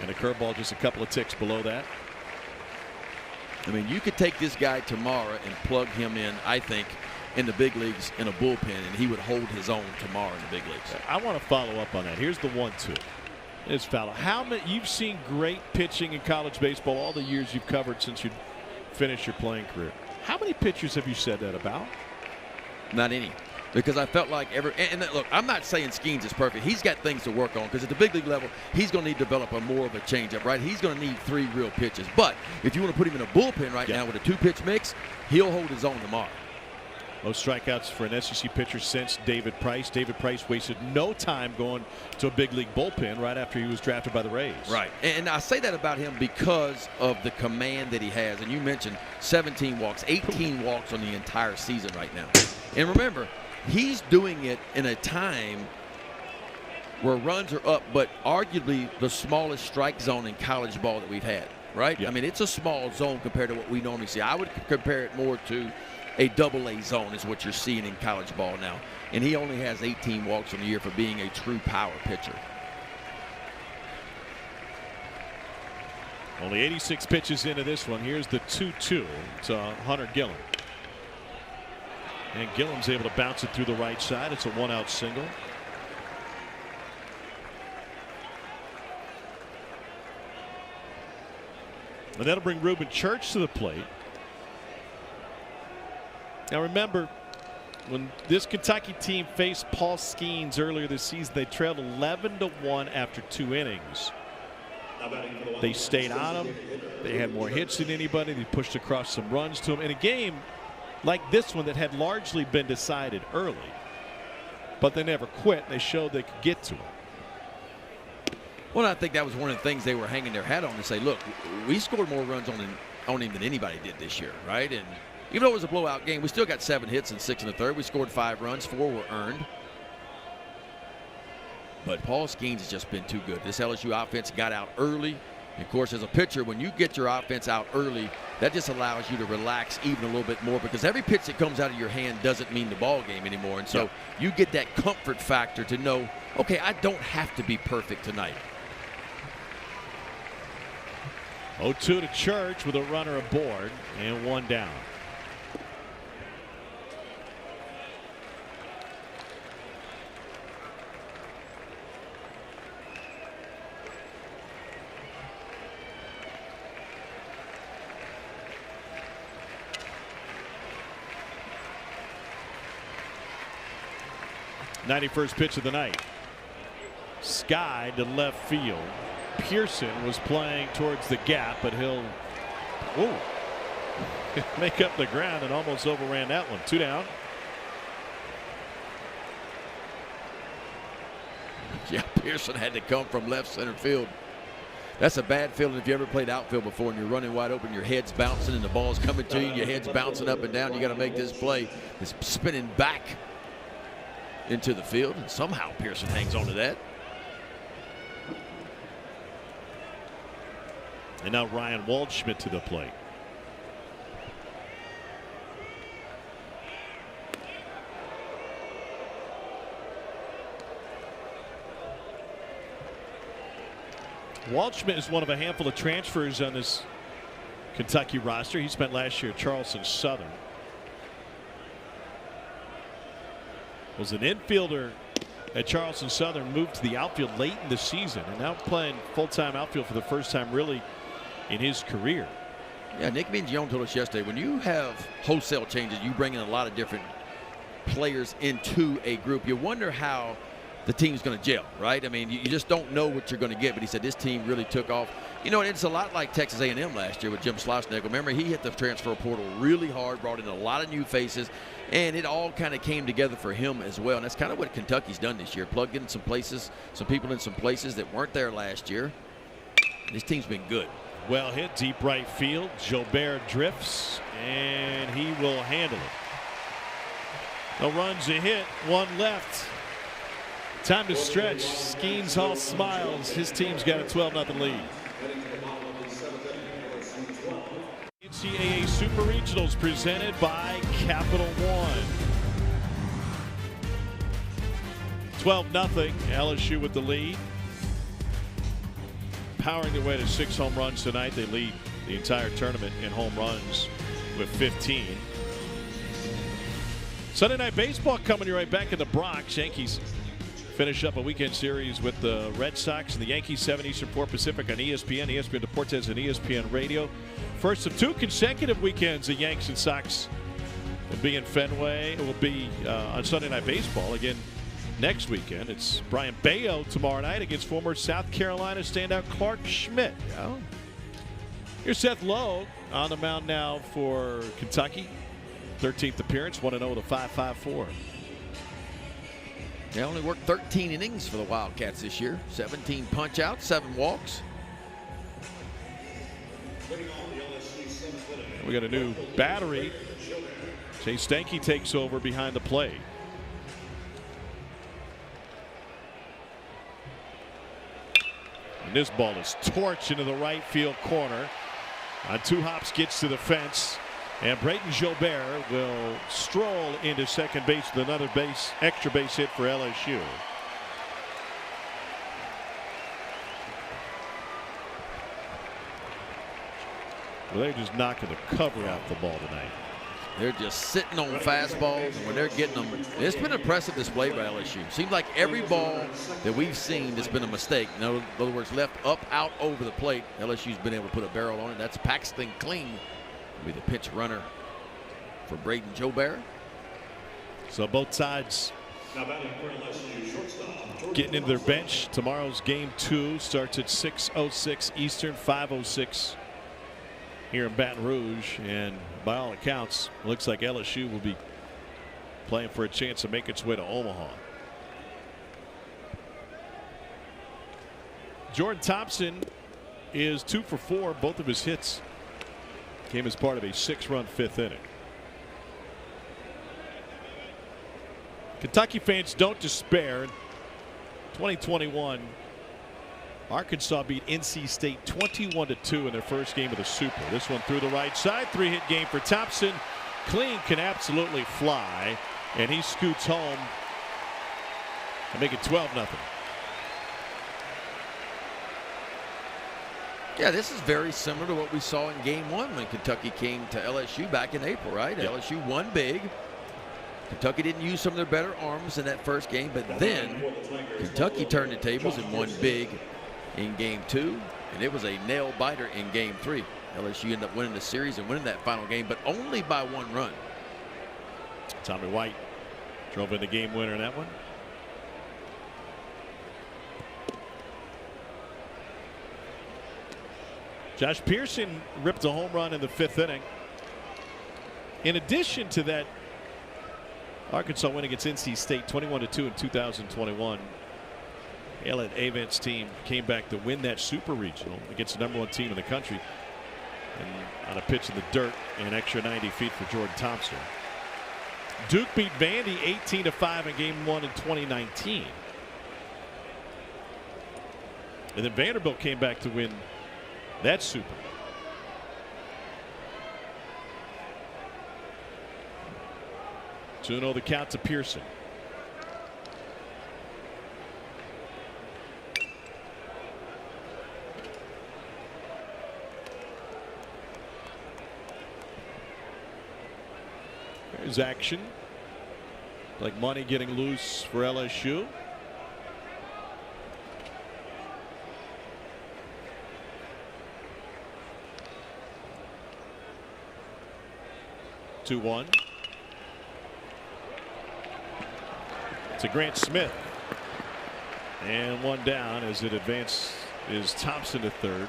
and a curveball just a couple of ticks below that. I mean, you could take this guy tomorrow and plug him in, I think, in the big leagues in a bullpen, and he would hold his own tomorrow in the big leagues. I want to follow up on that. Here's the 1-2. It's Fowler. How many? You've seen great pitching in college baseball all the years you've covered since you finished your playing career. How many pitchers have you said that about? Not any. Because I felt like look, I'm not saying Skeens is perfect. He's got things to work on because at the big league level, he's going to need to develop more of a changeup, right? He's going to need 3 real pitches. But if you want to put him in a bullpen right now with a 2-pitch mix, he'll hold his own tomorrow. Most strikeouts for an SEC pitcher since David Price. David Price wasted no time going to a big league bullpen right after he was drafted by the Rays. Right. And I say that about him because of the command that he has. And you mentioned 17 walks, 18 walks on the entire season right now. And remember, he's doing it in a time where runs are up, but arguably the smallest strike zone in college ball that we've had, right? Yep. I mean, it's a small zone compared to what we normally see. I would compare it more to a double-A zone is what you're seeing in college ball now. And he only has 18 walks on the year for being a true power pitcher. Only 86 pitches into this one. Here's the 2-2 to Hunter Gillum. And Gillum's able to bounce it through the right side. It's a 1-out single. And that'll bring Reuben Church to the plate. Now remember, when this Kentucky team faced Paul Skeens earlier this season, they trailed 11-1 after 2 innings. They stayed on him. They had more hits than anybody. They pushed across some runs to him in a game like this one that had largely been decided early. But they never quit. They showed they could get to him. Well, I think that was one of the things they were hanging their hat on to say, look, we scored more runs on him than anybody did this year, right? And even though it was a blowout game, we still got 7 hits and 6 in the third. We scored 5 runs, 4 were earned. But Paul Skeens has just been too good. This LSU offense got out early. And of course, as a pitcher, when you get your offense out early, that just allows you to relax even a little bit more because every pitch that comes out of your hand doesn't mean the ball game anymore. And so you get that comfort factor to know, okay, I don't have to be perfect tonight. 0-2 to Church with a runner aboard and 1 down. '91st pitch of the night. Sky to left field. Pearson was playing towards the gap, but he'll make up the ground and almost overran that one. 2 down. Yeah, Pearson had to come from left center field. That's a bad feeling if you ever played outfield before and you're running wide open, your head's bouncing and the ball's coming to you, your head's bouncing up and down. You got to make this play. It's spinning back into the field, and somehow Pearson hangs on to that. And now Ryan Waldschmidt to the plate. Waldschmidt is one of a handful of transfers on this Kentucky roster. He spent last year at Charleston Southern. Was an infielder at Charleston Southern, moved to the outfield late in the season, and now playing full-time outfield for the first time really in his career. Yeah, Nick Mingione told us yesterday, when you have wholesale changes, you bring in a lot of different players into a group. You wonder how the team's going to gel, right? I mean, you just don't know what you're going to get. But he said this team really took off. You know, it's a lot like Texas A&M last year with Jim Schlossnagle. Remember, he hit the transfer portal really hard, brought in a lot of new faces, and it all kind of came together for him as well. And that's kind of what Kentucky's done this year, plugged in some places, some people in some places that weren't there last year. This team's been good. Well hit, deep right field. Jobert drifts, and he will handle it. No runs, a hit, one left. Time to stretch. Skeens all smiles. His team's got a 12-0 lead. NCAA Super Regionals presented by Capital One. 12-0. LSU with the lead. Powering their way to 6 home runs tonight. They lead the entire tournament in home runs with 15. Sunday Night Baseball coming your way back in the Bronx. Yankees finish up a weekend series with the Red Sox and the Yankees, 7 Eastern, 4 Pacific on ESPN, ESPN Deportes, and ESPN Radio. First of 2 consecutive weekends the Yanks and Sox will be in Fenway. It will be on Sunday Night Baseball again next weekend. It's Brian Bayo tomorrow night against former South Carolina standout Clark Schmidt. Yeah. Here's Seth Lowe on the mound now for Kentucky. 13th appearance, 1-0 with a 5.54. They only worked 13 innings for the Wildcats this year. 17 punch-outs, 7 walks. We got a new battery. Chase Stanky takes over behind the plate. And this ball is torched into the right field corner. On 2 hops, gets to the fence. And Brayton Jobert will stroll into second base with another extra base hit for LSU. Well, they're just knocking the cover off the ball tonight. They're just sitting on fastballs, and when they're getting them, it's been an impressive display by LSU. Seems like every ball that we've seen that's been a mistake. In other words, left up, out, over the plate. LSU's been able to put a barrel on it. That's Paxton Kling. Will be the pitch runner for Brayton Jobert. So both sides getting into their bench. Tomorrow's game 2 starts at 6:06 Eastern, 5:06 here in Baton Rouge, and by all accounts looks like LSU will be playing for a chance to make its way to Omaha. Jordan Thompson is 2 for 4. Both of his hits came as part of a 6-run 5th inning. Kentucky fans, don't despair. 2021, Arkansas beat NC State 21-2 in their first game of the Super. This one through the right side. 3-hit game for Thompson. Clean can absolutely fly, and he scoots home and make it 12-0. Yeah, this is very similar to what we saw in game 1 when Kentucky came to LSU back in April, right? Yeah. LSU won big. Kentucky didn't use some of their better arms in that first game, but then Kentucky turned the tables and won big in game 2, and it was a nail biter in game 3. LSU ended up winning the series and winning that final game, but only by 1 run. Tommy White drove in the game winner in that one. Josh Pearson ripped a home run in the 5th inning. In addition to that Arkansas win against NC State 21-2 in 2021. Ellen Avent's team came back to win that Super Regional against the #1 team in the country, and on a pitch in the dirt and an extra 90 feet for Jordan Thompson. Duke beat Vandy 18-5 in game 1 in 2019. And then Vanderbilt came back to win that Super. To know the count to Pearson. There's action. Like money getting loose for LSU. Two one. To Grant Smith. And one down as it advances is Thompson to third.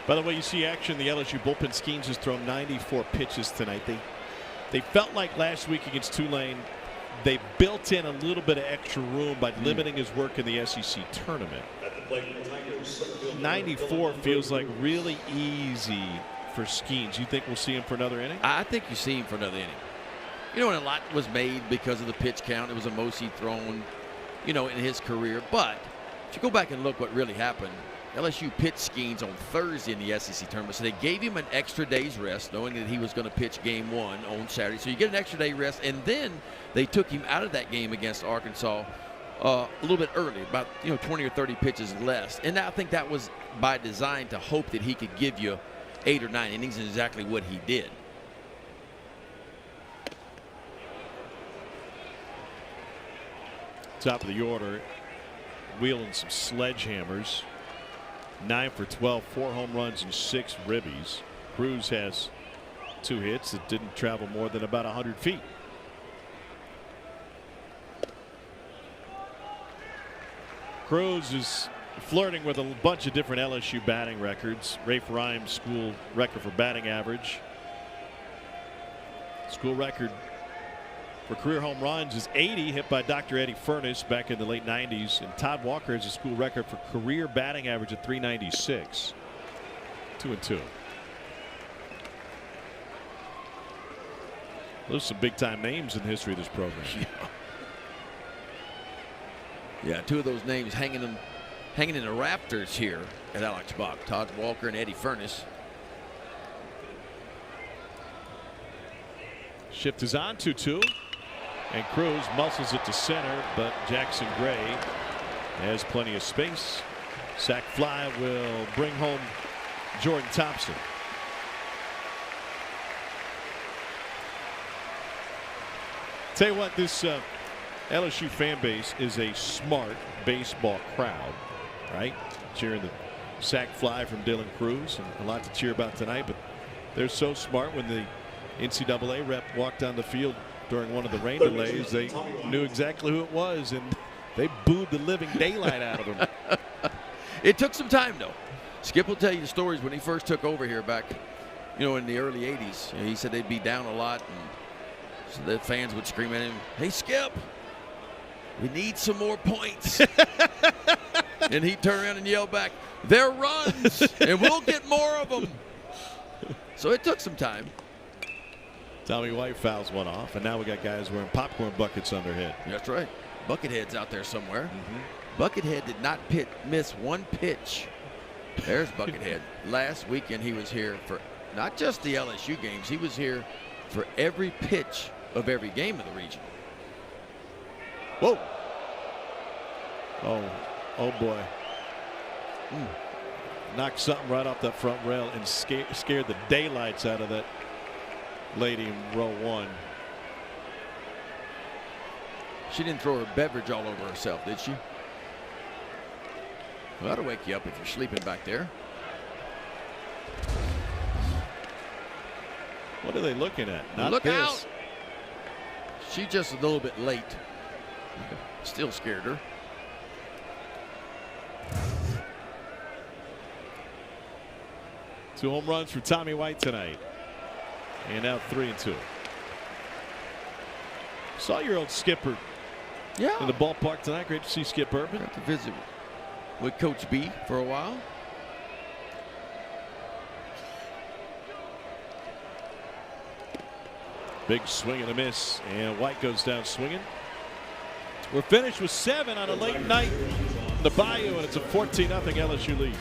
By the way, you see action. The LSU bullpen. Skeens has thrown 94 pitches tonight. They felt like last week against Tulane they built in a little bit of extra room by limiting his work in the SEC tournament. 94 feels like really easy for Skeens. You think we'll see him for another inning? I think you see him for another inning. You know, and a lot was made because of the pitch count. It was the most he'd thrown, you know, in his career. But if you go back and look what really happened, LSU pitched Skeens on Thursday in the SEC tournament. So they gave him an extra day's rest, knowing that he was going to pitch game 1 on Saturday. So you get an extra day rest. And then they took him out of that game against Arkansas a little bit early, about 20 or 30 pitches less. And I think that was by design to hope that he could give you 8 or 9 innings, and exactly what he did. Top of the order, wheeling some sledgehammers. 9 for 12, 4 home runs and 6 ribbies. Cruz has 2 hits that didn't travel more than about 100 feet. Cruz is flirting with a bunch of different LSU batting records. Rafe Rhymes' school record for batting average. School record for career home runs is 80, hit by Dr. Eddie Furness back in the late 90s. And Todd Walker has a school record for career batting average at 396. 2-2. Those are some big time names in the history of this program. Yeah, 2 of those names hanging in the rafters here at Alex Bach. Todd Walker and Eddie Furness. Shift is on 2-2. And Cruz muscles it to center, but Jackson Gray has plenty of space. Sac fly will bring home Jordan Thompson. Tell you what, this LSU fan base is a smart baseball crowd, right? Cheering the sac fly from Dylan Cruz, and a lot to cheer about tonight. But they're so smart. When the NCAA rep walked down the field during one of the rain delays, they knew exactly who it was, and they booed the living daylight out of him. It took some time, though. Skip will tell you the stories when he first took over here back, in the early 80s. He said they'd be down a lot, and so the fans would scream at him, "Hey, Skip, we need some more points." And he'd turn around and yell back, "They're runs, and we'll get more of them." So it took some time. Tommy White fouls one off, and now we got guys wearing popcorn buckets on their head. That's right. Buckethead's out there somewhere. Buckethead did not miss one pitch. There's Buckethead. Last weekend he was here for not just the LSU games. He was here for every pitch of every game of the region. Whoa. Oh boy. Knocked something right off that front rail and scared the daylights out of that lady in row 1. She didn't throw her beverage all over herself, did she? Well, that'll wake you up if you're sleeping back there. What are they looking at? Not Look this. out! She just a little bit late. Still scared her. Two home runs for Tommy White tonight. And now 3-2. Saw your old skipper in the ballpark tonight. Great to see Skip Urban. Got to visit with Coach B for a while. Big swing and a miss, and White goes down swinging. We're finished with 7 on a late night in the Bayou, and it's a 14-0 LSU lead.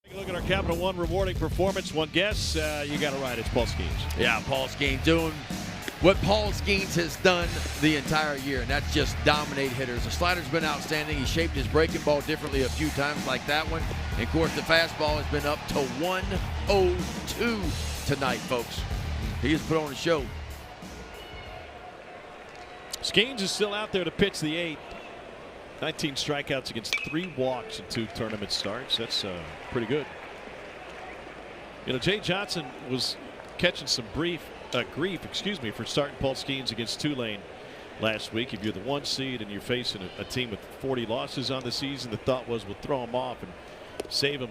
Take a look at our Capital One rewarding performance. One guess, you got it right. It's Paul Skeens. Yeah, Paul Skeens doing what Paul Skeens has done the entire year, and that's just dominate hitters. The slider's been outstanding. He shaped his breaking ball differently a few times like that one. And, of course, the fastball has been up to 102 tonight, folks. He has put on a show. Skeens is still out there to pitch the 8th. 19 strikeouts against 3 walks in 2 tournament starts. That's pretty good. Jay Johnson was catching some grief, for starting Paul Skeens against Tulane last week. If you're the 1 seed and you're facing a team with 40 losses on the season, the thought was we'll throw them off and save them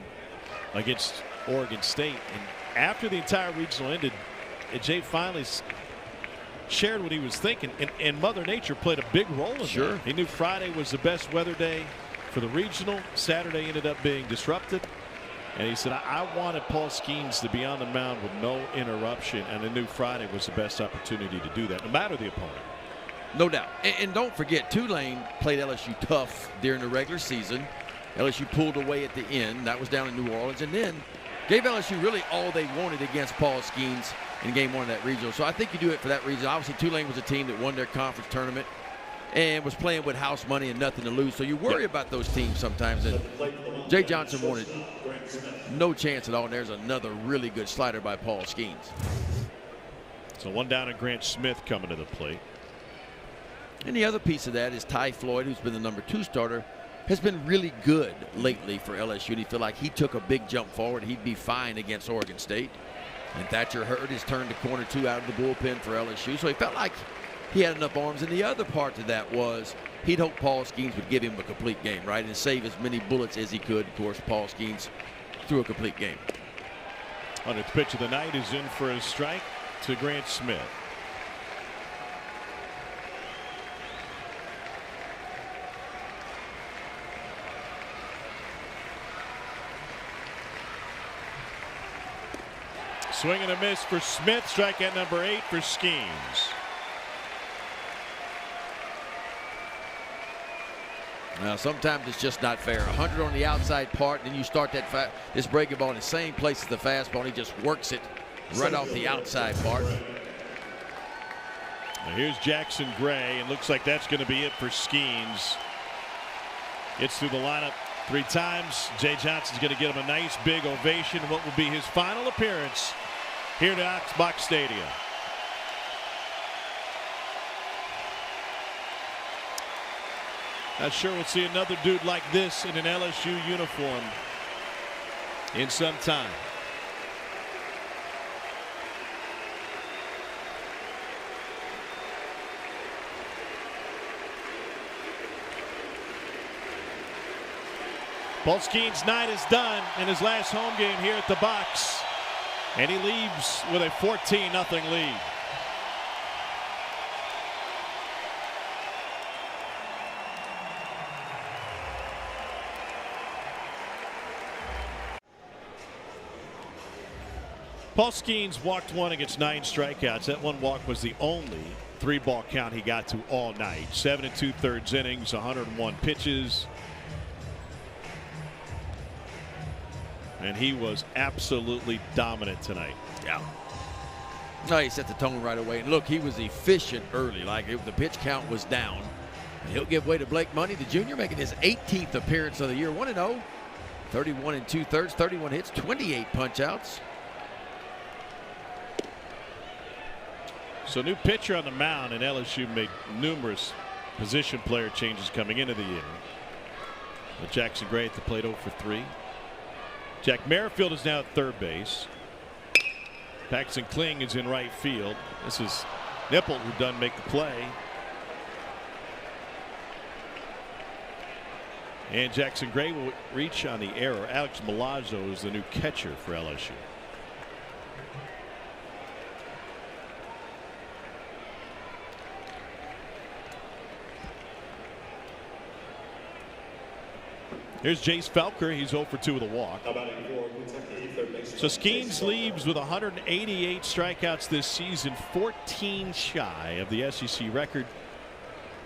against Oregon State. And after the entire regional ended, Jay finally shared what he was thinking, and Mother Nature played a big role in that. He knew Friday was the best weather day for the regional. Saturday ended up being disrupted, and he said, I wanted Paul Skeens to be on the mound with no interruption, and I knew Friday was the best opportunity to do that, no matter the opponent. No doubt. And don't forget, Tulane played LSU tough during the regular season. LSU pulled away at the end. That was down in New Orleans, and then gave LSU really all they wanted against Paul Skeens in game 1 of that regional. So I think you do it for that reason. Obviously, Tulane was a team that won their conference tournament and was playing with house money and nothing to lose. So you worry about those teams sometimes. And Jay Johnson wanted no chance at all. And there's another really good slider by Paul Skeens. So 1 down and Grant Smith coming to the plate. And the other piece of that is Ty Floyd, who's been the number 2 starter, has been really good lately for LSU. And he feel like he took a big jump forward. He'd be fine against Oregon State. And Thatcher Hurd has turned the corner 2 out of the bullpen for LSU. So he felt like he had enough arms. And the other part to that was he'd hope Paul Skeens would give him a complete game, right, and save as many bullets as he could. Of course, Paul Skeens threw a complete game. 100th pitch of the night is in for a strike to Grant Smith. Swing and a miss for Smith. Strikeout number 8 for Skeens. Now, sometimes it's just not fair. 100 on the outside part, and then you start this breaking ball in the same place as the fastball, and he just works it right off the outside part. Now here's Jackson Gray, and looks like that's going to be it for Skeens. Gets through the lineup 3 times. Jay Johnson's going to get him a nice big ovation. What will be his final appearance here at Oxbox Stadium. Not sure we'll see another dude like this in an LSU uniform in some time. Paul Skeens' night is done in his last home game here at the box, and he leaves with a 14-0 lead. Paul Skeens walked 1 against 9 strikeouts. That 1 walk was the only 3-ball count he got to all night. 7 2/3 innings, 101 pitches. And he was absolutely dominant tonight. Yeah. No, he set the tone right away. And look, he was efficient early. Like, if the pitch count was down, and he'll give way to Blake Money, the junior, making his 18th appearance of the year. 1-0, 31 2/3, 31 hits, 28 punch-outs. So new pitcher on the mound, and LSU made numerous position player changes coming into the year. With Jackson Gray at the plate, 0 for 3. Jack Merrifield is now at third base. Paxton Kling is in right field. This is Nipple who doesn't make the play. And Jackson Gray will reach on the error. Alex Milazzo is the new catcher for LSU. Here's Jace Felker. He's 0 for 2 with a walk. So Skeens leaves with 188 strikeouts this season, 14 shy of the SEC record,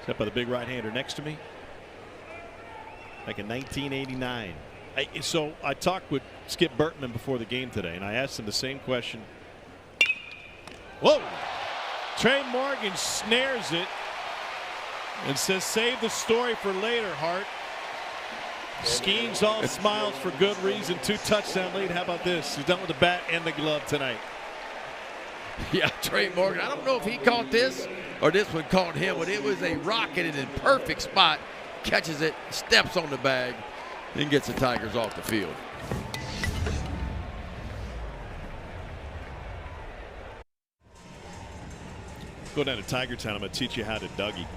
set by the big right-hander next to me, back in 1989. So I talked with Skip Bertman before the game today, and I asked him the same question. Whoa! Trey Morgan snares it and says, "Save the story for later, Hart." Skeens all smiles for good reason. 2 touchdown lead. How about this? He's done with the bat and the glove tonight. Yeah, Trey Morgan. I don't know if he caught this or this one caught him, but it was a rocketed in perfect spot. Catches it, steps on the bag, then gets the Tigers off the field. Go down to Tiger Town. I'm going to teach you how to Dougie.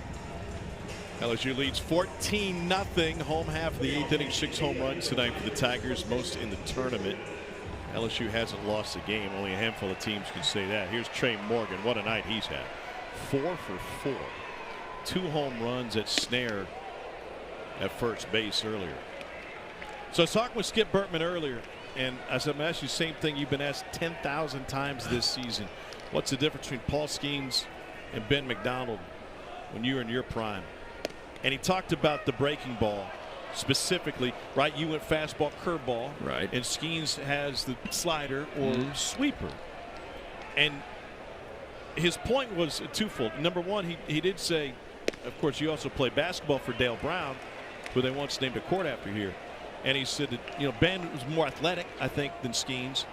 LSU leads 14-0. Home half of the 8th inning. 6 home runs tonight for the Tigers, most in the tournament. LSU hasn't lost a game. Only a handful of teams can say that. Here's Trey Morgan. What a night he's had. 4 for 4. 2 home runs at snare at first base earlier. So I was talking with Skip Bertman earlier, and I said, I'm going to ask you the same thing you've been asked 10,000 times this season. What's the difference between Paul Skeens and Ben McDonald when you were in your prime? And he talked about the breaking ball specifically, right? You went fastball, curveball, right? And Skeens has the slider or sweeper. And his point was twofold. Number one, he did say, of course, you also play basketball for Dale Brown, who they once named a court after here. And he said that, Ben was more athletic, I think, than Skeens.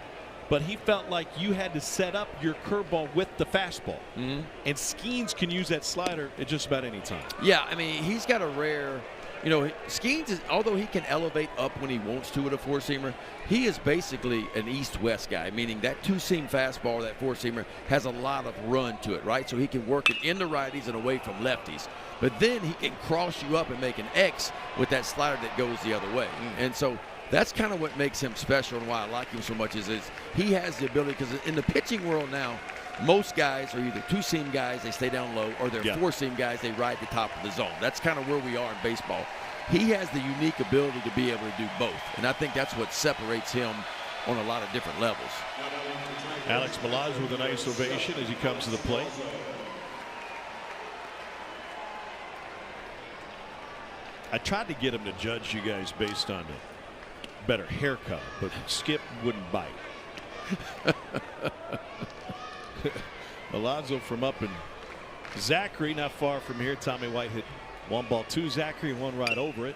But he felt like you had to set up your curveball with the fastball. And Skeens can use that slider at just about any time. Yeah, I mean, he's got a rare, Skeens is, although he can elevate up when he wants to with a four-seamer, he is basically an east-west guy, meaning that two-seam fastball, that four-seamer, has a lot of run to it, right? So he can work it in the righties and away from lefties. But then he can cross you up and make an X with that slider that goes the other way. And so that's kind of what makes him special and why I like him so much is he has the ability, because in the pitching world now, most guys are either two-seam guys, they stay down low, or they're four-seam guys, they ride the top of the zone. That's kind of where we are in baseball. He has the unique ability to be able to do both, and I think that's what separates him on a lot of different levels. Alex Milazzo with a nice ovation as he comes to the plate. I tried to get him to judge you guys based on a better haircut, but Skip wouldn't bite. Alonzo from up in Zachary, not far from here. Tommy White hit 1 ball 2 Zachary, 1 right over it.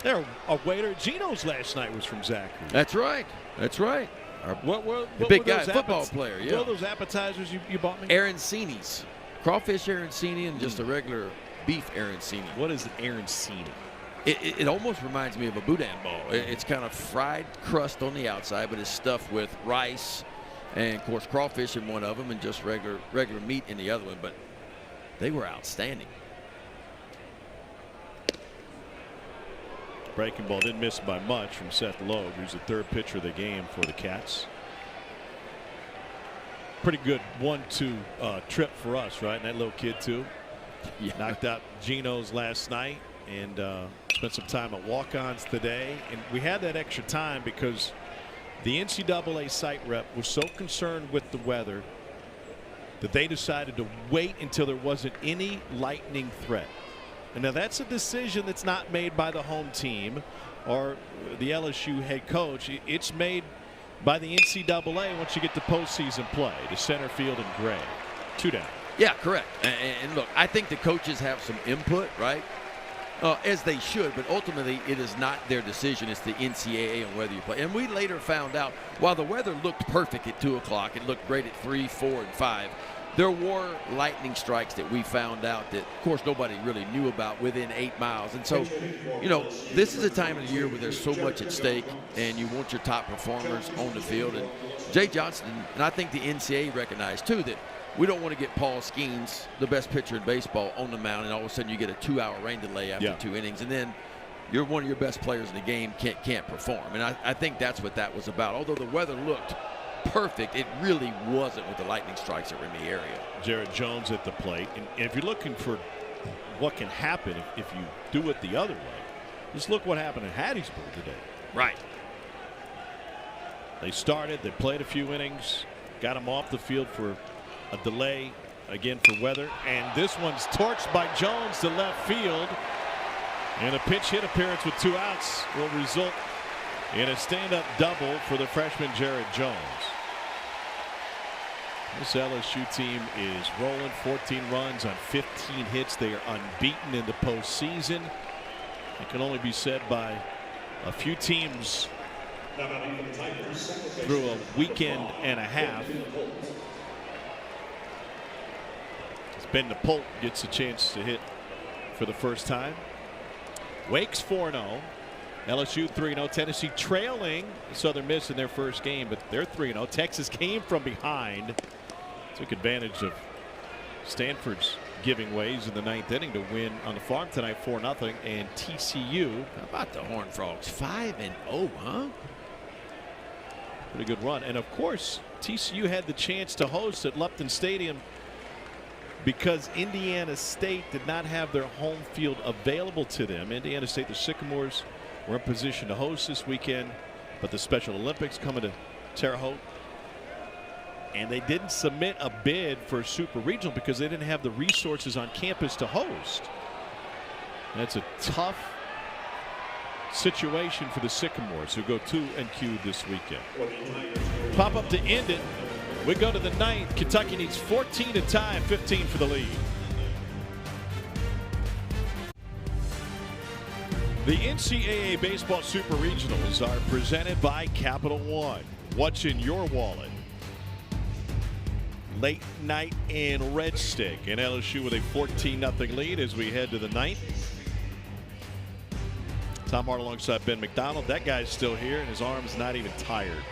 There, a waiter. Gino's last night was from Zachary. That's right. That's right. What big guy, football player. Yeah. What were those appetizers you bought me? Arancini's, crawfish arancini, and just a regular beef arancini. What is an arancini? It almost reminds me of a boudin ball. It's kind of fried crust on the outside, but it's stuffed with rice and, of course, crawfish in one of them and just regular meat in the other one. But they were outstanding. Breaking ball didn't miss by much from Seth Loeb, who's the 3rd pitcher of the game for the Cats. Pretty good 1-2 trip for us, right? And that little kid, too. Yeah. Knocked out Gino's last night and spent some time at walk-ons today. And we had that extra time because the NCAA site rep was so concerned with the weather that they decided to wait until there wasn't any lightning threat. And now that's a decision that's not made by the home team or the LSU head coach. It's made by the NCAA once you get to postseason play, to center field and Gray. 2 down. Yeah, correct. And look, I think the coaches have some input, right? As they should, but ultimately it is not their decision. It's the NCAA on whether you play. And we later found out, while the weather looked perfect at 2 o'clock, it looked great at 3, 4, and 5. There were lightning strikes that we found out that, of course, nobody really knew about within 8 miles. And so, this is a time of the year where there's so much at stake, and you want your top performers on the field. And Jay Johnston, and I think the NCAA recognized, too, that we don't want to get Paul Skeens, the best pitcher in baseball, on the mound, and all of a sudden you get a 2-hour rain delay after 2 innings, and then you're one of your best players in the game can't perform. And I think that's what that was about. Although the weather looked perfect, it really wasn't with the lightning strikes that were in the area. Jared Jones at the plate. And if you're looking for what can happen if you do it the other way, just look what happened in Hattiesburg today. Right. They started, they played a few innings, got them off the field for a delay again for weather, and this one's torched by Jones to left field, and a pinch hit appearance with 2 outs will result in a stand-up double for the freshman Jared Jones. This LSU team is rolling. 14 runs on 15 hits. They are unbeaten in the postseason. It can only be said by a few teams through a weekend and a half. Ben DePolt gets a chance to hit for the first time. Wake's 4-0. LSU 3-0. Tennessee trailing Southern Miss in their first game, but they're 3-0. Texas came from behind took advantage of Stanford's giving ways in the 9th inning to win on the farm tonight 4-0. And TCU, How about the Horned Frogs? 5-0, huh? pretty good run. And of course, TCU had the chance to host at Lupton Stadium because Indiana State did not have their home field available to them. Indiana State, the Sycamores, were in position to host this weekend, but the Special Olympics coming to Terre Haute, and they didn't submit a bid for Super Regional because they didn't have the resources on campus to host. That's a tough situation for the Sycamores, who go 2-2 this weekend. Pop up to end it. We go to the 9th. Kentucky needs 14 to tie, 15 for the lead. The NCAA Baseball Super Regionals are presented by Capital One. What's in your wallet? Late night in Red Stick, and LSU with a 14-0 lead as we head to the 9th. Tom Hart alongside Ben McDonald. That guy's still here, and his arm's not even tired.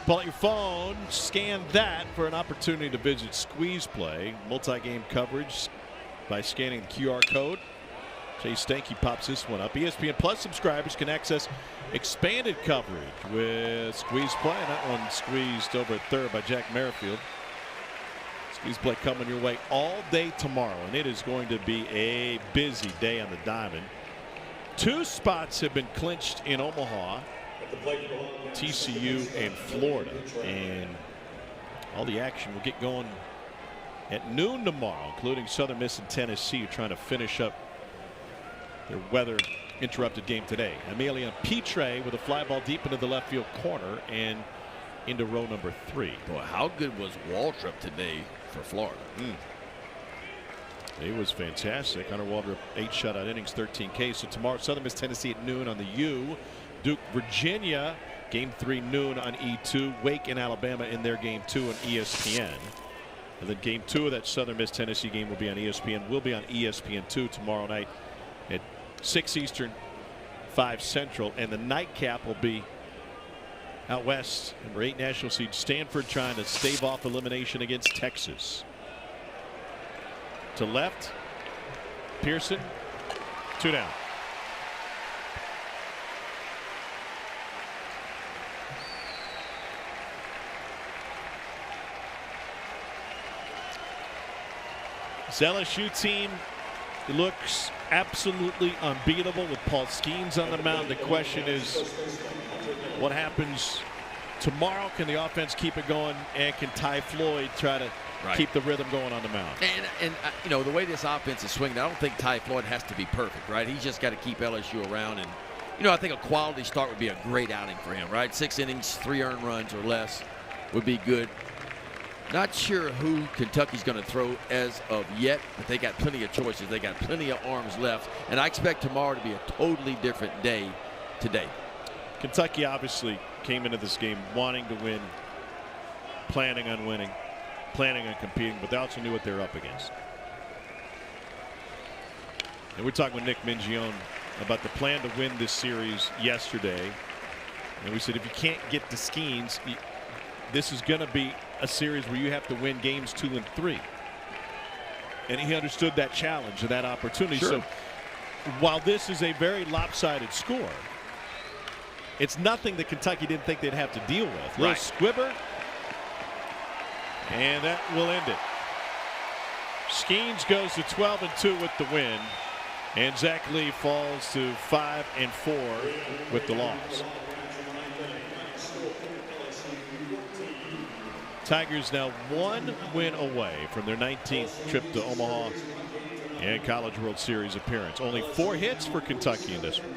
Pull out your phone, scan that for an opportunity to visit Squeeze Play. Multi-game coverage by scanning the QR code. Chase Stanky pops this one up. ESPN Plus subscribers can access expanded coverage with Squeeze Play. And that one squeezed over at third by Jack Merrifield. Squeeze Play coming your way all day tomorrow, and it is going to be a busy day on the diamond. 2 spots have been clinched in Omaha, TCU and Florida, and all the action will get going at noon tomorrow, including Southern Miss and Tennessee trying to finish up their weather interrupted game today. Amelia Petre with a fly ball deep into the left field corner and into row number 3. Boy, how good was Waltrip today for Florida? He was fantastic. Hunter Waldrop, 8 shutout innings, 13 Ks. So tomorrow, Southern Miss Tennessee at noon on the U. Duke, Virginia, game 3 noon on E2. Wake and Alabama in their game 2 on ESPN. And then game 2 of that Southern Miss Tennessee game will be on ESPN. Will be on ESPN2 tomorrow night at 6 Eastern, 5 Central. And the nightcap will be out west. Number 8 national seed Stanford trying to stave off elimination against Texas. To left, Pearson, 2 down. This LSU team looks absolutely unbeatable with Paul Skeens on the mound. The question is, what happens tomorrow? Can the offense keep it going, and can Ty Floyd try to keep the rhythm going on the mound? And you know, the way this offense is swinging, I don't think Ty Floyd has to be perfect, right? He's just got to keep LSU around. And, you know, I think a quality start would be a great outing for him, right? 6 innings, 3 earned runs or less would be good. Not sure who Kentucky's going to throw as of yet, but they got plenty of choices. They got plenty of arms left. And I expect tomorrow to be a totally different day today. Kentucky obviously came into this game wanting to win, planning on winning, planning on competing, but they also knew what they were up against. And we're talking with Nick Mingione about the plan to win this series yesterday. And we said if you can't get to Skeens, this is going to be a series where you have to win games 2 and 3. And he understood that challenge and that opportunity. Sure. So while this is a very lopsided score, it's nothing that Kentucky didn't think they'd have to deal with. Little squibber, and that will end it. Skeens goes to 12-2 with the win, and Zach Lee falls to 5-4 with the loss. Tigers now 1 win away from their 19th trip to Omaha and College World Series appearance. Only 4 hits for Kentucky in this one.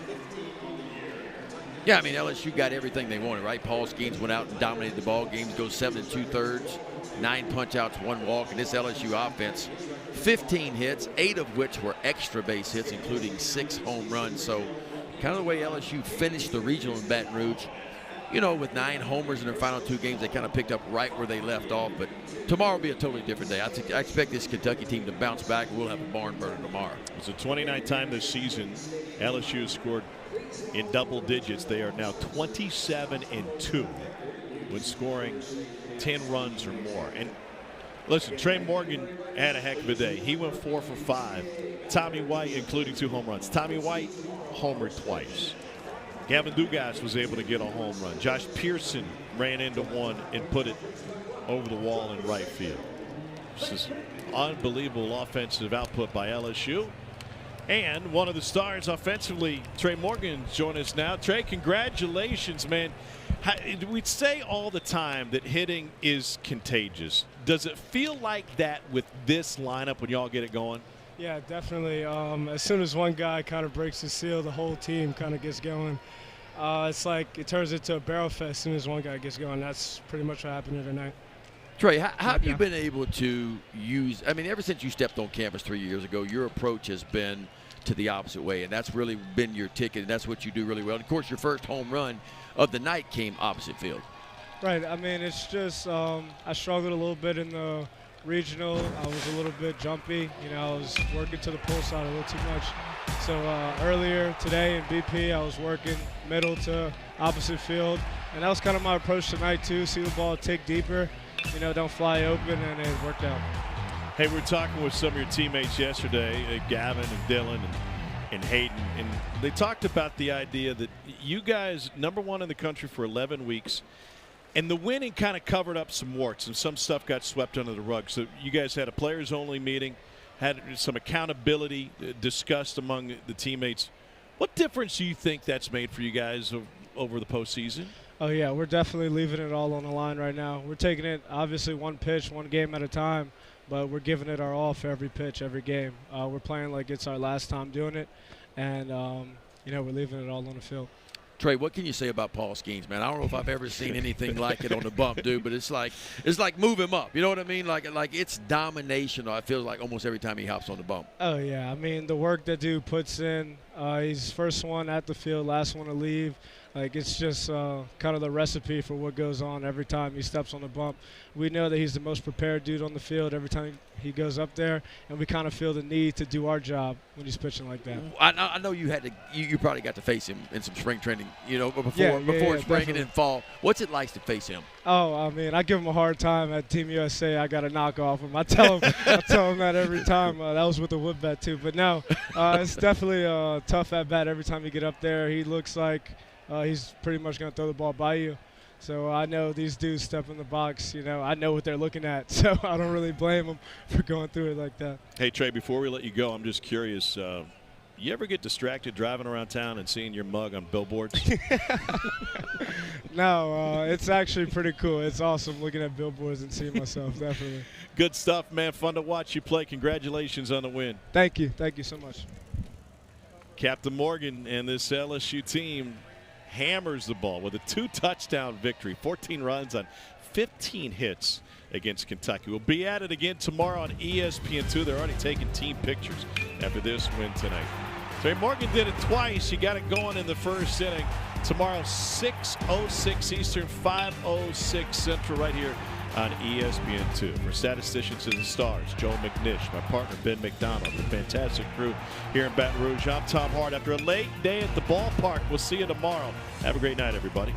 Yeah, I mean, LSU got everything they wanted, right? Paul Skeens went out and dominated the ball. Games go 7 2/3, 9 punch-outs, 1 walk. And this LSU offense, 15 hits, 8 of which were extra base hits, including 6 home runs. So kind of the way LSU finished the regional in Baton Rouge. You know, with 9 homers in their final 2 games, they kind of picked up right where they left off. But tomorrow will be a totally different day. I expect this Kentucky team to bounce back. We'll have a barn burner tomorrow. It's the 29th time this season LSU has scored in double digits. They are now 27-2 when scoring 10 runs or more. And Listen, Trey Morgan had a heck of a day. He went 4 for 5. Tommy White, including 2 home runs. Tommy White homered twice. Gavin Dugas was able to get a home run. Josh Pearson ran into one and put it over the wall in right field. This is unbelievable offensive output by LSU. And one of the stars offensively, Trey Morgan, joining us now. Trey, congratulations, man. We say all the time that hitting is contagious. Does it feel like that with this lineup when y'all get it going? Yeah, definitely. As soon as one guy kind of breaks the seal, the whole team kind of gets going. It's like it turns into a barrel fest as soon as one guy gets going. That's pretty much what happened here tonight. Trey, how have you been able to use – I mean, ever since you stepped on campus 3 years ago, your approach has been to the opposite way, and that's really been your ticket, and that's what you do really well. And, of course, your first home run of the night came opposite field. Right. I mean, it's just I struggled a little bit in the regional. I was a little bit jumpy. You know, I was working to the pull side a little too much. So earlier today in BP, I was working middle to opposite field, and that was kind of my approach tonight too. See the ball tick deeper, you know, don't fly open, and it worked out. Hey, we're talking with some of your teammates yesterday, Gavin and Dylan and Hayden, and they talked about the idea that you guys, #1 in the country for 11 weeks, and the winning kind of covered up some warts, and some stuff got swept under the rug. So you guys had a players-only meeting, had some accountability discussed among the teammates. What difference do you think that's made for you guys over the postseason? Oh, yeah, we're definitely leaving it all on the line right now. We're taking it, obviously, one pitch, one game at a time, but we're giving it our all for every pitch, every game. We're playing like it's our last time doing it, and, you know, we're leaving it all on the field. Trey, what can you say about Paul Skeens, man? I don't know if I've ever seen anything like it on the bump, dude, but it's like move him up. You know what I mean? Like it's domination, it feels like almost every time he hops on the bump. Oh, yeah. I mean, the work that dude puts in, he's first one at the field, last one to leave. Like, it's just kind of the recipe for what goes on every time he steps on the bump. We know that he's the most prepared dude on the field every time he goes up there, and we kind of feel the need to do our job when he's pitching like that. I know you had to. You probably got to face him in some spring training, you know, before spring definitely. and fall. What's it like to face him? Oh, I mean, I give him a hard time at Team USA. I got to knock off him. I tell him that every time. That was with the wood bat too. But no, it's definitely a tough at bat every time you get up there. He looks like he's pretty much going to throw the ball by you. So I know these dudes step in the box, you know, I know what they're looking at. So I don't really blame them for going through it like that. Hey, Trey, before we let you go, I'm just curious. You ever get distracted driving around town and seeing your mug on billboards? No, it's actually pretty cool. It's awesome looking at billboards and seeing myself, definitely. Good stuff, man. Fun to watch you play. Congratulations on the win. Thank you. Thank you so much. Captain Morgan and this LSU team hammers the ball with a 2-touchdown victory, 14 runs on 15 hits against Kentucky. We'll be at it again tomorrow on ESPN2. They're already taking team pictures after this win tonight. Trey Morgan did it twice. He got it going in the first inning. Tomorrow, 6:06 Eastern, 5:06 Central, right here on ESPN2. For Statisticians and the Stars, Joe McNish, my partner Ben McDonald, the fantastic crew here in Baton Rouge. I'm Tom Hart. After a late day at the ballpark, we'll see you tomorrow. Have a great night, everybody.